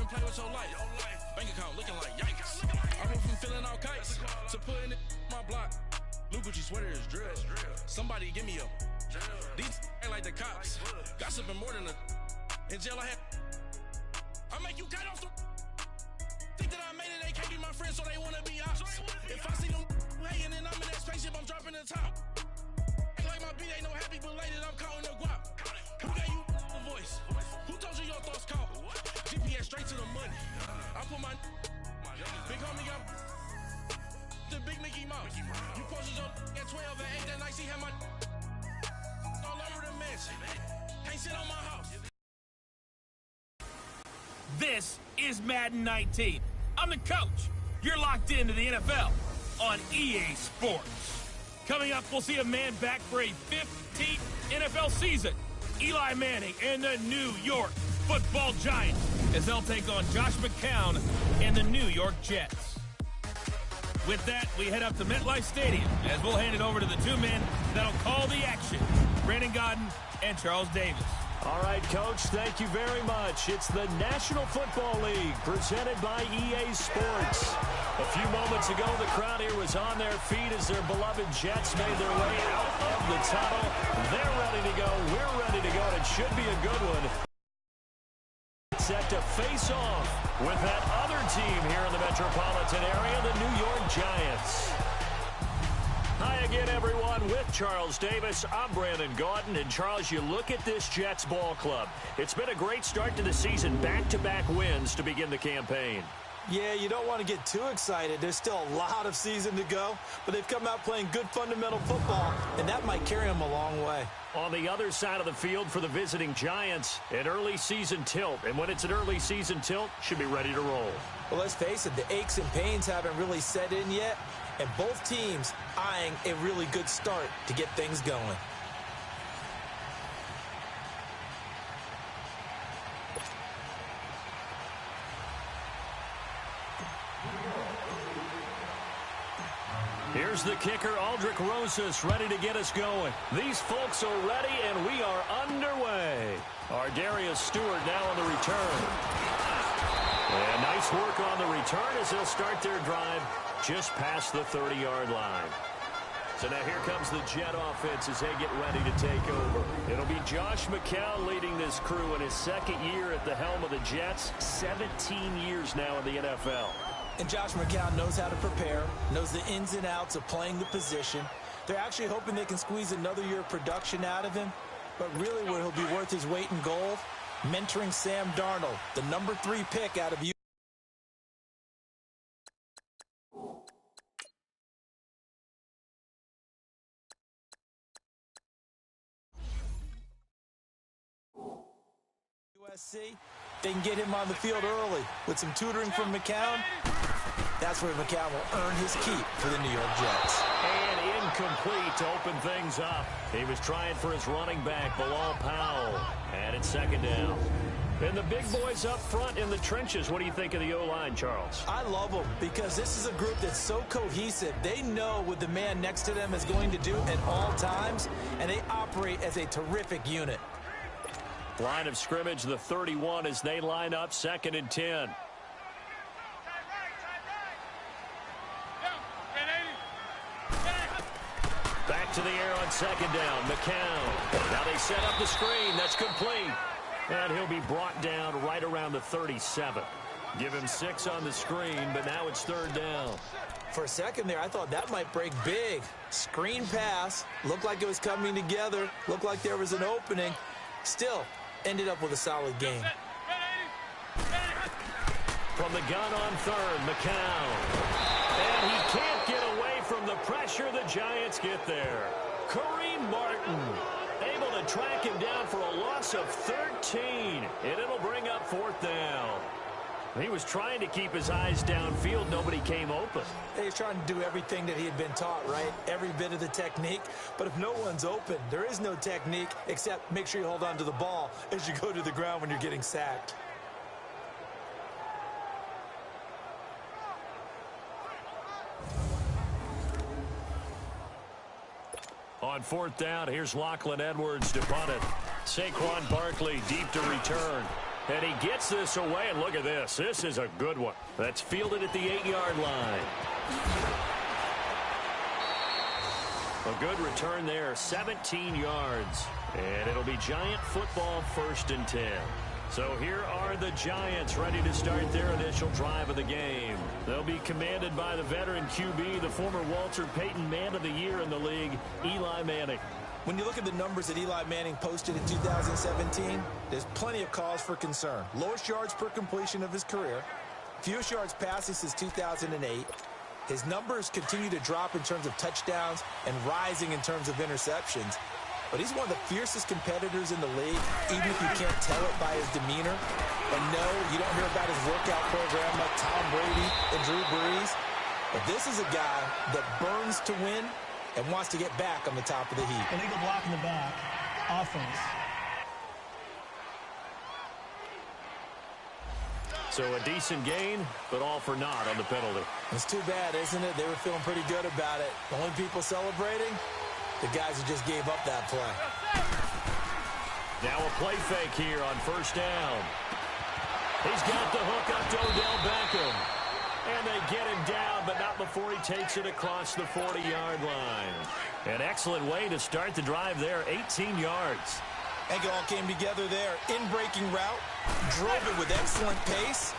play with your life. Bank account looking like yikes. I went from feeling all kites to putting it in my block. New Gucci sweater is drill. Somebody give me a. These ain't like the cops. Gossiping more than a. In jail I had. I make you cut off the. Think that I made it, they can't be my friends, so they wanna be ops. If I see them hating and I'm in that spaceship, I'm dropping the top. Ain't like my beat ain't no happy belated, I'm counting the guap. Who gave you the voice? Who told you your thoughts count? GPS straight to the money. I put my big homie got the big Mickey Mouse. You posted your at 12 and 8 that night, she had my all over the mansion. Can't sit on my house. This is Madden 19. I'm the coach. You're locked into the NFL on EA Sports. Coming up, we'll see a man back for a 15th NFL season. Eli Manning and the New York Football Giants as they'll take on Josh McCown and the New York Jets. With that, we head up to MetLife Stadium as we'll hand it over to the two men that'll call the action, Brandon Gaudin and Charles Davis. All right, Coach, thank you very much. It's the National Football League presented by EA Sports. A few moments ago, the crowd here was on their feet as their beloved Jets made their way out of the tunnel. They're ready to go. We're ready to go, and it should be a good one. Set to face off with that other team here in the metropolitan area, the New York Giants. Hi again, everyone. With Charles Davis, I'm Brandon Gaudin. And, Charles, you look at this Jets ball club. It's been a great start to the season, back-to-back wins to begin the campaign. Yeah, you don't want to get too excited. There's still a lot of season to go, but they've come out playing good fundamental football, and that might carry them a long way. On the other side of the field for the visiting Giants, an early season tilt. And when it's an early season tilt, should be ready to roll. Well, let's face it, the aches and pains haven't really set in yet, and both teams eyeing a really good start to get things going. Here's the kicker, Aldrich Rosas, ready to get us going. These folks are ready, and we are underway. Our Darius Stewart now on the return. And nice work on the return as they'll start their drive just past the 30-yard line. So now here comes the Jet offense as they get ready to take over. It'll be Josh McCown leading this crew in his second year at the helm of the Jets, 17 years now in the NFL. And Josh McCown knows how to prepare, knows the ins and outs of playing the position. They're actually hoping they can squeeze another year of production out of him. But really where he'll be worth his weight in gold, mentoring Sam Darnold, the number 3 pick out of USC. They can get him on the field early with some tutoring from McCown. That's where McCown will earn his keep for the New York Jets. And incomplete to open things up. He was trying for his running back, Bilal Powell. And it's second down. And the big boys up front in the trenches. What do you think of the O-line, Charles? I love them because this is a group that's so cohesive. They know what the man next to them is going to do at all times, and they operate as a terrific unit. Line of scrimmage, the 31, as they line up, 2nd and 10. Back to the air on 2nd down, McCown. Now they set up the screen. That's complete. And he'll be brought down right around the 37. Give him 6 on the screen, but now it's 3rd down. For a second there, I thought that might break big. Screen pass. Looked like it was coming together. Looked like there was an opening. Still, ended up with a solid game. From the gun on 3rd, McCown. And he can't get away from the pressure. The Giants get there. Kareem Martin able to track him down for a loss of 13. And it'll bring up 4th down. He was trying to keep his eyes downfield. Nobody came open. He was trying to do everything that he had been taught, right? Every bit of the technique. But if no one's open, there is no technique except make sure you hold on to the ball as you go to the ground when you're getting sacked. On 4th down, here's Lachlan Edwards to punt it. Saquon Barkley deep to return. And he gets this away, and look at this. This is a good one. That's fielded at the 8-yard line. A good return there, 17 yards. And it'll be Giant football, 1st and 10. So here are the Giants ready to start their initial drive of the game. They'll be commanded by the veteran QB, the former Walter Payton Man of the Year in the league, Eli Manning. When you look at the numbers that Eli Manning posted in 2017, there's plenty of cause for concern. Lowest yards per completion of his career, fewest yards passing since 2008. His numbers continue to drop in terms of touchdowns and rising in terms of interceptions. But he's one of the fiercest competitors in the league, even if you can't tell it by his demeanor. And no, you don't hear about his workout program like Tom Brady and Drew Brees. But this is a guy that burns to win and wants to get back on the top of the heap. Illegal block in the back. Offense. So a decent gain, but all for naught on the penalty. It's too bad, isn't it? They were feeling pretty good about it. The only people celebrating, the guys who just gave up that play. Now a play fake here on 1st down. He's got the hook up to Odell Beckham. And they get him down, but not before he takes it across the 40-yard line. An excellent way to start the drive there, 18 yards. I think it all came together there. In-breaking route, drove it with excellent pace.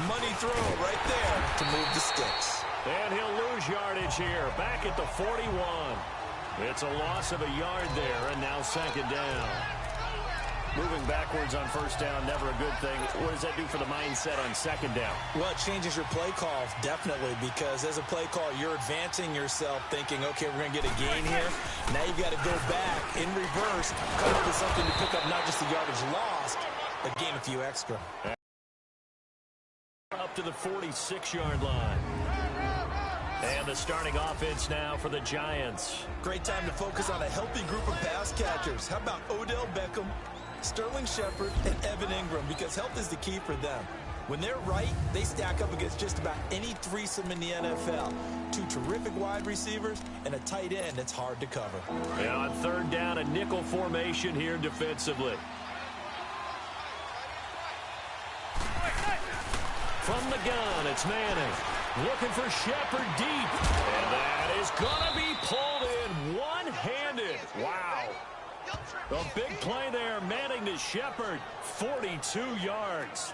Money throw right there to move the sticks. And he'll lose yardage here, back at the 41. It's a loss of a yard there, and now 2nd down. Moving backwards on 1st down, never a good thing. What does that do for the mindset on 2nd down? Well, it changes your play call, definitely, because as a play call, you're advancing yourself thinking, okay, we're going to get a gain here. Now you've got to go back in reverse, come up with something to pick up not just the yardage lost, but gain a few extra. Up to the 46-yard line. And the starting offense now for the Giants. Great time to focus on a healthy group of pass catchers. How about Odell Beckham, Sterling Shepard, and Evan Ingram? Because health is the key for them. When they're right, they stack up against just about any threesome in the NFL. 2 terrific wide receivers and a tight end that's hard to cover. And on 3rd down, a nickel formation here defensively. From the gun, it's Manning. Looking for Shepard deep. And that is going to be pulled in one-handed. Wow. A big play there. Manning to Shepard. 42 yards.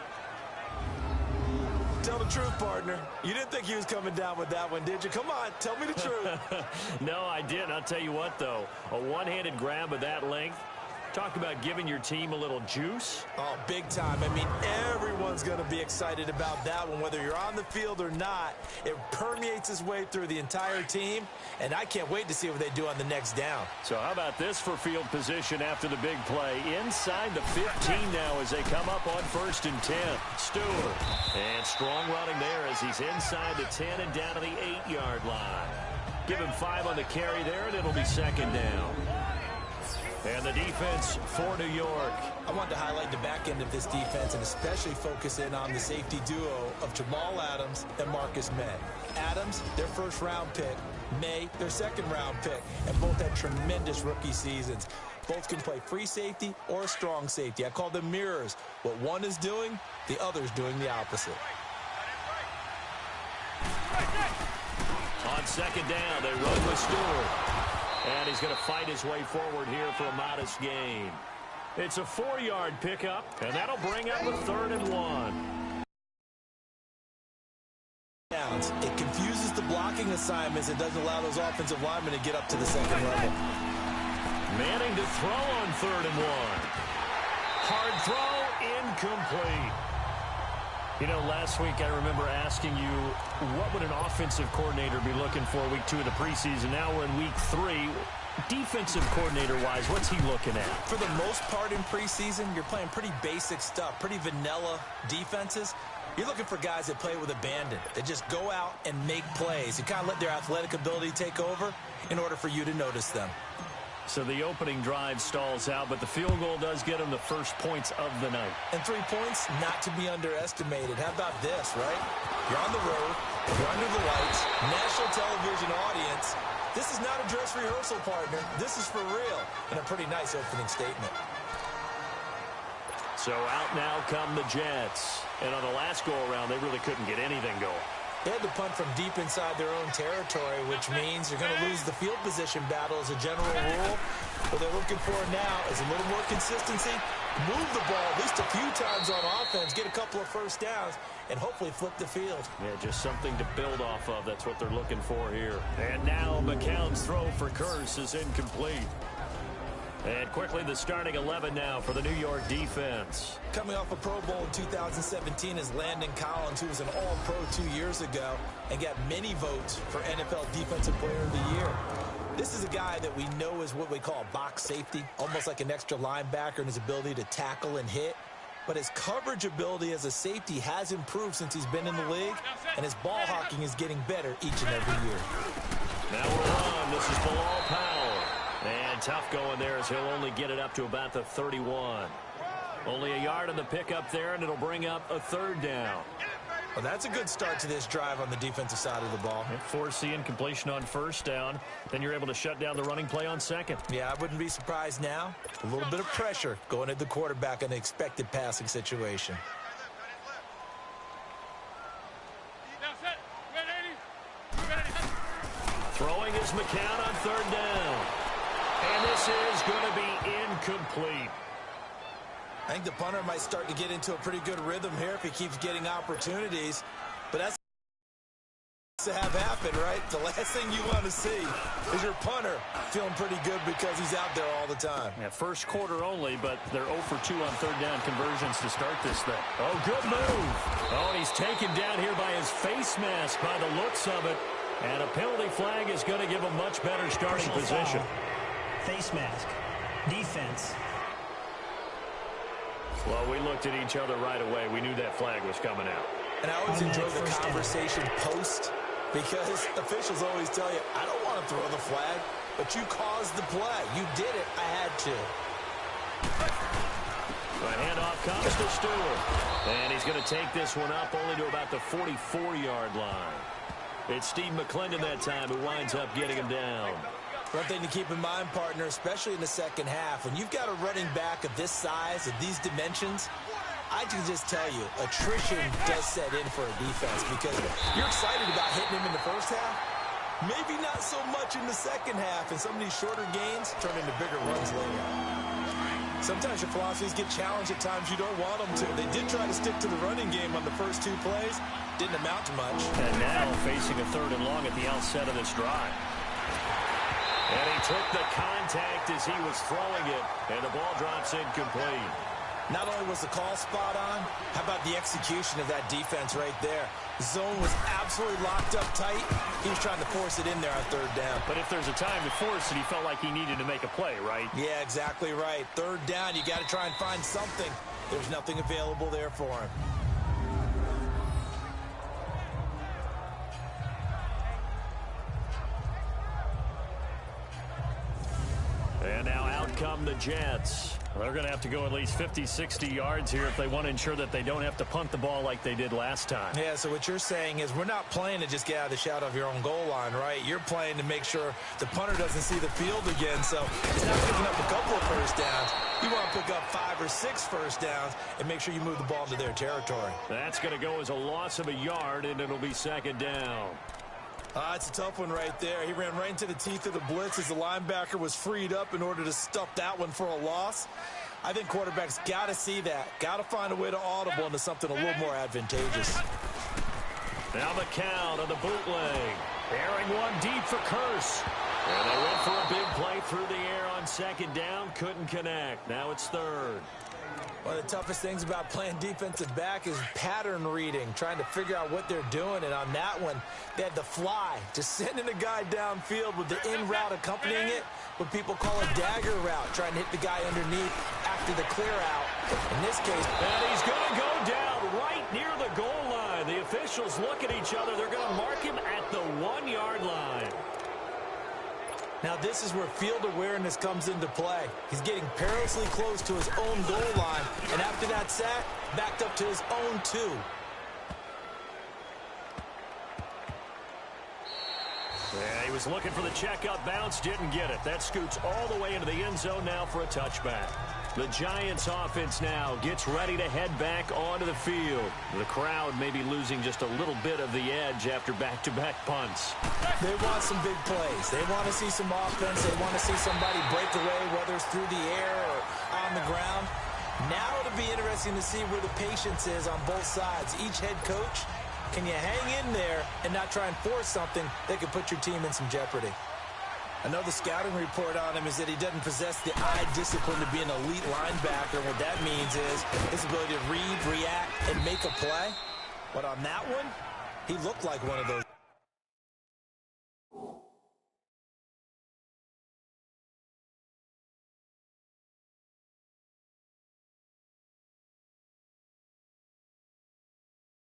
Tell the truth, partner. You didn't think he was coming down with that one, did you? Come on, tell me the truth. No, I didn't. I'll tell you what, though. A one-handed grab of that length. Talk about giving your team a little juice. Oh, big time. I mean, everyone's going to be excited about that one, whether you're on the field or not. It permeates its way through the entire team, and I can't wait to see what they do on the next down. So how about this for field position after the big play? Inside the 15 now as they come up on 1st and 10. Stewart. And strong running there as he's inside the 10 and down to the 8-yard line. Give him 5 on the carry there, and it'll be 2nd down. And the defense for New York. I wanted to highlight the back end of this defense and especially focus in on the safety duo of Jamal Adams and Marcus May. Adams, their 1st-round pick. May, their 2nd-round pick. And both had tremendous rookie seasons. Both can play free safety or a strong safety. I call them mirrors. What one is doing, the other's doing the opposite. On 2nd down, they run with Stewart. And he's going to fight his way forward here for a modest gain. It's a 4-yard pickup, and that'll bring up a 3rd and 1. It confuses the blocking assignments and doesn't allow those offensive linemen to get up to the 2nd level. Manning to throw on 3rd and 1. Hard throw, incomplete. You know, last week I remember asking you, what would an offensive coordinator be looking for week 2 of the preseason? Now we're in week 3. Defensive coordinator-wise, what's he looking at? For the most part in preseason, you're playing pretty basic stuff, pretty vanilla defenses. You're looking for guys that play with abandon, that just go out and make plays. You kind of let their athletic ability take over in order for you to notice them. So the opening drive stalls out, but the field goal does get them the first points of the night. And 3 points, not to be underestimated. How about this, right? You're on the road, you're under the lights, national television audience. This is not a dress rehearsal, partner. This is for real, and a pretty nice opening statement. So out now come the Jets. And on the last go-around, they really couldn't get anything going. They had to punt from deep inside their own territory, which means you're going to lose the field position battle as a general rule. What they're looking for now is a little more consistency, move the ball at least a few times on offense, get a couple of first downs, and hopefully flip the field. Yeah, just something to build off of. That's what they're looking for here. And now McCown's throw for Curse is incomplete. And quickly the starting 11 now for the New York defense. Coming off a Pro Bowl in 2017 is Landon Collins, who was an All-Pro 2 years ago and got many votes for NFL Defensive Player of the Year. This is a guy that we know is what we call a box safety, almost like an extra linebacker in his ability to tackle and hit. But his coverage ability as a safety has improved since he's been in the league, and his ball hawking is getting better each and every year. Now we're on. This is Bilal Powell. And tough going there as he'll only get it up to about the 31. Only a yard on the pickup there, and it'll bring up a third down. Well, that's a good start to this drive on the defensive side of the ball. Force the incompletion on first down. Then you're able to shut down the running play on second. Yeah, I wouldn't be surprised now. A little bit of pressure going at the quarterback in the expected passing situation. Throwing is McCown on third down. And this is going to be incomplete. I think the punter might start to get into a pretty good rhythm here if he keeps getting opportunities. But that's to have happen, right? The last thing you want to see is your punter feeling pretty good because he's out there all the time. Yeah, first quarter only, but they're 0 for 2 on third down conversions to start this thing. Oh, good move. Oh, and he's taken down here by his face mask by the looks of it. And a penalty flag is going to give a much better starting position. Face mask. Defense. Well, we looked at each other right away. We knew that flag was coming out. And I always enjoy the conversation post because officials always tell you, I don't want to throw the flag, but you caused the play. You did it. I had to. The handoff comes to Stewart. And he's going to take this one up only to about the 44-yard line. It's Steve McClendon that time who winds up getting him down. One thing to keep in mind, partner, especially in the second half, when you've got a running back of this size, of these dimensions, I can just tell you, attrition does set in for a defense because you're excited about hitting him in the first half. Maybe not so much in the second half, and some of these shorter gains turn into bigger runs later. Sometimes your philosophies get challenged at times you don't want them to. They did try to stick to the running game on the first 2 plays. Didn't amount to much. And now facing a 3rd and long at the outset of this drive. And he took the contact as he was throwing it, and the ball drops incomplete. Not only was the call spot on, how about the execution of that defense right there? The zone was absolutely locked up tight. He was trying to force it in there on 3rd down. But if there's a time to force it, he felt like he needed to make a play, right? Yeah, exactly right. 3rd down, you got to try and find something. There's nothing available there for him. And now out come the Jets. They're going to have to go at least 50, 60 yards here if they want to ensure that they don't have to punt the ball like they did last time. Yeah, so what you're saying is we're not playing to just get out of the shadow of your own goal line, right? You're playing to make sure the punter doesn't see the field again. So it's not picking up a couple of first downs. You want to pick up 5 or 6 first downs and make sure you move the ball into their territory. That's going to go as a loss of a yard, and it'll be 2nd down. It's a tough one right there. He ran right into the teeth of the blitz as the linebacker was freed up in order to stuff that one for a loss. I think quarterbacks got to see that. Got to find a way to audible into something a little more advantageous. Now McCown on the bootleg. Airing one deep for Curse. And they went for a big play through the air on 2nd down. Couldn't connect. Now it's 3rd. One of the toughest things about playing defensive back is pattern reading, trying to figure out what they're doing. And on that one, they had the fly, just sending a guy downfield with the in route accompanying it, what people call a dagger route, trying to hit the guy underneath after the clear out. In this case, and he's going to go down right near the goal line. The officials look at each other. They're going to mark him at the 1-yard line. Now this is where field awareness comes into play. He's getting perilously close to his own goal line, and after that sack, backed up to his own 2. Yeah, he was looking for the checkup bounce, didn't get it. That scoots all the way into the end zone now for a touchback. The Giants offense now gets ready to head back onto the field. The crowd may be losing just a little bit of the edge after back-to-back punts. They want some big plays. They want to see some offense. They want to see somebody break away, whether it's through the air or on the ground. Now it'll be interesting to see where the patience is on both sides. Each head coach, can you hang in there and not try and force something that could put your team in some jeopardy? I know the scouting report on him is that he doesn't possess the eye discipline to be an elite linebacker. What that means is his ability to read, react, and make a play. But on that one, he looked like one of those.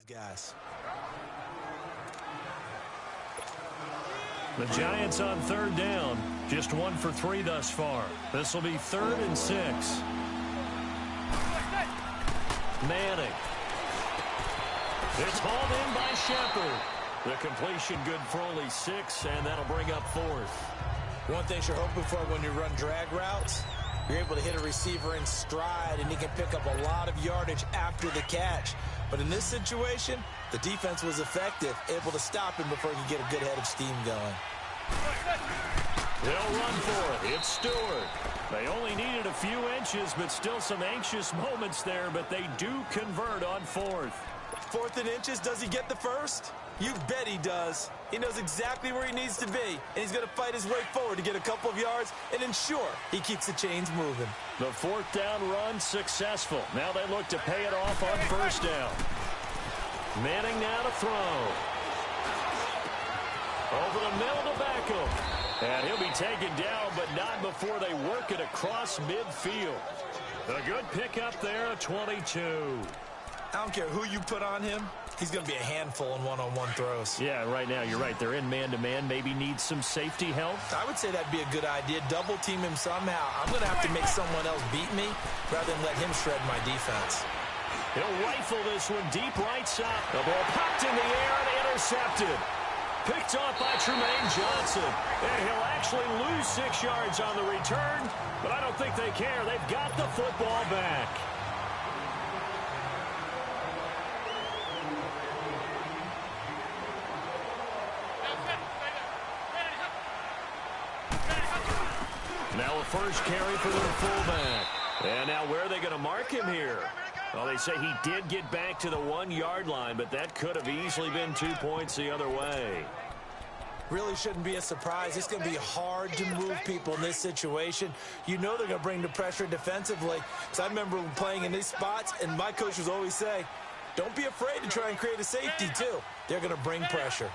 Guys. The Giants on third down. Just 1 for 3 thus far. This will be 3rd and 6. Manning. It's hauled in by Shepard. The completion good for only 6, and that'll bring up 4th. One thing you're hoping for when you run drag routes, you're able to hit a receiver in stride, and he can pick up a lot of yardage after the catch. But in this situation, the defense was effective, able to stop him before he could get a good head of steam going. They'll run for it. It's Stewart. They only needed a few inches, but still some anxious moments there, but they do convert on 4th. 4th and inches, does he get the first? You bet he does. He knows exactly where he needs to be, and he's going to fight his way forward to get a couple of yards and ensure he keeps the chains moving. The 4th down run successful. Now they look to pay it off on 1st down. Manning now to throw. Over the middle to Beckham. And he'll be taken down, but not before they work it across midfield. A good pickup there at 22. I don't care who you put on him. He's going to be a handful in one-on-one throws. Yeah, right now, you're right. They're in man-to-man. Maybe needs some safety help. I would say that'd be a good idea. Double team him somehow. I'm going to have to make someone else beat me rather than let him shred my defense. He'll rifle this one deep right side. The ball popped in the air and intercepted. Picked off by Tremaine Johnson. And he'll actually lose 6 yards on the return, but I don't think they care. They've got the football back. Now a first carry for their fullback. And now where are they going to mark him here? Well, they say he did get back to the 1-yard line, but that could have easily been 2 points the other way. Really shouldn't be a surprise. It's going to be hard to move people in this situation. You know they're going to bring the pressure defensively. Because I remember playing in these spots, and my coaches always say, don't be afraid to try and create a safety, too. They're going to bring pressure.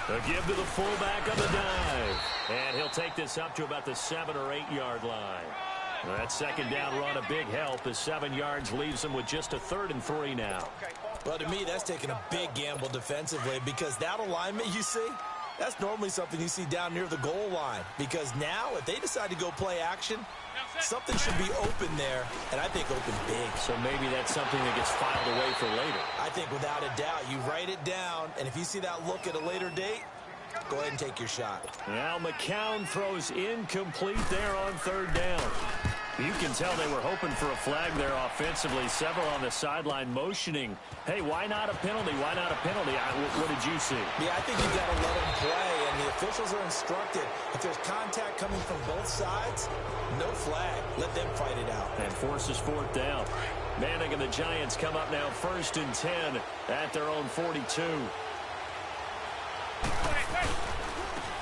A give to the fullback on the dive. And he'll take this up to about the 7- or 8-yard line. That second down run a big help as 7 yards leaves them with just a 3rd and 3 now. Well, to me, that's taking a big gamble defensively because that alignment you see, that's normally something you see down near the goal line. Because now, if they decide to go play action, something should be open there, and I think open big. So maybe that's something that gets filed away for later. I think without a doubt, you write it down, and if you see that look at a later date, go ahead and take your shot. Now McCown throws incomplete there on 3rd down. You can tell they were hoping for a flag there offensively. Several on the sideline motioning. Hey, why not a penalty? Why not a penalty? What did you see? Yeah, I think you got to let them play, and the officials are instructed. If there's contact coming from both sides, no flag. Let them fight it out. And forces 4th down. Manning and the Giants come up now 1st and 10 at their own 42.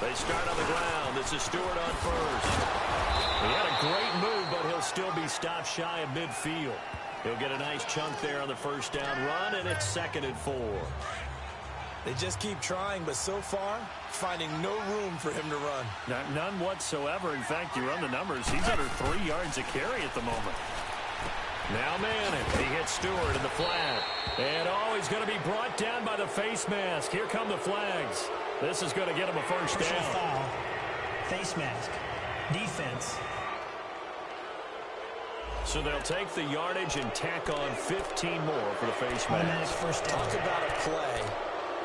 They start on the ground. This is Stewart on 1st. He had a great move, but he'll still be stopped shy of midfield. He'll get a nice chunk there on the 1st down run, and it's 2nd and 4. They just keep trying, but so far, finding no room for him to run. None whatsoever. In fact, you run the numbers. He's under 3 yards a carry at the moment. Now Manning. He hits Stewart in the flat. And he's going to be brought down by the face mask. Here come the flags. This is going to get him a 1st down. Foul. Face mask. Defense. So they'll take the yardage and tack on 15 more for the face Automatic mask. 1st down. Talk about a play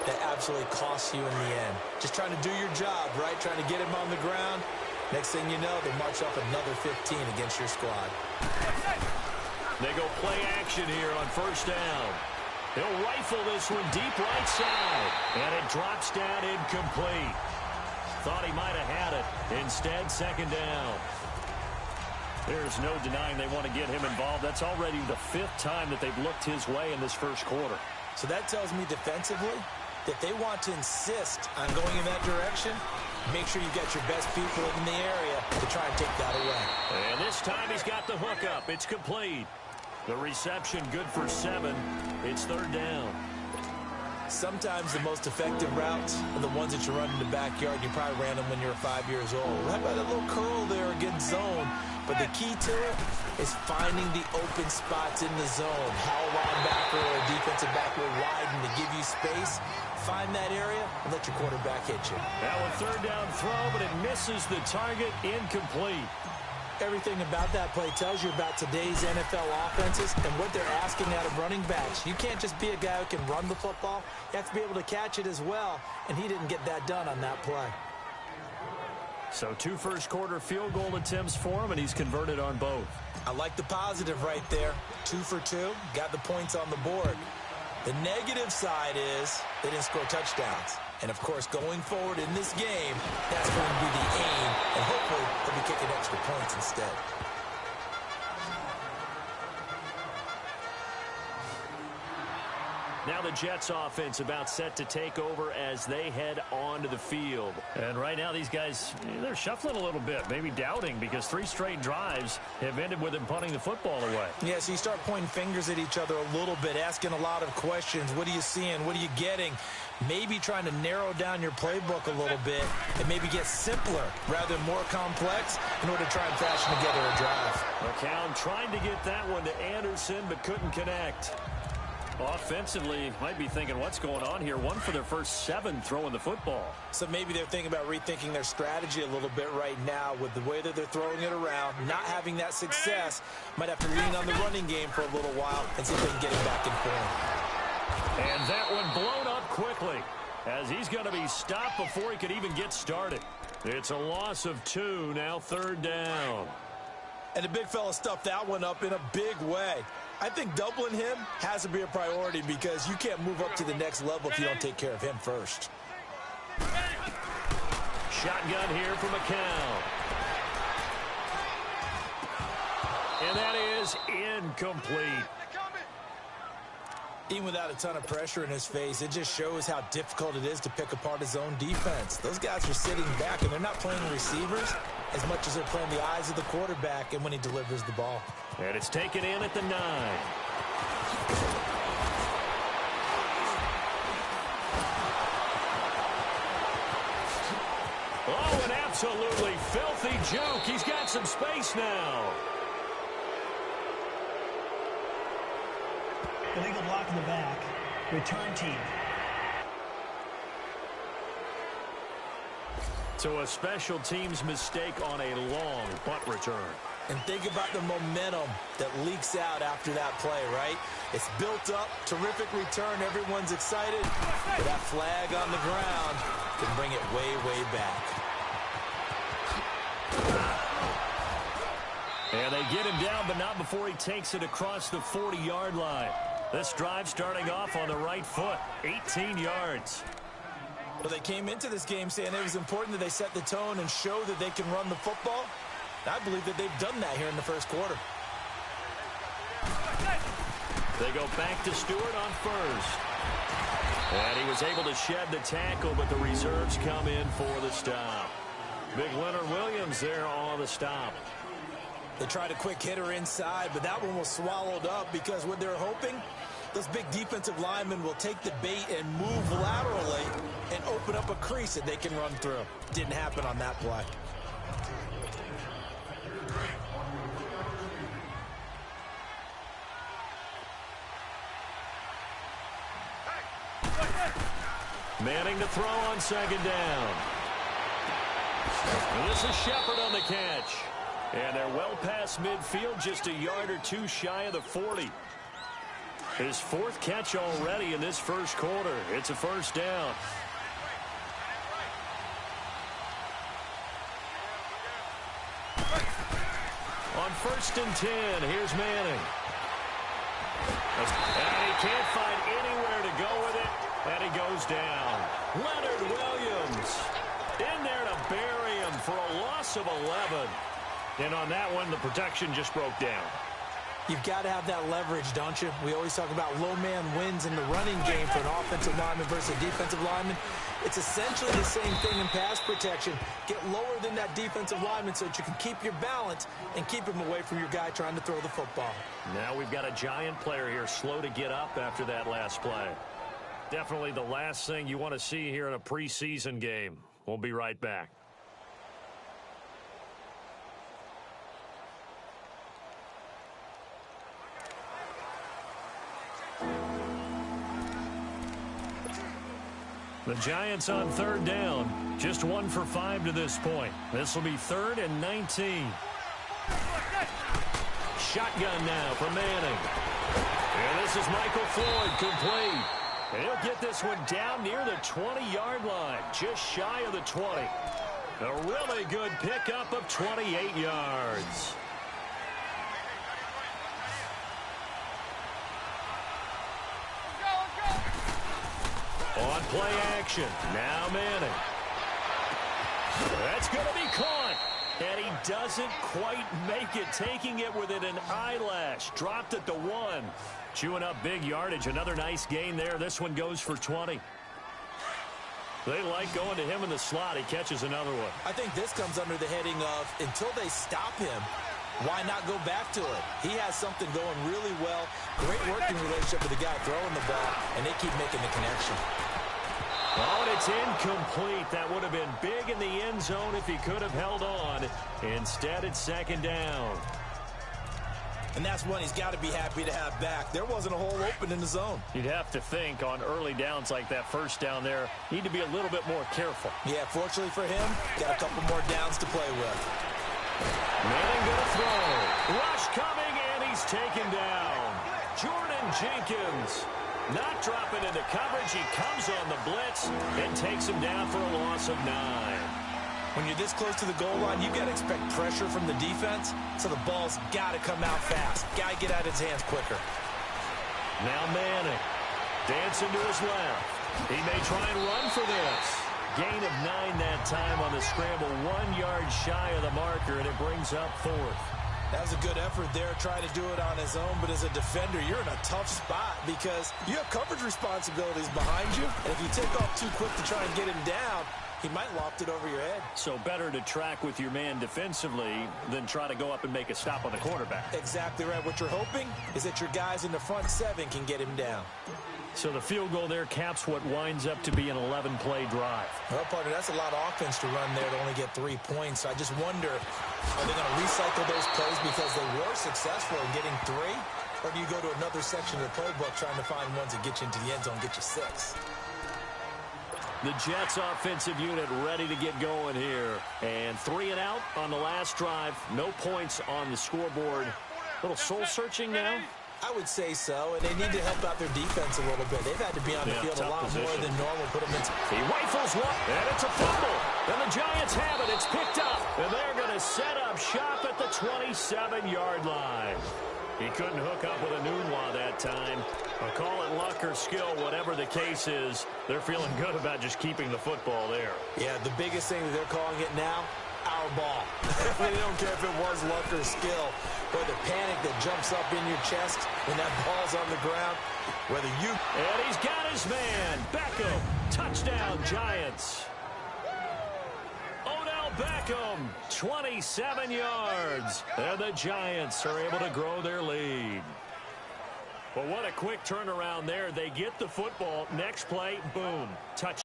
that absolutely costs you in the end. Just trying to do your job, right? Trying to get him on the ground. Next thing you know, they march off another 15 against your squad. They go play action here on first down. He'll rifle this one deep right side. And it drops down incomplete. Thought he might have had it. Instead, second down. There's no denying they want to get him involved. That's already the 5th time that they've looked his way in this first quarter. So that tells me defensively that they want to insist on going in that direction. Make sure you've got your best people in the area to try and take that away. And this time he's got the hook up. It's complete. The reception good for 7. It's third down. Sometimes the most effective routes are the ones that you run in the backyard. You probably ran them when you were 5 years old. How about a little curl there against zone? But the key to it is finding the open spots in the zone. How a linebacker or a defensive back will widen to give you space. Find that area and let your quarterback hit you. That one third down throw, but it misses the target. Incomplete. Everything about that play tells you about today's NFL offenses and what they're asking out of running backs. You can't just be a guy who can run the football. You have to be able to catch it as well, and he didn't get that done on that play. So 2 first-quarter field goal attempts for him, and he's converted on both. I like the positive right there. 2 for 2, got the points on the board. The negative side is they didn't score touchdowns. And, of course, going forward in this game, that's going to be the aim. And hopefully they'll be kicking extra points instead. Now the Jets offense about set to take over as they head onto the field. And right now these guys, they're shuffling a little bit, maybe doubting, because 3 straight drives have ended with them punting the football away. Yeah, so you start pointing fingers at each other a little bit, asking a lot of questions. What are you seeing? What are you getting? Maybe trying to narrow down your playbook a little bit and maybe get simpler rather than more complex in order to try and fashion together a drive. McCown trying to get that one to Anderson but couldn't connect. Offensively, might be thinking, what's going on here? 1 for their first 7 throwing the football. So maybe they're thinking about rethinking their strategy a little bit right now with the way that they're throwing it around. Not having that success, might have to lean on the running game for a little while and see if they can get it back in form. And that one blown up quickly as he's going to be stopped before he could even get started. It's a loss of 2, now third down. And the big fella stuffed that one up in a big way. I think doubling him has to be a priority because you can't move up to the next level if you don't take care of him first. Shotgun here for McCown. And that is incomplete. Even without a ton of pressure in his face, it just shows how difficult it is to pick apart his own defense. Those guys are sitting back, and they're not playing receivers as much as they're playing the eyes of the quarterback and when he delivers the ball. And it's taken in at the 9. Oh, an absolutely filthy juke. He's got some space now. Illegal block in the back. Return team. So a special teams mistake on a long punt return. And think about the momentum that leaks out after that play, right? It's built up, terrific return, everyone's excited. But that flag on the ground can bring it way, way back. And they get him down, but not before he takes it across the 40-yard line. This drive starting off on the right foot, 18 yards. Well, they came into this game saying it was important that they set the tone and show that they can run the football. I believe that they've done that here in the first quarter. They go back to Stewart on first. And he was able to shed the tackle, but the reserves come in for the stop. Big Leonard Williams there on the stop. They tried a quick hitter inside, but that one was swallowed up because what they're hoping, those big defensive linemen will take the bait and move laterally and open up a crease that they can run through. Didn't happen on that play. Manning to throw on second down. And this is Shepard on the catch. And they're well past midfield, just a yard or 2 shy of the 40. His 4th catch already in this first quarter. It's a first down. On 1st and 10, here's Manning. And he can't find anywhere to go with it, and he goes down. Leonard Williams in there to bury him for a loss of 11. And on that one, the protection just broke down. You've got to have that leverage, don't you? We always talk about low man wins in the running game for an offensive lineman versus a defensive lineman. It's essentially the same thing in pass protection. Get lower than that defensive lineman so that you can keep your balance and keep him away from your guy trying to throw the football. Now we've got a Giant player here slow to get up after that last play. Definitely the last thing you want to see here in a preseason game. We'll be right back. The Giants on 3rd down. Just 1 for 5 to this point. This will be 3rd and 19. Shotgun now for Manning. And this is Michael Floyd complete. And he'll get this one down near the 20-yard line. Just shy of the 20. A really good pickup of 28 yards. On play action, now Manning. That's going to be caught. And he doesn't quite make it, taking it within an eyelash. Dropped at the 1. Chewing up big yardage. Another nice gain there. This one goes for 20. They like going to him in the slot. He catches another one. I think this comes under the heading of until they stop him, why not go back to it? He has something going really well. Great working relationship with the guy throwing the ball, and they keep making the connection. Oh, and it's incomplete. That would have been big in the end zone if he could have held on. Instead, it's 2nd down. And that's one he's got to be happy to have back. There wasn't a hole open in the zone. You'd have to think on early downs like that first down there, need to be a little bit more careful. Yeah, fortunately for him, got a couple more downs to play with. Manning going to throw. Rush coming, and he's taken down. Jordan Jenkins not dropping into coverage. He comes on the blitz and takes him down for a loss of 9. When you're this close to the goal line, you've got to expect pressure from the defense, so the ball's got to come out fast. Got to get out of his hands quicker. Now Manning dancing to his left. He may try and run for this. Gain of 9 that time on the scramble. 1 yard shy of the marker, and it brings up 4th. That was a good effort there, trying to do it on his own. But as a defender, you're in a tough spot because you have coverage responsibilities behind you. And if you take off too quick to try and get him down, he might loft it over your head. So better to track with your man defensively than try to go up and make a stop on the quarterback. Exactly right. What you're hoping is that your guys in the front 7 can get him down. So the field goal there caps what winds up to be an 11-play drive. Well, partner, that's a lot of offense to run there to only get 3 points. So I just wonder, are they going to recycle those plays because they were successful in getting 3? Or do you go to another section of the playbook trying to find ones that get you into the end zone, get you 6? The Jets offensive unit ready to get going here. And 3 and out on the last drive. No points on the scoreboard. Little soul-searching now. I would say so, and they need to help out their defense a little bit. They've had to be on the field a lot more than normal. Put them in. He rifles one, and it's a fumble. And the Giants have it. It's picked up, and they're going to set up shop at the 27-yard line. He couldn't hook up with a Nunwa that time. I'll call it luck or skill, whatever the case is. They're feeling good about just keeping the football there. Yeah, the biggest thing that they're calling it now, our ball. They don't care if it was luck or skill, or the panic that jumps up in your chest when that ball's on the ground. Whether you... And he's got his man. Beckham. Touchdown, Giants. Odell Beckham, 27 yards. And the Giants are able to grow their lead. Well, what a quick turnaround there. They get the football. Next play, boom. Touchdown.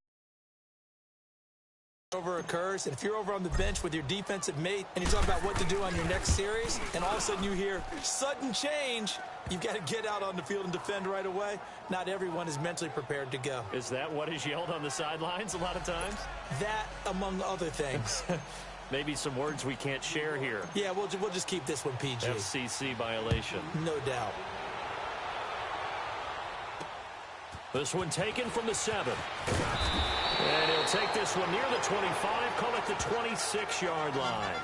Over occurs, and if you're over on the bench with your defensive mate and you talk about what to do on your next series, and all of a sudden you hear sudden change, you've got to get out on the field and defend right away. Not everyone is mentally prepared to go. Is that what is yelled on the sidelines a lot of times? That, among other things. Maybe some words we can't share here. Yeah, we'll just keep this one PG. FCC violation. No doubt. This one taken from the 7. And he'll take this one near the 25, call it the 26-yard line.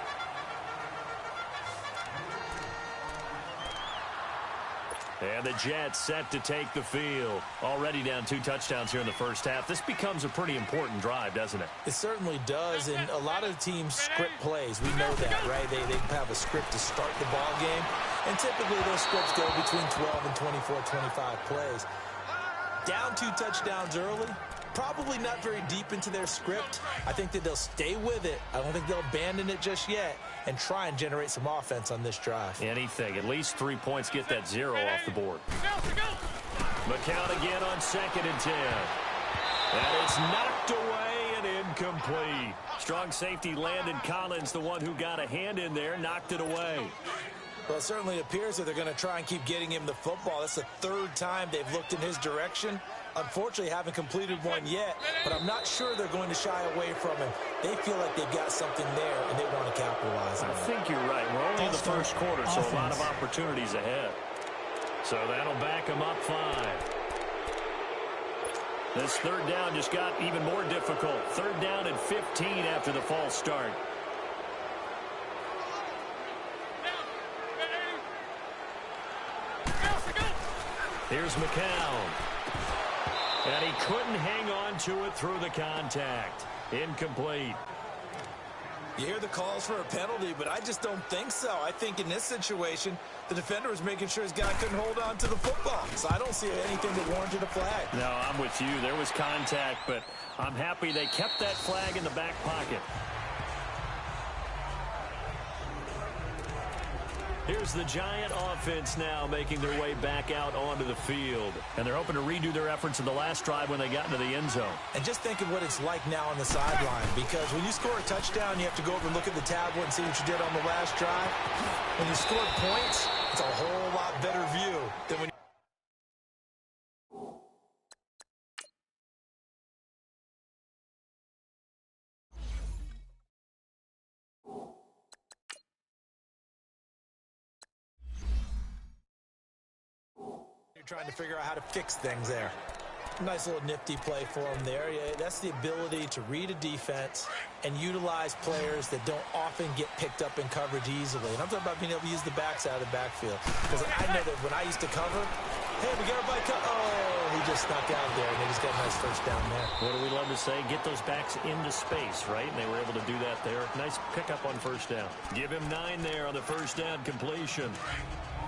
And the Jets set to take the field. Already down 2 touchdowns here in the first half. This becomes a pretty important drive, doesn't it? It certainly does, and a lot of teams script plays. We know that, right? They have a script to start the ball game, and typically those scripts go between 12 and 24, 25 plays. Down 2 touchdowns early, probably not very deep into their script. I think that they'll stay with it. I don't think they'll abandon it just yet and try and generate some offense on this drive. Anything. At least 3 points, get that 0 off the board. McCown again on 2nd and 10. And it's knocked away and incomplete. Strong safety Landon Collins, the one who got a hand in there, knocked it away. Well, it certainly appears that they're going to try and keep getting him the football. That's the 3rd time they've looked in his direction. Unfortunately, haven't completed one yet, but I'm not sure they're going to shy away from him. They feel like they've got something there, and they want to capitalize on it. I think you're right. We're only in the first quarter, so a lot of opportunities ahead. So that'll back them up 5. This 3rd down just got even more difficult. 3rd down and 15 after the false start. Here's McCown. And he couldn't hang on to it through the contact. Incomplete. You hear the calls for a penalty, but I just don't think so. I think in this situation, the defender was making sure his guy couldn't hold on to the football. So I don't see anything that warranted a flag. No, I'm with you. There was contact, but I'm happy they kept that flag in the back pocket. Here's the Giant offense now making their way back out onto the field. And they're hoping to redo their efforts in the last drive when they got into the end zone. And just think of what it's like now on the sideline, because when you score a touchdown, you have to go over and look at the tablet and see what you did on the last drive. When you score points, it's a whole lot better view than when trying to figure out how to fix things there. Nice little nifty play for him there. Yeah, that's the ability to read a defense and utilize players that don't often get picked up in coverage easily. And I'm talking about being able to use the backs out of the backfield. Because I know that when I used to cover, hey, we got everybody cut. Oh, he just snuck out there, and they just got a nice first down there. What do we love to say? Get those backs into space, right? And they were able to do that there. Nice pickup on first down. Give him 9 there on the first down completion.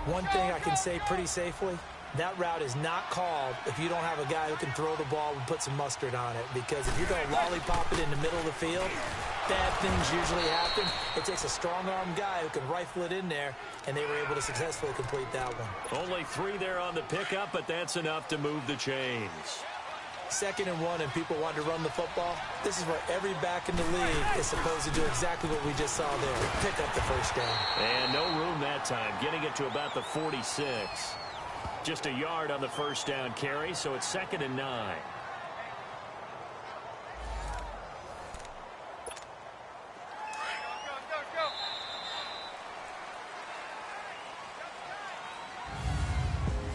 One thing I can say pretty safely, that route is not called if you don't have a guy who can throw the ball and put some mustard on it. Because if you're going to lollipop it in the middle of the field, bad things usually happen. It takes a strong-arm guy who can rifle it in there, and they were able to successfully complete that one. Only 3 there on the pickup, but that's enough to move the chains. 2nd and 1, and people want to run the football. This is where every back in the league is supposed to do exactly what we just saw there. Pick up the first down. And no room that time, getting it to about the 46. Just a yard on the first down carry, so it's 2nd and 9.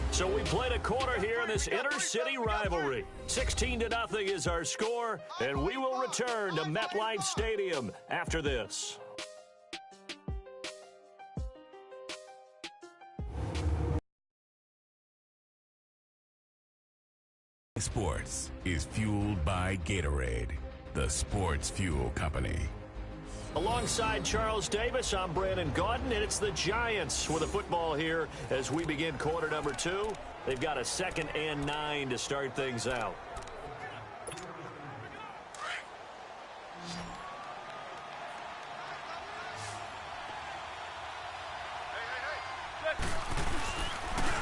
So we played a quarter here in this inter-city rivalry. 16-0 is our score, and we will return to MetLife Stadium after this. Sports is fueled by Gatorade, the sports fuel company. Alongside Charles Davis, I'm Brandon Gaudin, and it's the Giants with the football here as we begin quarter number 2. They've got a 2nd and 9 to start things out.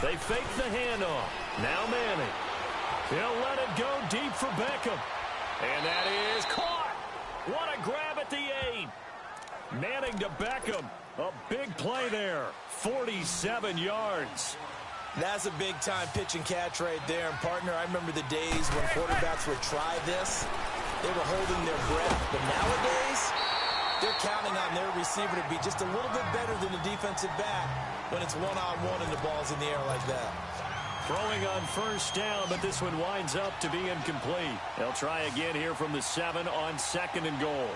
They fake the handoff. Now Manning. He'll let it go deep for Beckham. And that is caught. What a grab at the 8. Manning to Beckham. A big play there. 47 yards. That's a big-time pitch and catch right there. And, partner, I remember the days when quarterbacks would try this. They were holding their breath. But nowadays, they're counting on their receiver to be just a little bit better than the defensive back when it's one-on-one and the ball's in the air like that. Throwing on first down, but this one winds up to be incomplete. They'll try again here from the 7 on 2nd and goal.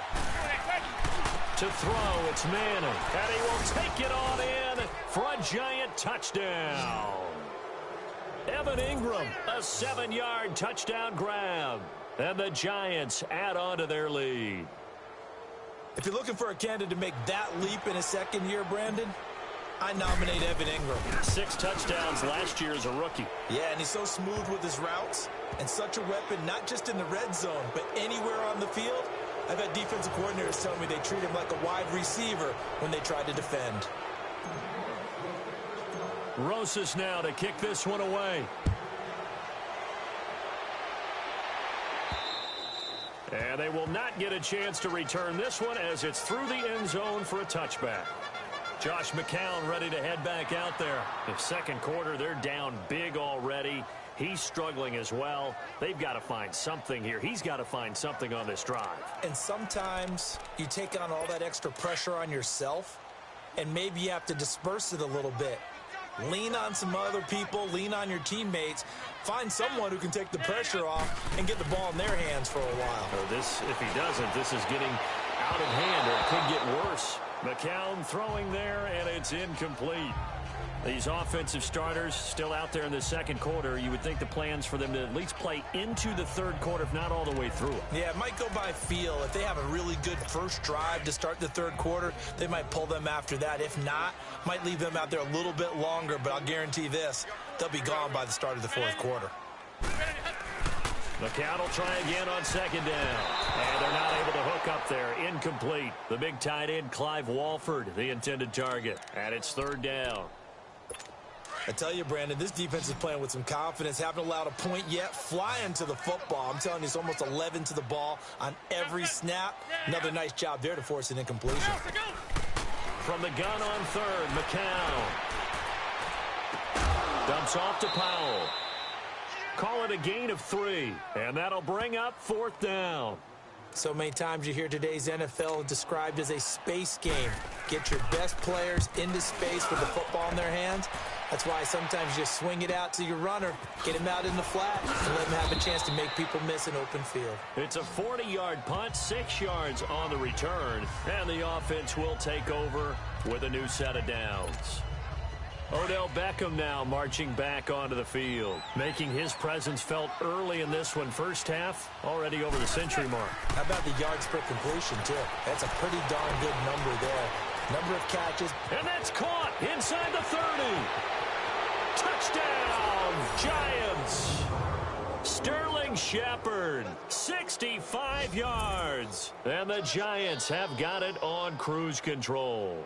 To throw, it's Manning, and he will take it on in for a giant touchdown. Evan Ingram, a 7-yard touchdown grab, and the Giants add on to their lead. If you're looking for a candidate to make that leap in his second year, Brandon, I nominate Evan Ingram. 6 touchdowns last year as a rookie. Yeah, and he's so smooth with his routes and such a weapon, not just in the red zone, but anywhere on the field. I've had defensive coordinators tell me they treat him like a wide receiver when they try to defend. Rosas now to kick this one away. And they will not get a chance to return this one as it's through the end zone for a touchback. Josh McCown ready to head back out there. The second quarter, they're down big already. He's struggling as well. They've got to find something here. He's got to find something on this drive. And sometimes you take on all that extra pressure on yourself, and maybe you have to disperse it a little bit. Lean on some other people. Lean on your teammates. Find someone who can take the pressure off and get the ball in their hands for a while. If he doesn't, this is getting out of hand, or it could get worse. McCown throwing there, and it's incomplete. These offensive starters still out there in the second quarter. You would think the plans for them to at least play into the third quarter, if not all the way through it. Yeah, it might go by feel. If they have a really good first drive to start the third quarter, they might pull them after that. If not, might leave them out there a little bit longer, but I'll guarantee this, they'll be gone by the start of the fourth quarter. McCown will try again on second down. And they're not able to hook up there. Incomplete. The big tight end, Clive Walford, the intended target. And it's third down. I tell you, Brandon, this defense is playing with some confidence. Haven't allowed a point yet. Flying to the football. I'm telling you, it's almost 11 to the ball on every snap. Another nice job there to force an incompletion. From the gun on third, McCown. Dumps off to Powell. Call it a gain of 3, and that'll bring up fourth down. So many times you hear today's NFL described as a space game. Get your best players into space with the football in their hands. That's why sometimes you swing it out to your runner, get him out in the flat, and let him have a chance to make people miss an open field. It's a 40-yard punt, 6 yards on the return, and the offense will take over with a new set of downs. Odell Beckham now marching back onto the field, making his presence felt early in this one. First half, already over the century mark. How about the yards per completion, too? That's a pretty darn good number there. Number of catches. And that's caught inside the 30. Touchdown, Giants. Sterling Shepard, 65 yards. And the Giants have got it on cruise control.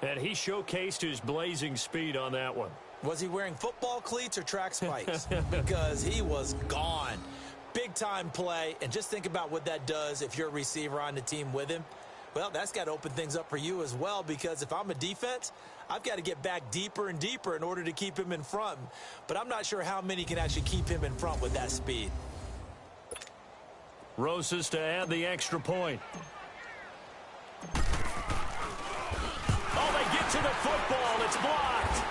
And he showcased his blazing speed on that one. Was he wearing football cleats or track spikes? Because he was gone. Big-time play, and just think about what that does if you're a receiver on the team with him. Well, that's got to open things up for you as well, because if I'm a defense, I've got to get back deeper and deeper in order to keep him in front. But I'm not sure how many can actually keep him in front with that speed. Rosas to add the extra point. Oh, they get to the football. It's blocked.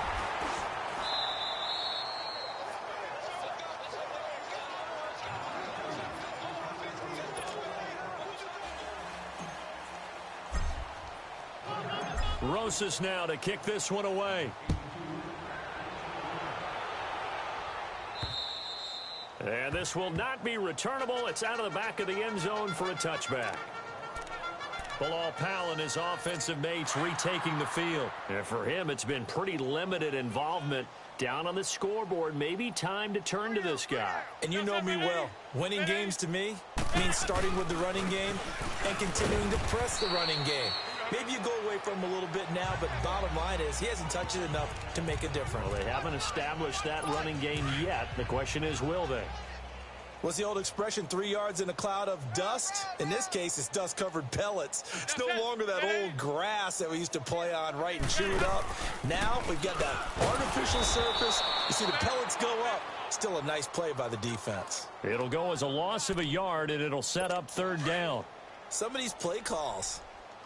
Rosas now to kick this one away. And this will not be returnable. It's out of the back of the end zone for a touchback. Bilal Powell and his offensive mates retaking the field. And for him, it's been pretty limited involvement. Down on the scoreboard, maybe time to turn to this guy. And you know me well. Winning games to me means starting with the running game and continuing to press the running game. Maybe you go away from him a little bit now, but bottom line is he hasn't touched it enough to make a difference. Well, they haven't established that running game yet. The question is, will they? What's the old expression, 3 yards in a cloud of dust? In this case, it's dust-covered pellets. It's no longer that old grass that we used to play on, right, and chew it up. Now we've got that artificial surface. You see the pellets go up. Still a nice play by the defense. It'll go as a loss of a yard, and it'll set up third down. Some of these play calls,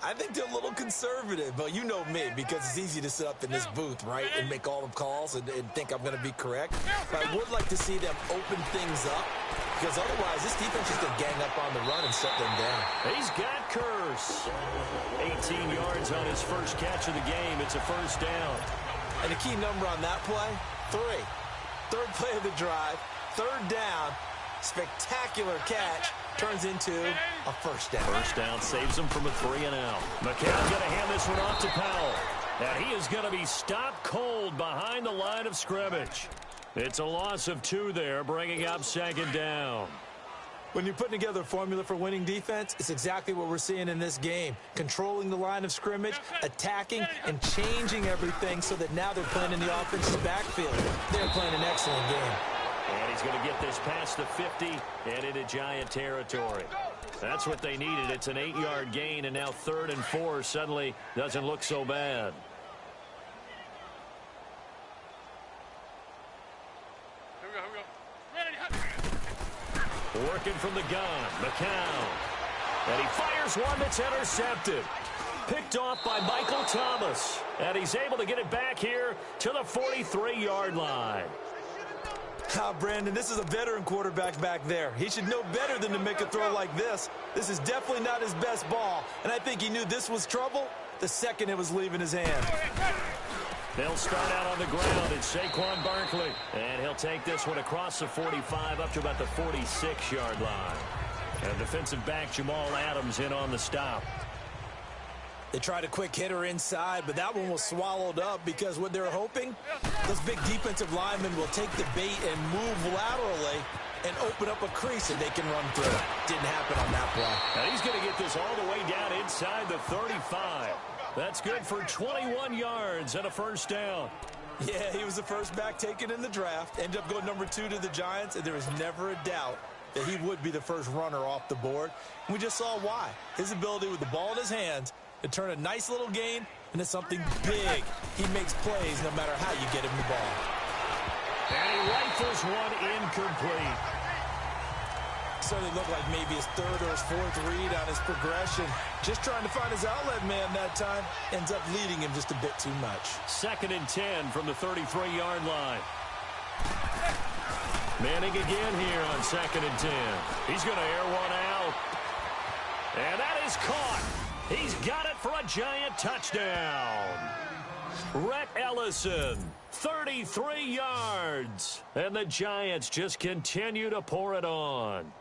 I think they're a little conservative, but you know me, because it's easy to sit up in this booth, right, and make all the calls and think I'm going to be correct. But I would like to see them open things up, because otherwise this defense is going to gang up on the run and shut them down. He's got Curse. 18 yards on his first catch of the game. It's a first down. And the key number on that play, 3. Third play of the drive, third down, spectacular catch, turns into a first down. First down saves him from a 3-and-out. McCown's going to hand this one off to Powell. And he is going to be stopped cold behind the line of scrimmage. It's a loss of 2 there, bringing up second down. When you're putting together a formula for winning defense, it's exactly what we're seeing in this game. Controlling the line of scrimmage, attacking, and changing everything so that now they're playing in the offensive backfield. They're playing an excellent game. And he's going to get this past the 50 and into Giant territory. That's what they needed. It's an 8-yard gain, and now 3rd and 4 suddenly doesn't look so bad. Working from the gun, McCown. And he fires one that's intercepted. Picked off by Michael Thomas. And he's able to get it back here to the 43-yard line. Brandon, this is a veteran quarterback back there. He should know better than to make a throw like this. This is definitely not his best ball. And I think he knew this was trouble the second it was leaving his hand. They'll start out on the ground. It's Saquon Barkley. And he'll take this one across the 45 up to about the 46-yard line. And defensive back Jamal Adams in on the stop. They tried a quick hitter inside, but that one was swallowed up because what they're hoping, those big defensive linemen will take the bait and move laterally and open up a crease that they can run through. Didn't happen on that play. And he's going to get this all the way down inside the 35. That's good for 21 yards and a first down. Yeah, he was the first back taken in the draft. Ended up going number 2 to the Giants, and there was never a doubt that he would be the first runner off the board. And we just saw why. His ability with the ball in his hands to turn a nice little gain into something big. He makes plays no matter how you get him the ball. And he rifles one incomplete. Certainly looked like maybe his 3rd or his 4th read on his progression. Just trying to find his outlet man that time. Ends up leading him just a bit too much. 2nd and 10 from the 33-yard line. Manning again here on 2nd and 10. He's going to air one out. And that is caught. He's got it for a Giant touchdown. Rhett Ellison, 33 yards. And the Giants just continue to pour it on.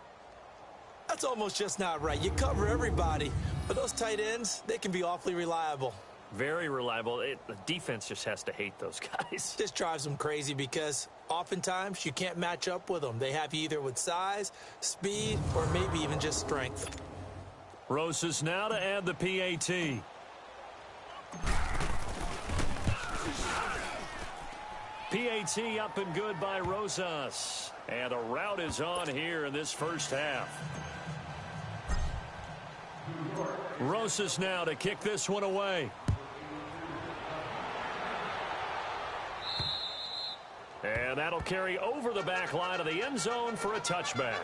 That's almost just not right. You cover everybody, but those tight ends, they can be awfully reliable. Very reliable. The defense just has to hate those guys. This drives them crazy because oftentimes you can't match up with them. They have you either with size, speed, or maybe even just strength. Rosas now to add the PAT. PAT up and good by Rosas. And a rout is on here in this first half. Rosas now to kick this one away. And that'll carry over the back line of the end zone for a touchback.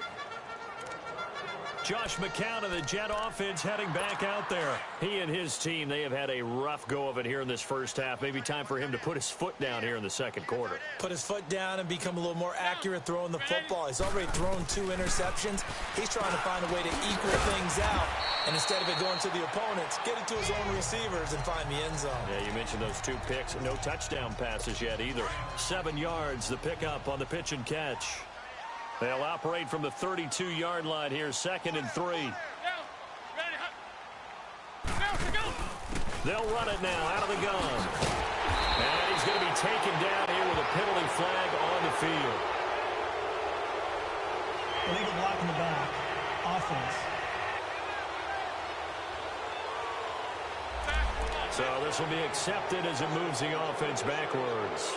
Josh McCown and the Jet offense heading back out there. He and his team, they have had a rough go of it here in this first half. Maybe time for him to put his foot down here in the second quarter. Put his foot down and become a little more accurate throwing the football. He's already thrown 2 interceptions. He's trying to find a way to equal things out. And instead of it going to the opponents, get it to his own receivers and find the end zone. Yeah, you mentioned those 2 picks. No touchdown passes yet either. 7 yards, the pickup on the pitch and catch. They'll operate from the 32-yard line here, 2nd and 3. They'll run it now out of the gun. And he's going to be taken down here with a penalty flag on the field. Illegal block in the back. Offense. So this will be accepted as it moves the offense backwards.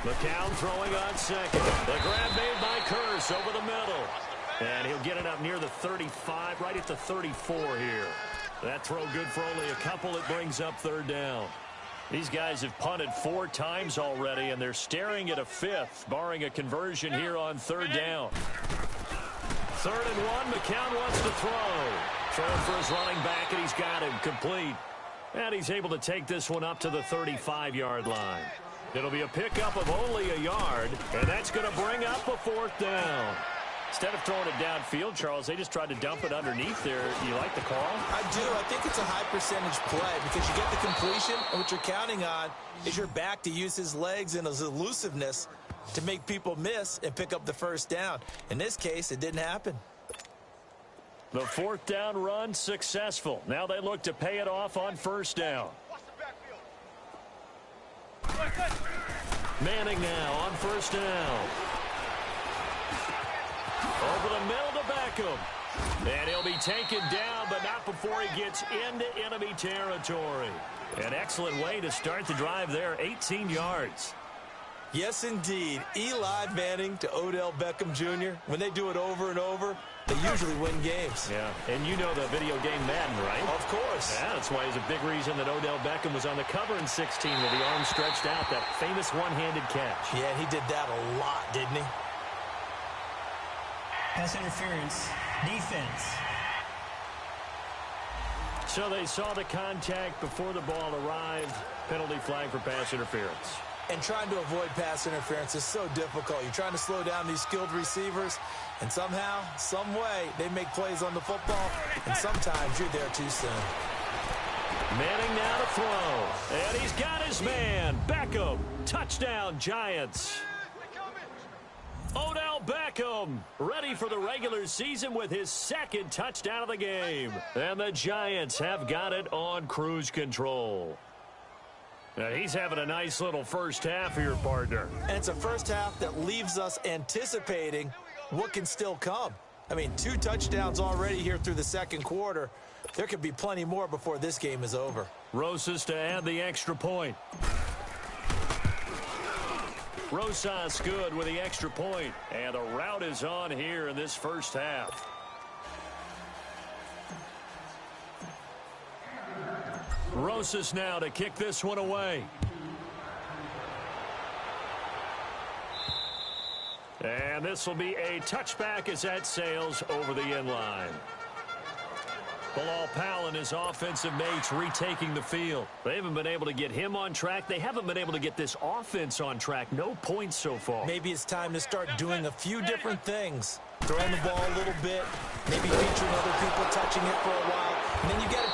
McCown throwing on second. The grab made by Curse over the middle. And he'll get it up near the 35, right at the 34 here. That throw good for only a couple. It brings up third down. These guys have punted 4 times already, and they're staring at a 5th, barring a conversion here on third down. 3rd and 1, McCown wants to throw. Throwing for his running back, and he's got him complete. And he's able to take this one up to the 35-yard line. It'll be a pickup of only a yard, and that's going to bring up a 4th down. Instead of throwing it downfield, Charles, they just tried to dump it underneath there. Do you like the call? I do. I think it's a high-percentage play because you get the completion, and what you're counting on is your back to use his legs and his elusiveness to make people miss and pick up the 1st down. In this case, it didn't happen. The 4th down run successful. Now they look to pay it off on 1st down. Manning now on 1st down. Over the middle to Beckham. And he'll be taken down, but not before he gets into enemy territory. An excellent way to start the drive there, 18 yards. Yes, indeed. Eli Manning to Odell Beckham Jr., when they do it over and over, they usually win games. Yeah, and you know the video game Madden, right? Of course. Yeah, that's why it's a big reason that Odell Beckham was on the cover in 16 with the arm stretched out, that famous one-handed catch. Yeah, he did that a lot, didn't he? Pass interference. Defense. So they saw the contact before the ball arrived. Penalty flag for pass interference. And trying to avoid pass interference is so difficult. You're trying to slow down these skilled receivers, and somehow, some way, they make plays on the football, and sometimes you're there too soon. Manning now to throw. And he's got his man. Beckham. Touchdown, Giants. Odell Beckham ready for the regular season with his 2nd touchdown of the game. And the Giants have got it on cruise control. Now he's having a nice little first half here, partner. And it's a first half that leaves us anticipating what can still come. I mean, 2 touchdowns already here through the 2nd quarter. There could be plenty more before this game is over. Rosas to add the extra point. Rosas good with the extra point. And the route is on here in this first half. Rosas now to kick this one away. And this will be a touchback as that sails over the end line. Bilal Powell and his offensive mates retaking the field. They haven't been able to get him on track. They haven't been able to get this offense on track. No points so far. Maybe it's time to start doing a few different things. Throwing the ball a little bit, maybe featuring other people touching it for a while, and then you got to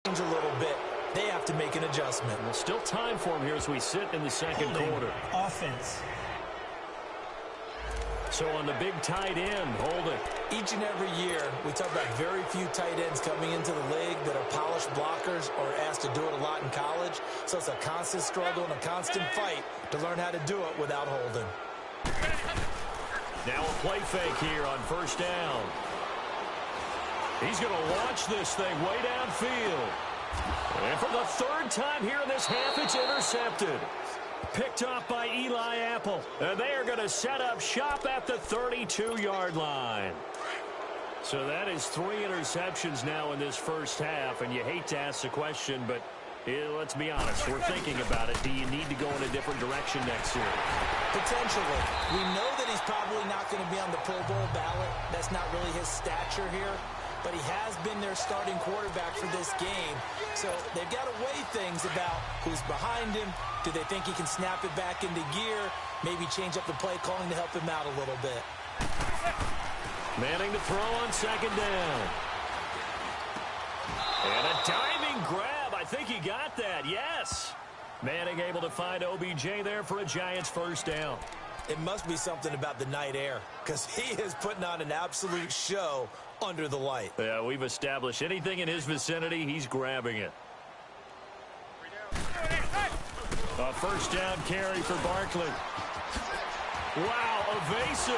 change a little bit. They have to make an adjustment. Well, still time for him here as we sit in the 2nd quarter. Offense. So on the big tight end, hold it. Each and every year, we talk about very few tight ends coming into the league that are polished blockers or asked to do it a lot in college. So it's a constant struggle and a constant fight to learn how to do it without holding. Now a play fake here on 1st down. He's going to launch this thing way downfield. And for the 3rd time here in this half, it's intercepted. Picked off by Eli Apple. And they are going to set up shop at the 32-yard line. So that is 3 interceptions now in this first half. And you hate to ask the question, but let's be honest. We're thinking about it. Do you need to go in a different direction next year? Potentially. We know that he's probably not going to be on the Pro Bowl ballot. That's not really his stature here. But he has been their starting quarterback for this game. So they've got to weigh things about who's behind him. Do they think he can snap it back into gear? Maybe change up the play calling to help him out a little bit. Manning to throw on 2nd down. And a diving grab. I think he got that. Yes. Manning able to find OBJ there for a Giants 1st down. It must be something about the night air because he is putting on an absolute show under the light. Yeah, we've established anything in his vicinity, he's grabbing it. A 1st down carry for Barkley. Wow, evasive.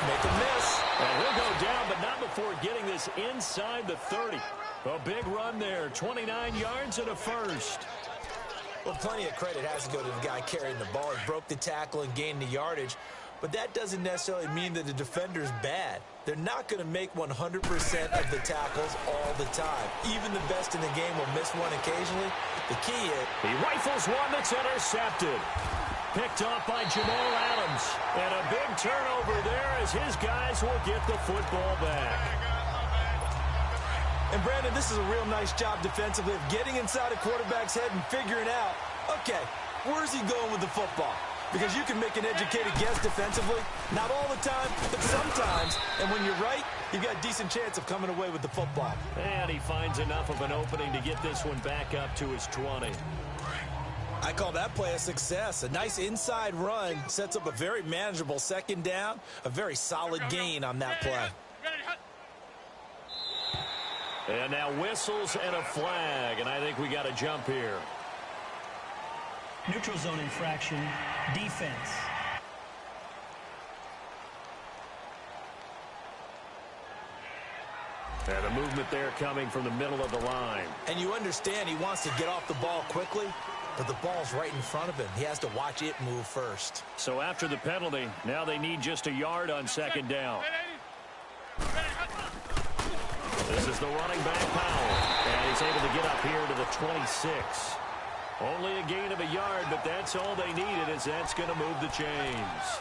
Make a miss. And he'll go down, but not before getting this inside the 30. A big run there, 29 yards and a 1st. Well, plenty of credit has to go to the guy carrying the ball. He broke the tackle and gained the yardage. But that doesn't necessarily mean that the defender's bad. They're not going to make 100% of the tackles all the time. Even the best in the game will miss one occasionally. The key is he rifles one that's intercepted. Picked off by Jamal Adams. And a big turnover there as his guys will get the football back. And, Brandon, this is a real nice job defensively of getting inside a quarterback's head and figuring out, okay, where's he going with the football? Because you can make an educated guess defensively. Not all the time, but sometimes. And when you're right, you've got a decent chance of coming away with the football. And he finds enough of an opening to get this one back up to his 20. I call that play a success. A nice inside run sets up a very manageable second down. A very solid gain on that play. And now whistles and a flag. And I think we got a jump here. Neutral zone infraction, defense. And a movement there coming from the middle of the line. And you understand he wants to get off the ball quickly, but the ball's right in front of him. He has to watch it move first. So after the penalty, now they need just a yard on second down. This is the running back Powell. And he's able to get up here to the 26. Only a gain of a yard, but that's all they needed, as that's going to move the chains.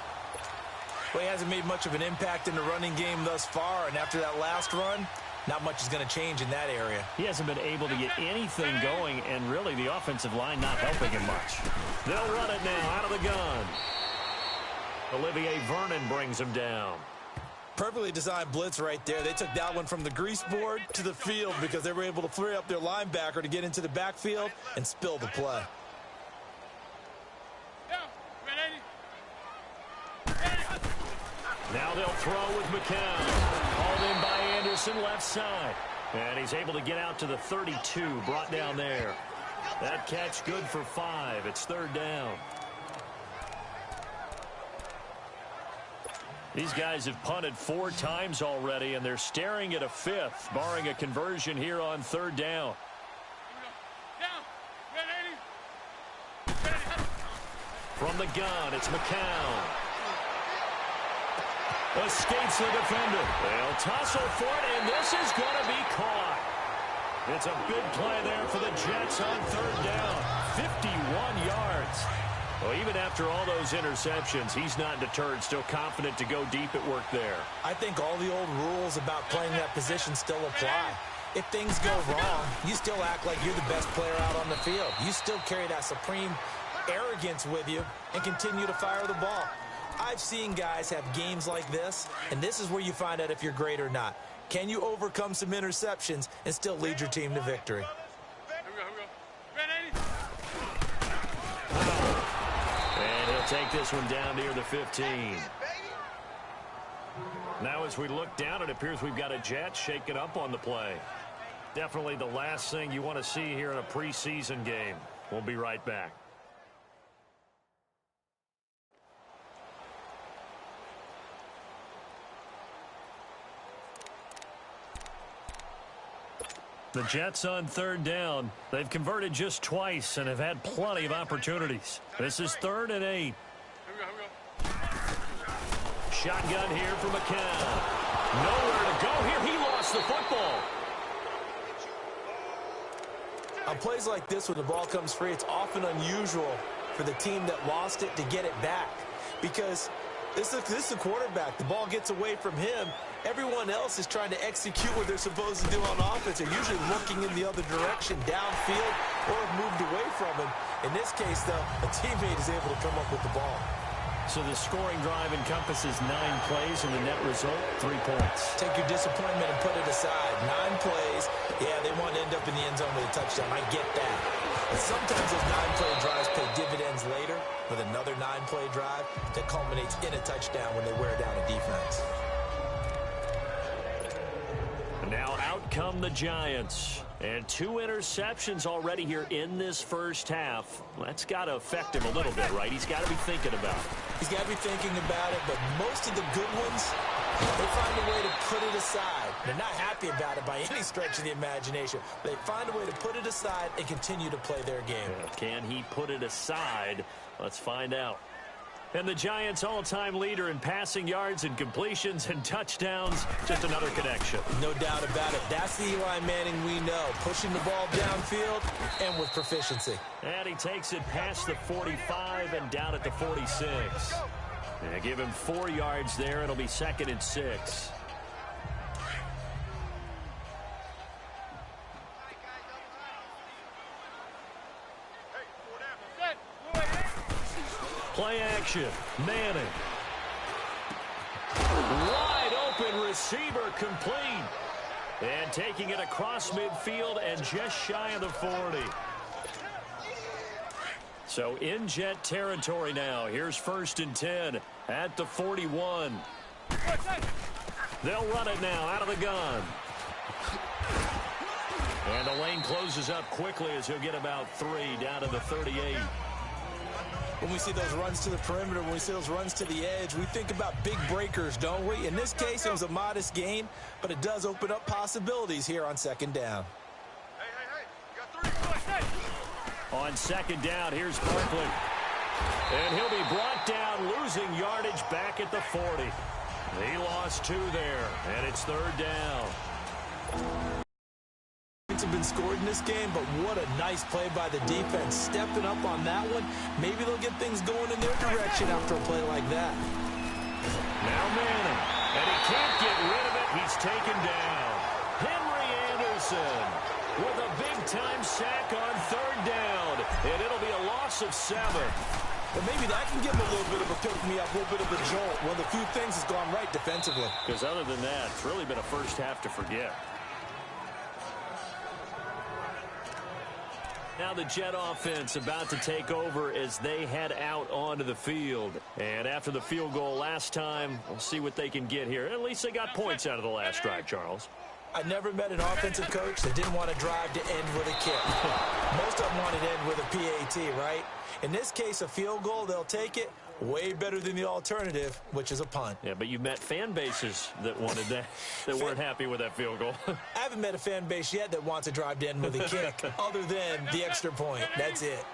Well, he hasn't made much of an impact in the running game thus far, and after that last run, not much is going to change in that area. He hasn't been able to get anything going, and really the offensive line not helping him much. They'll run it now out of the gun. Olivier Vernon brings him down. Perfectly designed blitz right there. They took that one from the grease board to the field because they were able to free up their linebacker to get into the backfield and spill the play. Now they'll throw with McCown. Called in by Anderson left side. And he's able to get out to the 32, brought down there. That catch good for 5. It's third down. These guys have punted 4 times already, and they're staring at a 5th, barring a conversion here on third down. From the gun, it's McCown. Escapes the defender. They'll tussle for it, and this is going to be caught. It's a big play there for the Jets on third down. 51 yards. Well, even after all those interceptions, he's not deterred, still confident to go deep at work there. I think all the old rules about playing that position still apply. If things go wrong, you still act like you're the best player out on the field. You still carry that supreme arrogance with you and continue to fire the ball. I've seen guys have games like this, and this is where you find out if you're great or not. Can you overcome some interceptions and still lead your team to victory? And he'll take this one down near the 15. Now as we look down, it appears we've got a Jet shaking up on the play. Definitely the last thing you want to see here in a preseason game. We'll be right back. The Jets on third down. They've converted just twice and have had plenty of opportunities. This is 3rd and 8. Shotgun here for McCown. Nowhere to go here. He lost the football. On plays like this, when the ball comes free, it's often unusual for the team that lost it to get it back. Because this is the quarterback. The ball gets away from him. Everyone else is trying to execute what they're supposed to do on offense. They're usually looking in the other direction, downfield, or have moved away from him. In this case, though, a teammate is able to come up with the ball. So the scoring drive encompasses 9 plays, and the net result, 3 points. Take your disappointment and put it aside. 9 plays. Yeah, they want to end up in the end zone with a touchdown. I get that. But sometimes those 9-play drives pay dividends later with another 9-play drive that culminates in a touchdown when they wear down a defense. Now out come the Giants. And 2 interceptions already here in this first half. That's got to affect him a little bit, right? He's got to be thinking about it. He's got to be thinking about it, but most of the good ones, they find a way to put it aside. They're not happy about it by any stretch of the imagination. They find a way to put it aside and continue to play their game. Can he put it aside? Let's find out. And the Giants' all-time leader in passing yards and completions and touchdowns, just another connection. No doubt about it. That's the Eli Manning we know, pushing the ball downfield and with proficiency. And he takes it past the 45 and down at the 46. And give him 4 yards there. It'll be 2nd and 6. Play action. Manning. Wide open receiver complete. And taking it across midfield and just shy of the 40. So in Jet territory now. Here's 1st and 10 at the 41. They'll run it now out of the gun. And the lane closes up quickly as he'll get about 3 down to the 38. When we see those runs to the perimeter, when we see those runs to the edge, we think about big breakers, don't we? In this case, it was a modest gain, but it does open up possibilities here on 2nd down. Hey, you got 3. On 2nd down, here's Barkley. And he'll be brought down, losing yardage back at the 40. He lost 2 there, and it's 3rd down. Have been scored in this game, but what a nice play by the defense. Stepping up on that one, maybe they'll get things going in their direction after a play like that. Now Manning, and he can't get rid of it. He's taken down. Henry Anderson with a big-time sack on 3rd down, and it'll be a loss of 7. But maybe that can give him a little bit of a pick-me-up, a little bit of a jolt. One of the few things has gone right defensively. Because other than that, it's really been a first half to forget. Now the Jet offense about to take over as they head out onto the field. And after the field goal last time, we'll see what they can get here. At least they got points out of the last drive, Charles. I never met an offensive coach that didn't want to drive to end with a kick. Most of them wanted to end with a PAT, right? In this case, a field goal, they'll take it. Way better than the alternative, which is a punt. Yeah, but you met fan bases that wanted that, that weren't happy with that field goal. I haven't met a fan base yet that wants to drive to end with a kick, other than the extra point. That's it.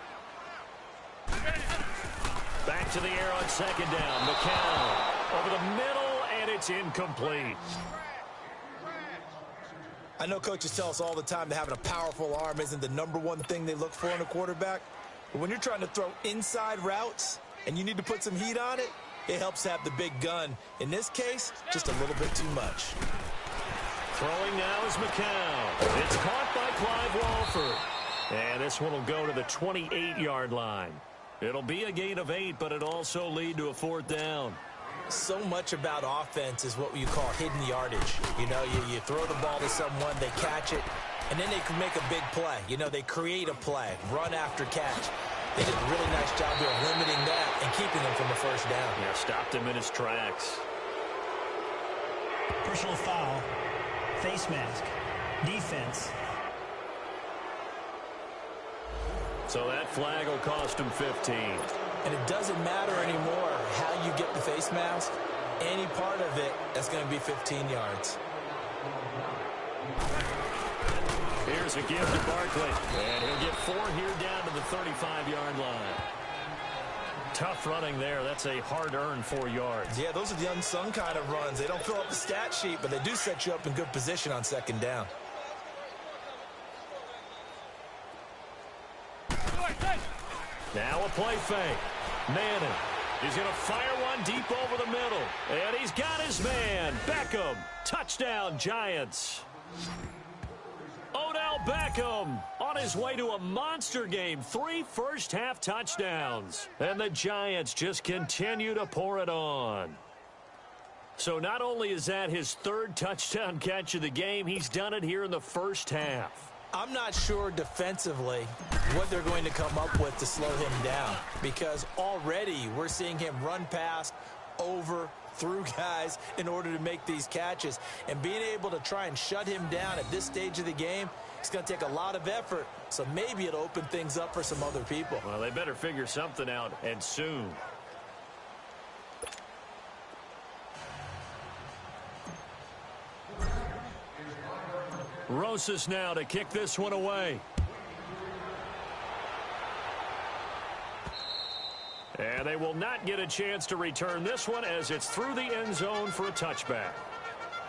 Back to the air on 2nd down. McCown over the middle, and it's incomplete. I know coaches tell us all the time that having a powerful arm isn't the #1 thing they look for in a quarterback. But when you're trying to throw inside routes and you need to put some heat on it, it helps to have the big gun. In this case, just a little bit too much. Throwing now is McCown. It's caught by Clive Walford. And this one will go to the 28-yard line. It'll be a gain of 8, but it'll also lead to a 4th down. So much about offense is what you call hidden yardage. You know, you throw the ball to someone, they catch it, and then they can make a big play. You know, they create a play, run after catch. They did a really nice job of limiting that and keeping him from the 1st down. Yeah, stopped him in his tracks. Personal foul, face mask, defense. So that flag will cost him 15. And it doesn't matter anymore how you get the face mask. Any part of it, that's going to be 15 yards. Here's a give to Barkley. And he'll get 4 here down to the 35-yard line. Tough running there. That's a hard-earned 4 yards. Yeah, those are the unsung kind of runs. They don't fill up the stat sheet, but they do set you up in good position on 2nd down. Now a play fake. Manning. He's going to fire one deep over the middle. And he's got his man. Beckham. Touchdown, Giants. Odell Beckham on his way to a monster game. 3 first-half touchdowns. And the Giants just continue to pour it on. So not only is that his 3rd touchdown catch of the game, he's done it here in the first half. I'm not sure defensively what they're going to come up with to slow him down, because already we're seeing him run past, over, through guys in order to make these catches. And being able to try and shut him down at this stage of the game, it's going to take a lot of effort. So maybe it'll open things up for some other people. Well, they better figure something out, and soon. Rosas now to kick this one away. And they will not get a chance to return this one as it's through the end zone for a touchback.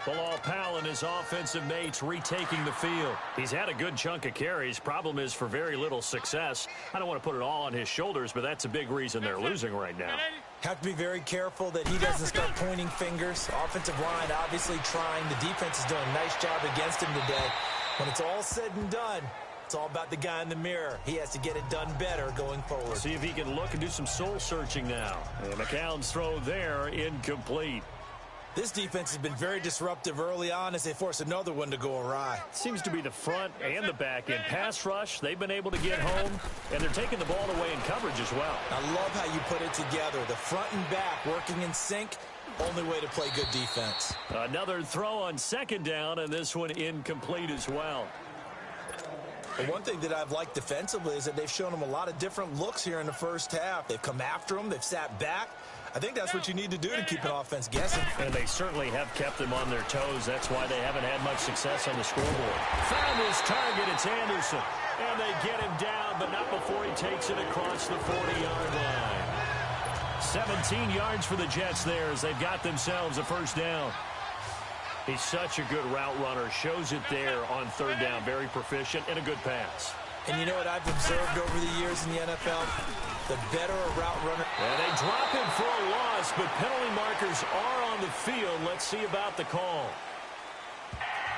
Bilal Powell and his offensive mates retaking the field. He's had a good chunk of carries. Problem is for very little success. I don't want to put it all on his shoulders, but that's a big reason they're losing right now. Have to be very careful that he doesn't start pointing fingers. Offensive line obviously trying. The defense is doing a nice job against him today. When it's all said and done, it's all about the guy in the mirror. He has to get it done better going forward. See if he can look and do some soul searching now. And McCown's throw there, incomplete. This defense has been very disruptive early on as they force another one to go awry. Seems to be the front and the back end. Pass rush, they've been able to get home, and they're taking the ball away in coverage as well. I love how you put it together. The front and back working in sync. Only way to play good defense. Another throw on second down, and this one incomplete as well. The one thing that I've liked defensively is that they've shown them a lot of different looks here in the first half. They've come after them. They've sat back. I think that's what you need to do to keep an offense guessing. And they certainly have kept them on their toes. That's why they haven't had much success on the scoreboard. Found his target. It's Anderson. And they get him down, but not before he takes it across the 40-yard line. 17 yards for the Jets there as they've got themselves a first down. He's such a good route runner. Shows it there on third down. Very proficient and a good pass. And you know what I've observed over the years in the NFL? The better a route runner. And they drop him for a loss, but penalty markers are on the field. Let's see about the call.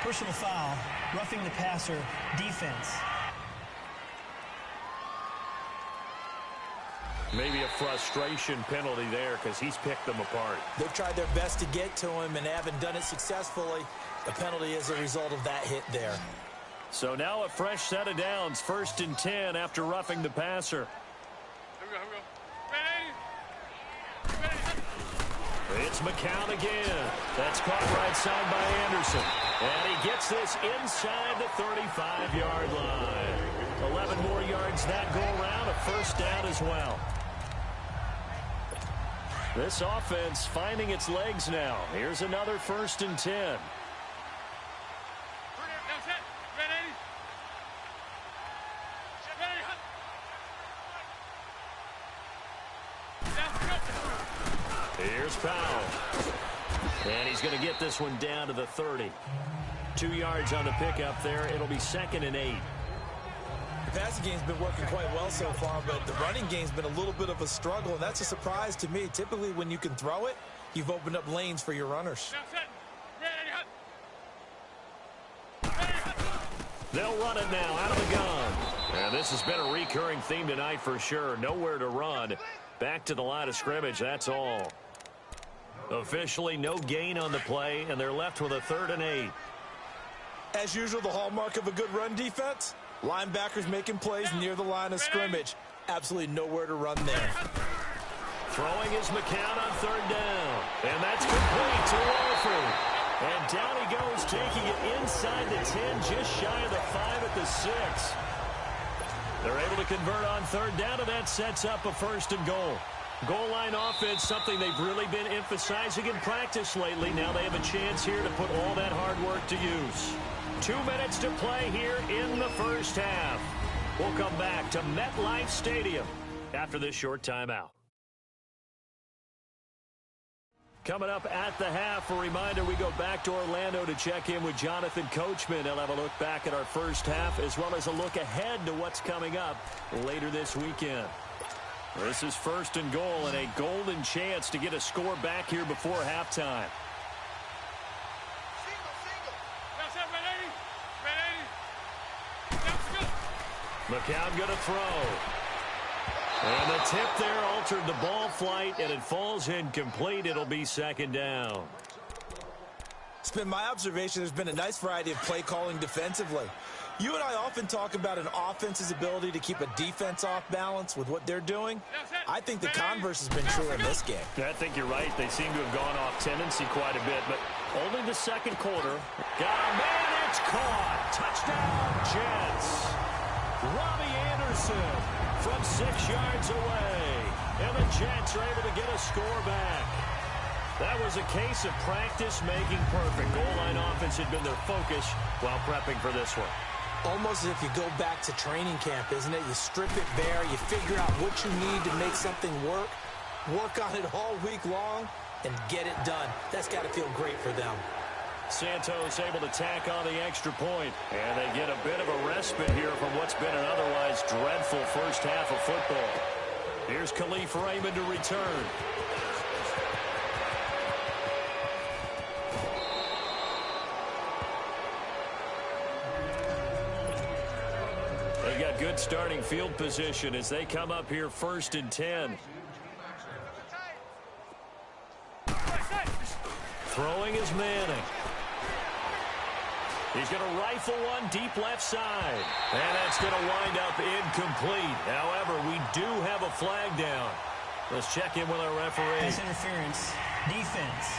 Personal foul, roughing the passer, defense. Maybe a frustration penalty there because he's picked them apart. They've tried their best to get to him and haven't done it successfully. The penalty is a result of that hit there. So now a fresh set of downs. 1st and 10 after roughing the passer. Here we go. Ready? It's McCown again. That's caught right side by Anderson. And he gets this inside the 35-yard line. 11 more yards that go around. A first down as well. This offense finding its legs now. Here's another 1st and 10. Here's Powell. And he's going to get this one down to the 30. 2 yards on the pickup there. It'll be 2nd and 8. The passing game's been working quite well so far, but the running game's been a little bit of a struggle, and that's a surprise to me. Typically, when you can throw it, you've opened up lanes for your runners. They'll run it now out of the gun. And this has been a recurring theme tonight for sure. Nowhere to run. Back to the line of scrimmage, that's all. Officially no gain on the play, and they're left with a 3rd and 8. As usual, the hallmark of a good run defense, linebackers making plays near the line of scrimmage. Absolutely nowhere to run there. Throwing is McCown on 3rd down. And that's complete to Warford. And down he goes, taking it inside the 10, just shy of the 5 at the 6. They're able to convert on 3rd down, and that sets up a 1st and goal. Goal line offense, something they've really been emphasizing in practice lately. Now they have a chance here to put all that hard work to use. 2 minutes to play here in the first half. We'll come back to MetLife Stadium after this short timeout. Coming up at the half, a reminder, we go back to Orlando to check in with Jonathan Coachman. He'll have a look back at our first half as well as a look ahead to what's coming up later this weekend. This is 1st and goal and a golden chance to get a score back here before halftime. McCown going to throw. And the tip there altered the ball flight, and it falls incomplete. It'll be 2nd down. It's been my observation there's been a nice variety of play calling defensively. You and I often talk about an offense's ability to keep a defense off balance with what they're doing. I think the converse has been true in this game. I think you're right. They seem to have gone off tendency quite a bit, but only the 2nd quarter. Got a man, it's caught. Touchdown, Jets. Robbie Anderson from 6 yards away. And the Jets are able to get a score back. That was a case of practice making perfect. Goal line offense had been their focus while prepping for this one. Almost as if you go back to training camp, isn't it? You strip it bare, you figure out what you need to make something work on it all week long, and get it done. That's got to feel great for them. Santos able to tack on the extra point, and they get a bit of a respite here from what's been an otherwise dreadful first half of football. Here's Khalif Raymond to return. They got good starting field position as they come up here 1st and 10. Throwing is Manning. He's going to rifle one deep left side. And that's going to wind up incomplete. However, we do have a flag down. Let's check in with our referee. Pass interference. Defense.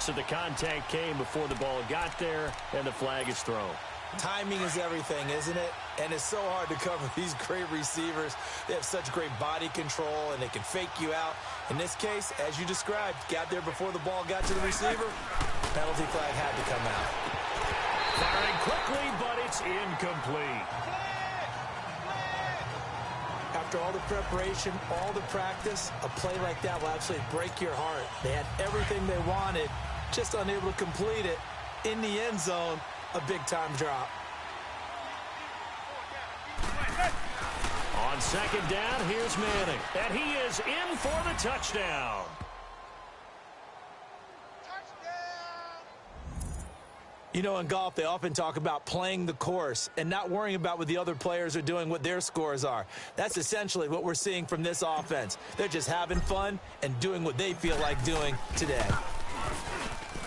So the contact came before the ball got there, and the flag is thrown. Timing is everything, isn't it? And it's so hard to cover these great receivers. They have such great body control, and they can fake you out. In this case, as you described, got there before the ball got to the receiver. Penalty flag had to come out. Firing quickly, but it's incomplete. After all the preparation, all the practice, a play like that will absolutely break your heart. They had everything they wanted, just unable to complete it. In the end zone, a big-time drop. On 2nd down, here's Manning. And he is in for the touchdown. You know, in golf, they often talk about playing the course and not worrying about what the other players are doing, what their scores are. That's essentially what we're seeing from this offense. They're just having fun and doing what they feel like doing today.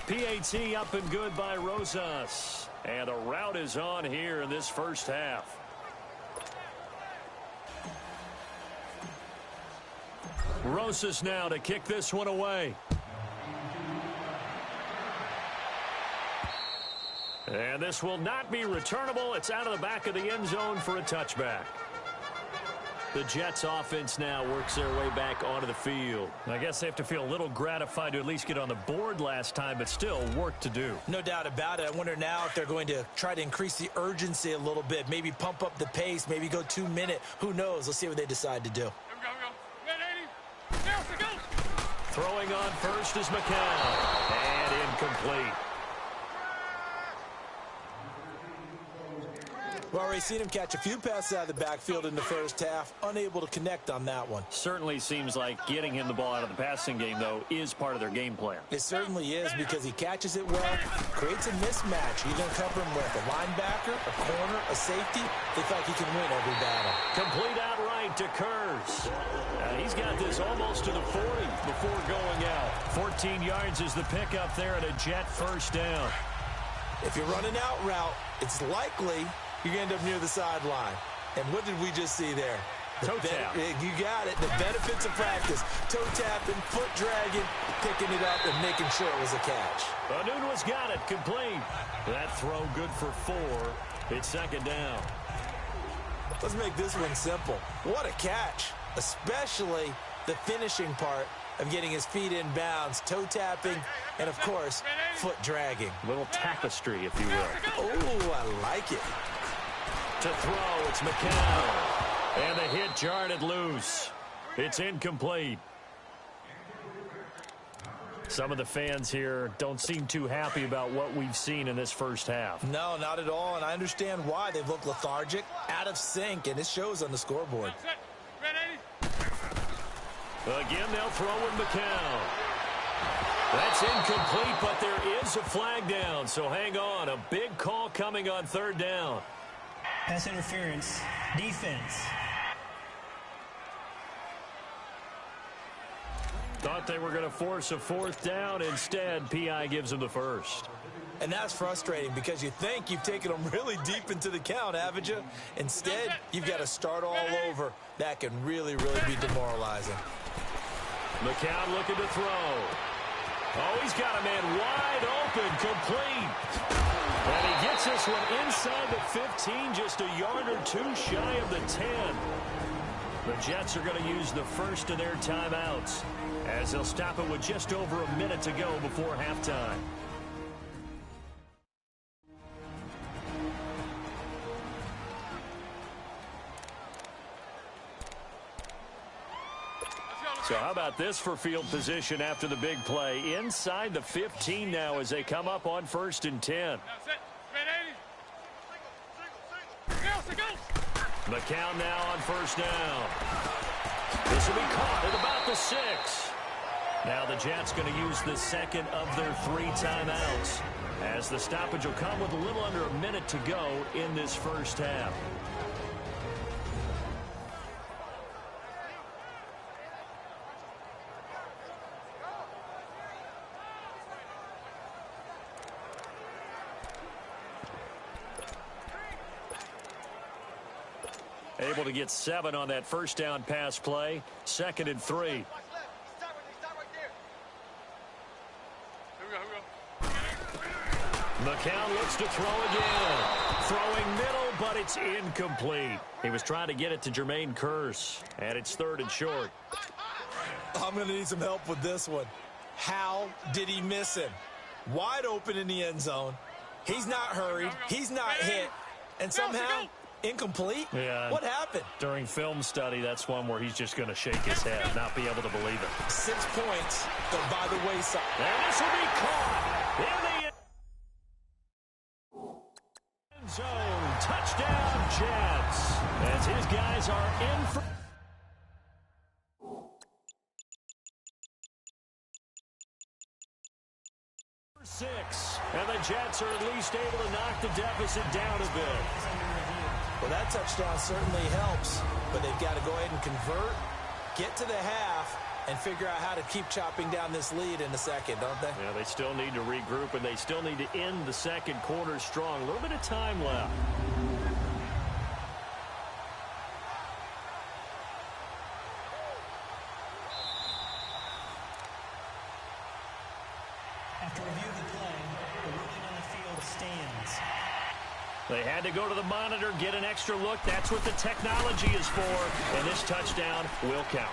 PAT up and good by Rosas. And the route is on here in this first half. Rosas now to kick this one away. And this will not be returnable. It's out of the back of the end zone for a touchback. The Jets offense now works their way back onto the field. I guess they have to feel a little gratified to at least get on the board last time, but still work to do. No doubt about it. I wonder now if they're going to try to increase the urgency a little bit, maybe pump up the pace, maybe go 2-minute. Who knows? Let's see what they decide to do. Throwing on first is McCown. And incomplete. We've already seen him catch a few passes out of the backfield in the first half, unable to connect on that one. Certainly seems like getting him the ball out of the passing game, though, is part of their game plan. It certainly is because he catches it well, creates a mismatch. You're going to cover him with a linebacker, a corner, a safety. They feel like he can win every battle. Complete outright to Kurz. He's got this almost to the 40 before going out. 14 yards is the pickup there at a Jet first down. If you run an out route, it's likely you're going to end up near the sideline. And what did we just see there? Toe tap. You got it. The benefits of practice. Toe tapping, foot dragging, picking it up, and making sure it was a catch. Anunua's got it. Complete. That throw good for 4. It's 2nd down. Let's make this one simple. What a catch, especially the finishing part of getting his feet in bounds, toe tapping, and, of course, foot dragging. A little tapestry, if you will. Oh, I like it. To throw, it's McCown. And the hit jarred it loose. It's incomplete. Some of the fans here don't seem too happy about what we've seen in this first half. No, not at all, and I understand why. They've looked lethargic, out of sync, and it shows on the scoreboard. Again, they'll throw with McCown. That's incomplete, but there is a flag down, so hang on. A big call coming on 3rd down. Pass interference. Defense. Thought they were going to force a 4th down. Instead, P.I. gives them the first. And that's frustrating because you think you've taken them really deep into the count, haven't you? Instead, you've got to start all over. That can really, really be demoralizing. McCown looking to throw. Oh, he's got a man wide open, complete. And he gets this one inside the 15, just a yard or 2 shy of the 10. The Jets are going to use the first of their timeouts as they'll stop it with just over a minute to go before halftime. So how about this for field position after the big play? Inside the 15 now as they come up on 1st and 10. McCown now on 1st down. This will be caught at about the 6. Now the Jets going to use the second of their 3 timeouts as the stoppage will come with a little under a minute to go in this first half. Able to get 7 on that first down pass play. 2nd and 3. McCown looks to throw again. Throwing middle, but it's incomplete. He was trying to get it to Jermaine Kearse, and it's 3rd and short. I'm going to need some help with this one. How did he miss him? Wide open in the end zone. He's not hurried. He's not hit. And somehow, incomplete? Yeah. What happened? During film study, that's one where he's just going to shake his head, not be able to believe it. 6 points go by the wayside. And this will be caught in the end zone. Touchdown, Jets. As his guys are in for 6. And the Jets are at least able to knock the deficit down a bit. Well, that touchdown certainly helps, but they've got to go ahead and convert, get to the half, and figure out how to keep chopping down this lead in the second, don't they? Yeah, they still need to regroup, and they still need to end the second quarter strong. A little bit of time left. After review of the play, the ruling on the field stands. They had to go to the monitor, get an extra look. That's what the technology is for, and this touchdown will count.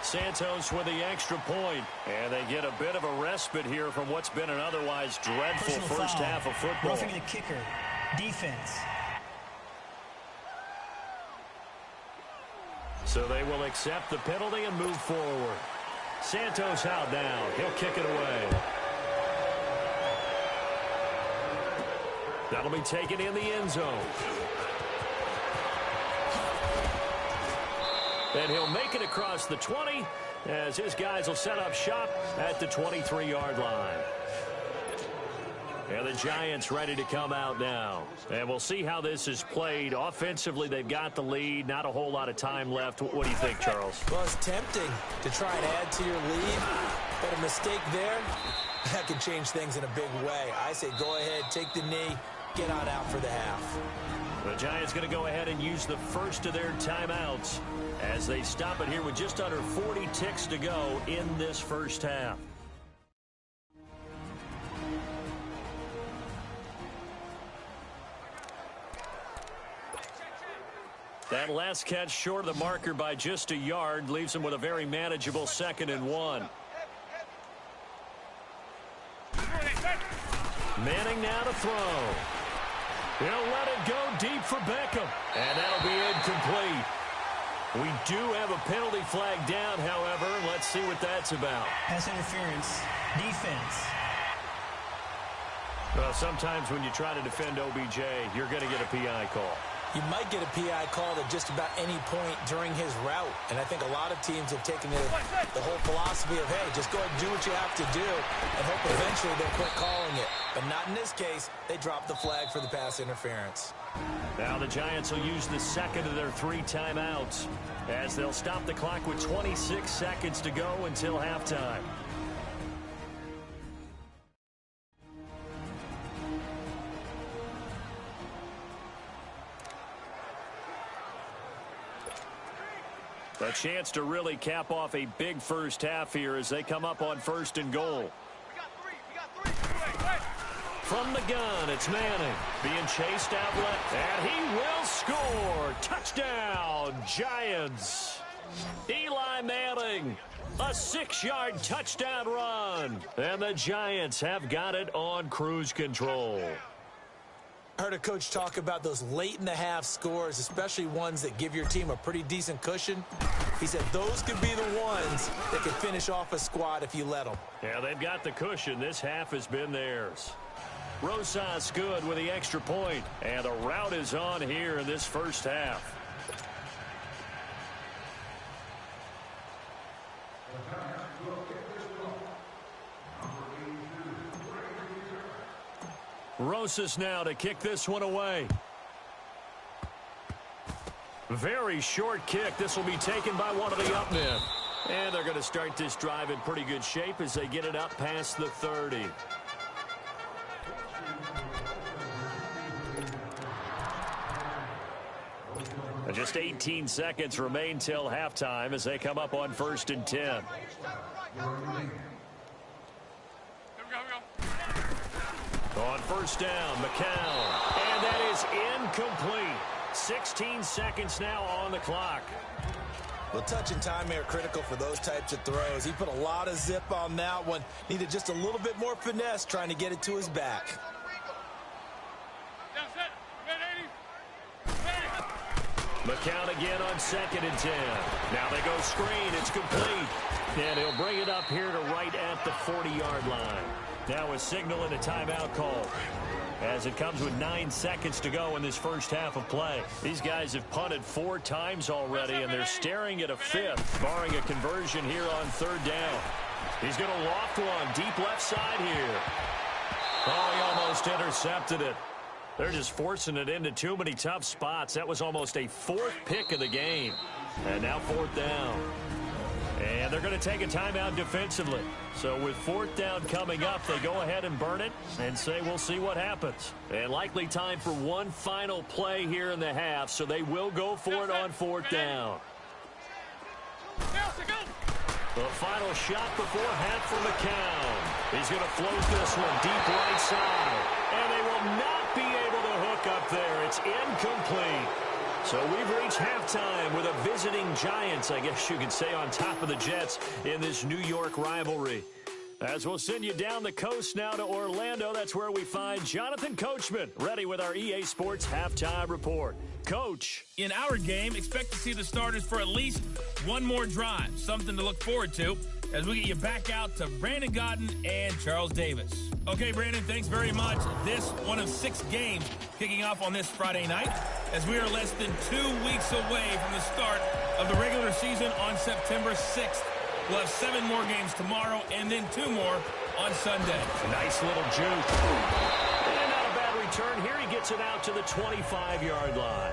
Santos with the extra point, and they get a bit of a respite here from what's been an otherwise dreadful first half of football. Roughing the kicker. Defense. So they will accept the penalty and move forward. Santos out now. He'll kick it away. That'll be taken in the end zone. And he'll make it across the 20 as his guys will set up shop at the 23-yard line. And the Giants ready to come out now. And we'll see how this is played. Offensively, they've got the lead. Not a whole lot of time left. What do you think, Charles? Well, it's tempting to try and add to your lead, but a mistake there, that can change things in a big way. I say go ahead, take the knee, get on out for the half. The Giants going to go ahead and use the first of their timeouts as they stop it here with just under 40 ticks to go in this first half. That last catch short of the marker by just a yard leaves them with a very manageable 2nd and 1. Manning now to throw. He'll let it go deep for Beckham. And that'll be incomplete. We do have a penalty flag down, however. Let's see what that's about. Pass interference. Defense. Well, sometimes when you try to defend OBJ, you're going to get a PI call. You might get a PI called at just about any point during his route. And I think a lot of teams have taken the whole philosophy of, hey, just go ahead and do what you have to do and hope eventually they'll quit calling it. But not in this case. They dropped the flag for the pass interference. Now the Giants will use the second of their 3 timeouts as they'll stop the clock with 26 seconds to go until halftime. A chance to really cap off a big first half here as they come up on 1st and goal. From the gun, it's Manning being chased out left, and he will score. Touchdown, Giants. Eli Manning, a 6-yard touchdown run. And the Giants have got it on cruise control. I heard a coach talk about those late-in-the-half scores, especially ones that give your team a pretty decent cushion. He said those could be the ones that could finish off a squad if you let them. Yeah, they've got the cushion. This half has been theirs. Rosas good with the extra point, and the route is on here in this first half. Rosas now to kick this one away. Very short kick. This will be taken by one of the up men. And they're going to start this drive in pretty good shape as they get it up past the 30. Just 18 seconds remain till halftime as they come up on 1st and 10. On 1st down, McCown. And that is incomplete. 16 seconds now on the clock. Well, touch and time are critical for those types of throws. He put a lot of zip on that one. Needed just a little bit more finesse trying to get it to his back. McCown again on 2nd and 10. Now they go screen. It's complete. And he'll bring it up here to right at the 40-yard line. Now a signal and a timeout call as it comes with 9 seconds to go in this first half of play. These guys have punted 4 times already, and they're staring at a 5th, barring a conversion here on 3rd down. He's going to loft one deep left side here. Oh, he almost intercepted it. They're just forcing it into too many tough spots. That was almost a 4th pick of the game. And now 4th down. And they're going to take a timeout defensively. So with 4th down coming up, they go ahead and burn it and say we'll see what happens. And likely time for one final play here in the half, so they will go for it on 4th down. The final shot before half for McCown. He's going to float this one deep right side. And they will not be able to hook up there. It's incomplete. So we've reached halftime with a visiting Giants, I guess you could say, on top of the Jets in this New York rivalry. As we'll send you down the coast now to Orlando, that's where we find Jonathan Coachman, ready with our EA Sports Halftime Report. Coach. In our game, expect to see the starters for at least one more drive. Something to look forward to as we get you back out to Brandon Godden and Charles Davis. Okay, Brandon, thanks very much. This one of 6 games kicking off on this Friday night as we are less than 2 weeks away from the start of the regular season on September 6th. We'll have 7 more games tomorrow and then 2 more on Sunday. Nice little juke. And not a bad return. Here he gets it out to the 25-yard line.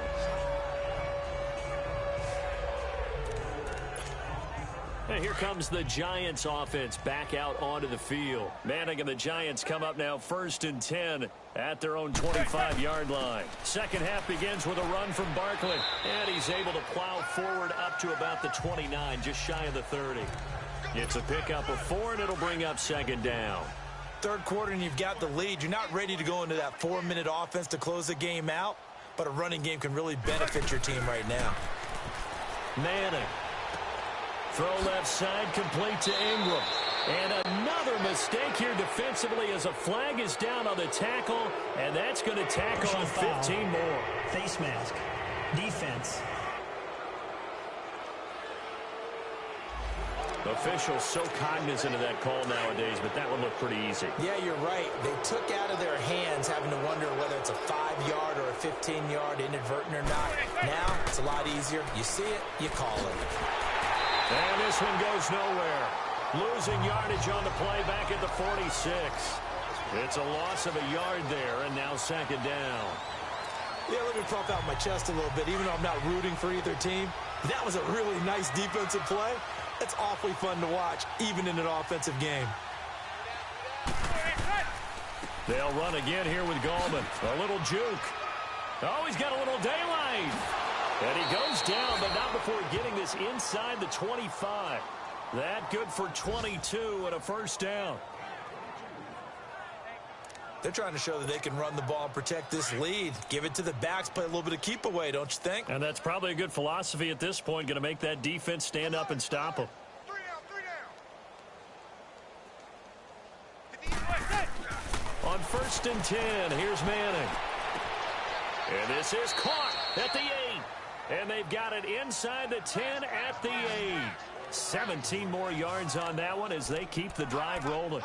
And here comes the Giants offense back out onto the field. Manning and the Giants come up now 1st and 10 at their own 25-yard line. Second half begins with a run from Barkley. And he's able to plow forward up to about the 29, just shy of the 30. It's a pickup of 4, and it'll bring up 2nd down. 3rd quarter, and you've got the lead. You're not ready to go into that 4-minute offense to close the game out, but a running game can really benefit your team right now. Manning. Throw left side, complete to Ingram. And another mistake here defensively as a flag is down on the tackle, and that's going to tack on 15 more. Face mask. Defense. Officials so cognizant of that call nowadays, but that one looked pretty easy. Yeah, you're right. They took out of their hands having to wonder whether it's a 5-yard or a 15-yard inadvertent or not. Now, it's a lot easier. You see it, you call it. And this one goes nowhere. Losing yardage on the play back at the 46. It's a loss of a yard there, and now 2nd down. Yeah, let me puff out my chest a little bit, even though I'm not rooting for either team. That was a really nice defensive play. It's awfully fun to watch, even in an offensive game. They'll run again here with Gallman. A little juke. Oh, he's got a little daylight. And he goes down, but not before getting this inside the 25. That good for 22 and a 1st down. They're trying to show that they can run the ball and protect this lead. Give it to the backs, play a little bit of keep away, don't you think? And that's probably a good philosophy at this point, going to make that defense stand up and stop them. On 1st and 10, here's Manning. And this is caught at the 8. And they've got it inside the 10 at the 8. 17 more yards on that one as they keep the drive rolling.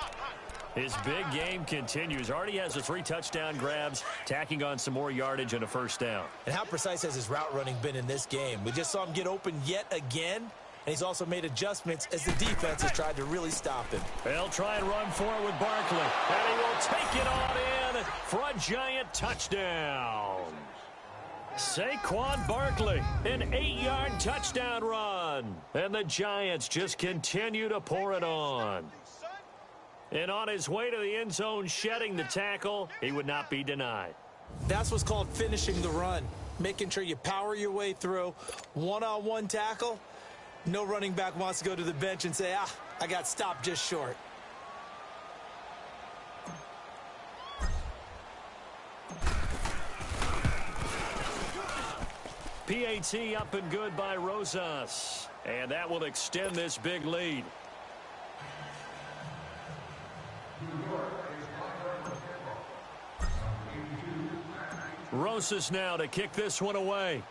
His big game continues. Already has the 3 touchdown grabs, tacking on some more yardage and a 1st down. And how precise has his route running been in this game? We just saw him get open yet again, and he's also made adjustments as the defense has tried to really stop him. They'll try and run for it with Barkley, and he will take it on in for a giant touchdown. Saquon Barkley, an 8-yard touchdown run, and the Giants just continue to pour it on. And on his way to the end zone, shedding the tackle, he would not be denied. That's what's called finishing the run, making sure you power your way through. One-on-one tackle, no running back wants to go to the bench and say, I got stopped just short. PAT up and good by Rosas. And that will extend this big lead. Rosas now to kick this one away.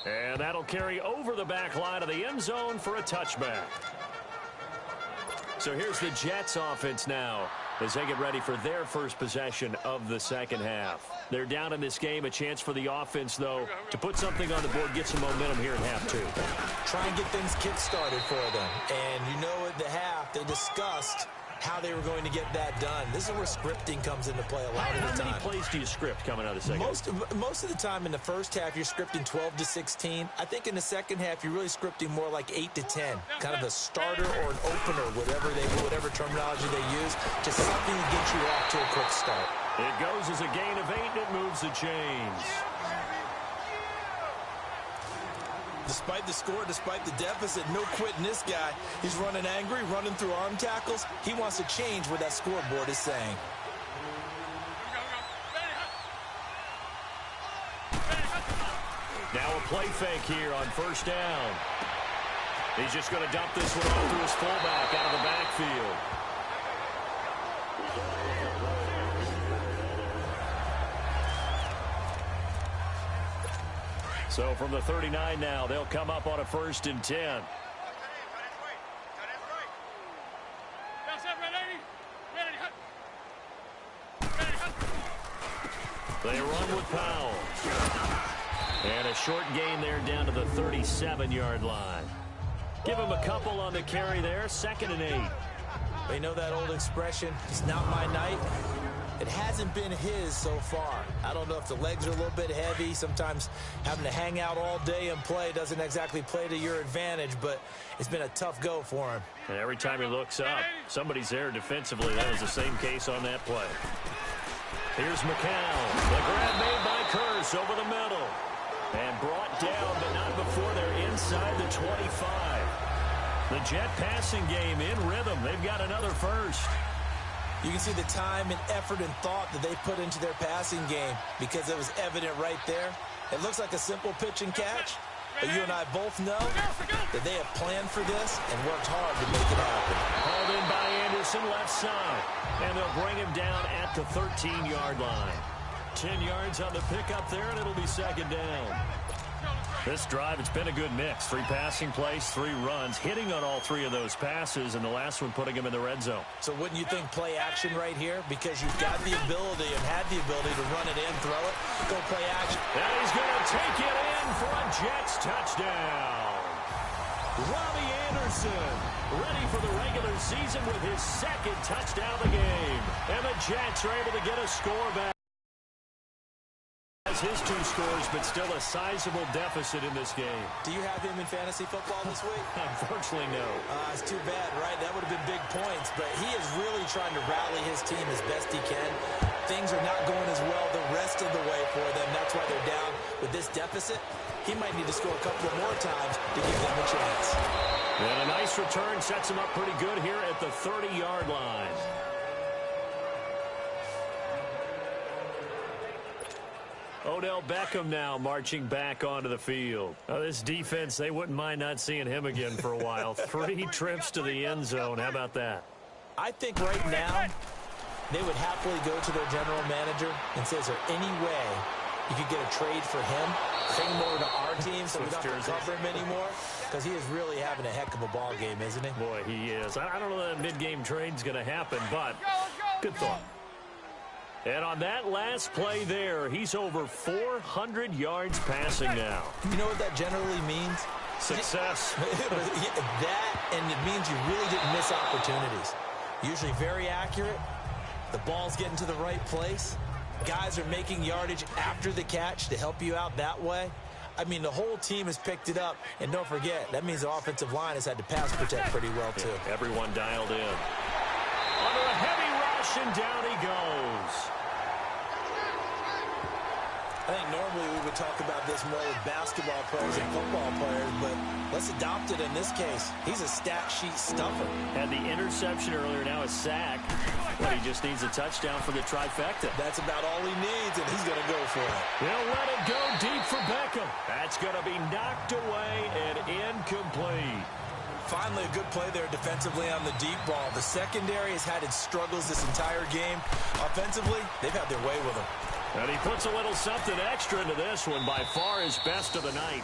And that'll carry over the back line of the end zone for a touchback. So here's the Jets offense now as they get ready for their first possession of the second half. They're down in this game. A chance for the offense, though, to put something on the board, get some momentum here in half 2. Try and get things kick-started for them. And you know at the half, they discussed how they were going to get that done. This is where scripting comes into play a lot of the time. How many plays do you script coming out of the second half? Most of the time in the first half, you're scripting 12 to 16. I think in the second half, you're really scripting more like 8 to 10. Kind of a starter or an opener, whatever terminology they use. Just something to get you off to a quick start. It goes as a gain of 8, and it moves the chains. Despite the score, despite the deficit, no quitting this guy. He's running angry, running through arm tackles. He wants to change what that scoreboard is saying. Now a play fake here on 1st down. He's just going to dump this one off to his fullback out of the backfield. So from the 39 now, they'll come up on a 1st and 10. They run with Powell. And a short gain there down to the 37-yard line. Give him a couple on the carry there, 2nd and 8. They know that old expression, it's not my night. It hasn't been his so far. I don't know if the legs are a little bit heavy. Sometimes having to hang out all day and play doesn't exactly play to your advantage, but it's been a tough go for him. And every time he looks up, somebody's there defensively. That was the same case on that play. Here's McCown. The grab made by Curse over the middle. And brought down, but not before they're inside the 25. The Jet passing game in rhythm. They've got another first. You can see the time and effort and thought that they put into their passing game because it was evident right there. It looks like a simple pitch and catch, but you and I both know that they have planned for this and worked hard to make it happen. Hauled in by Anderson, left side. And they'll bring him down at the 13-yard line. 10 yards on the pickup there, and it'll be 2nd down. This drive, it's been a good mix. 3 passing plays, 3 runs, hitting on all 3 of those passes, and the last one putting him in the red zone. So wouldn't you think play action right here? Because you've got the ability and had the ability to run it in, throw it, go play action. And he's going to take it in for a Jets touchdown. Robbie Anderson ready for the regular season with his 2nd touchdown of the game. And the Jets are able to get a score back. His 2 scores, but still a sizable deficit in this game. Do you have him in fantasy football this week? Unfortunately, no. It's too bad, right? That would have been big points, but he is really trying to rally his team as best he can. Things are not going as well the rest of the way for them. That's why they're down with this deficit. he might need to score a couple of more times to give them a chance. And a nice return sets him up pretty good here at the 30-yard line. Odell Beckham now marching back onto the field. This defense, they wouldn't mind not seeing him again for a while. 3 trips to the end zone. How about that? I think right now they would happily go to their general manager and say, is there any way you could get a trade for him? Take him over to our team so we don't have to cover him anymore? Because he is really having a heck of a ball game, isn't he? Boy, he is. I don't know that mid-game trade's going to happen, but good thought. And on that last play there, he's over 400 yards passing now. You know what that generally means? Success. That, and it means you really didn't miss opportunities. Usually very accurate. The ball's getting to the right place. Guys are making yardage after the catch to help you out that way. I mean, the whole team has picked it up. And don't forget, that means the offensive line has had to pass protect pretty well, too. Yeah, everyone dialed in. Under a heavy rush, and down he goes. I think normally we would talk about this more with basketball players and football players, but let's adopt it in this case. He's a stat sheet stuffer. Had the interception earlier, now a sack. But he just needs a touchdown for the trifecta. That's about all he needs, and he's going to go for it. He'll let it go deep for Beckham. That's going to be knocked away and incomplete. Finally, a good play there defensively on the deep ball. The secondary has had its struggles this entire game. Offensively, they've had their way with him. And he puts a little something extra into this one, by far his best of the night.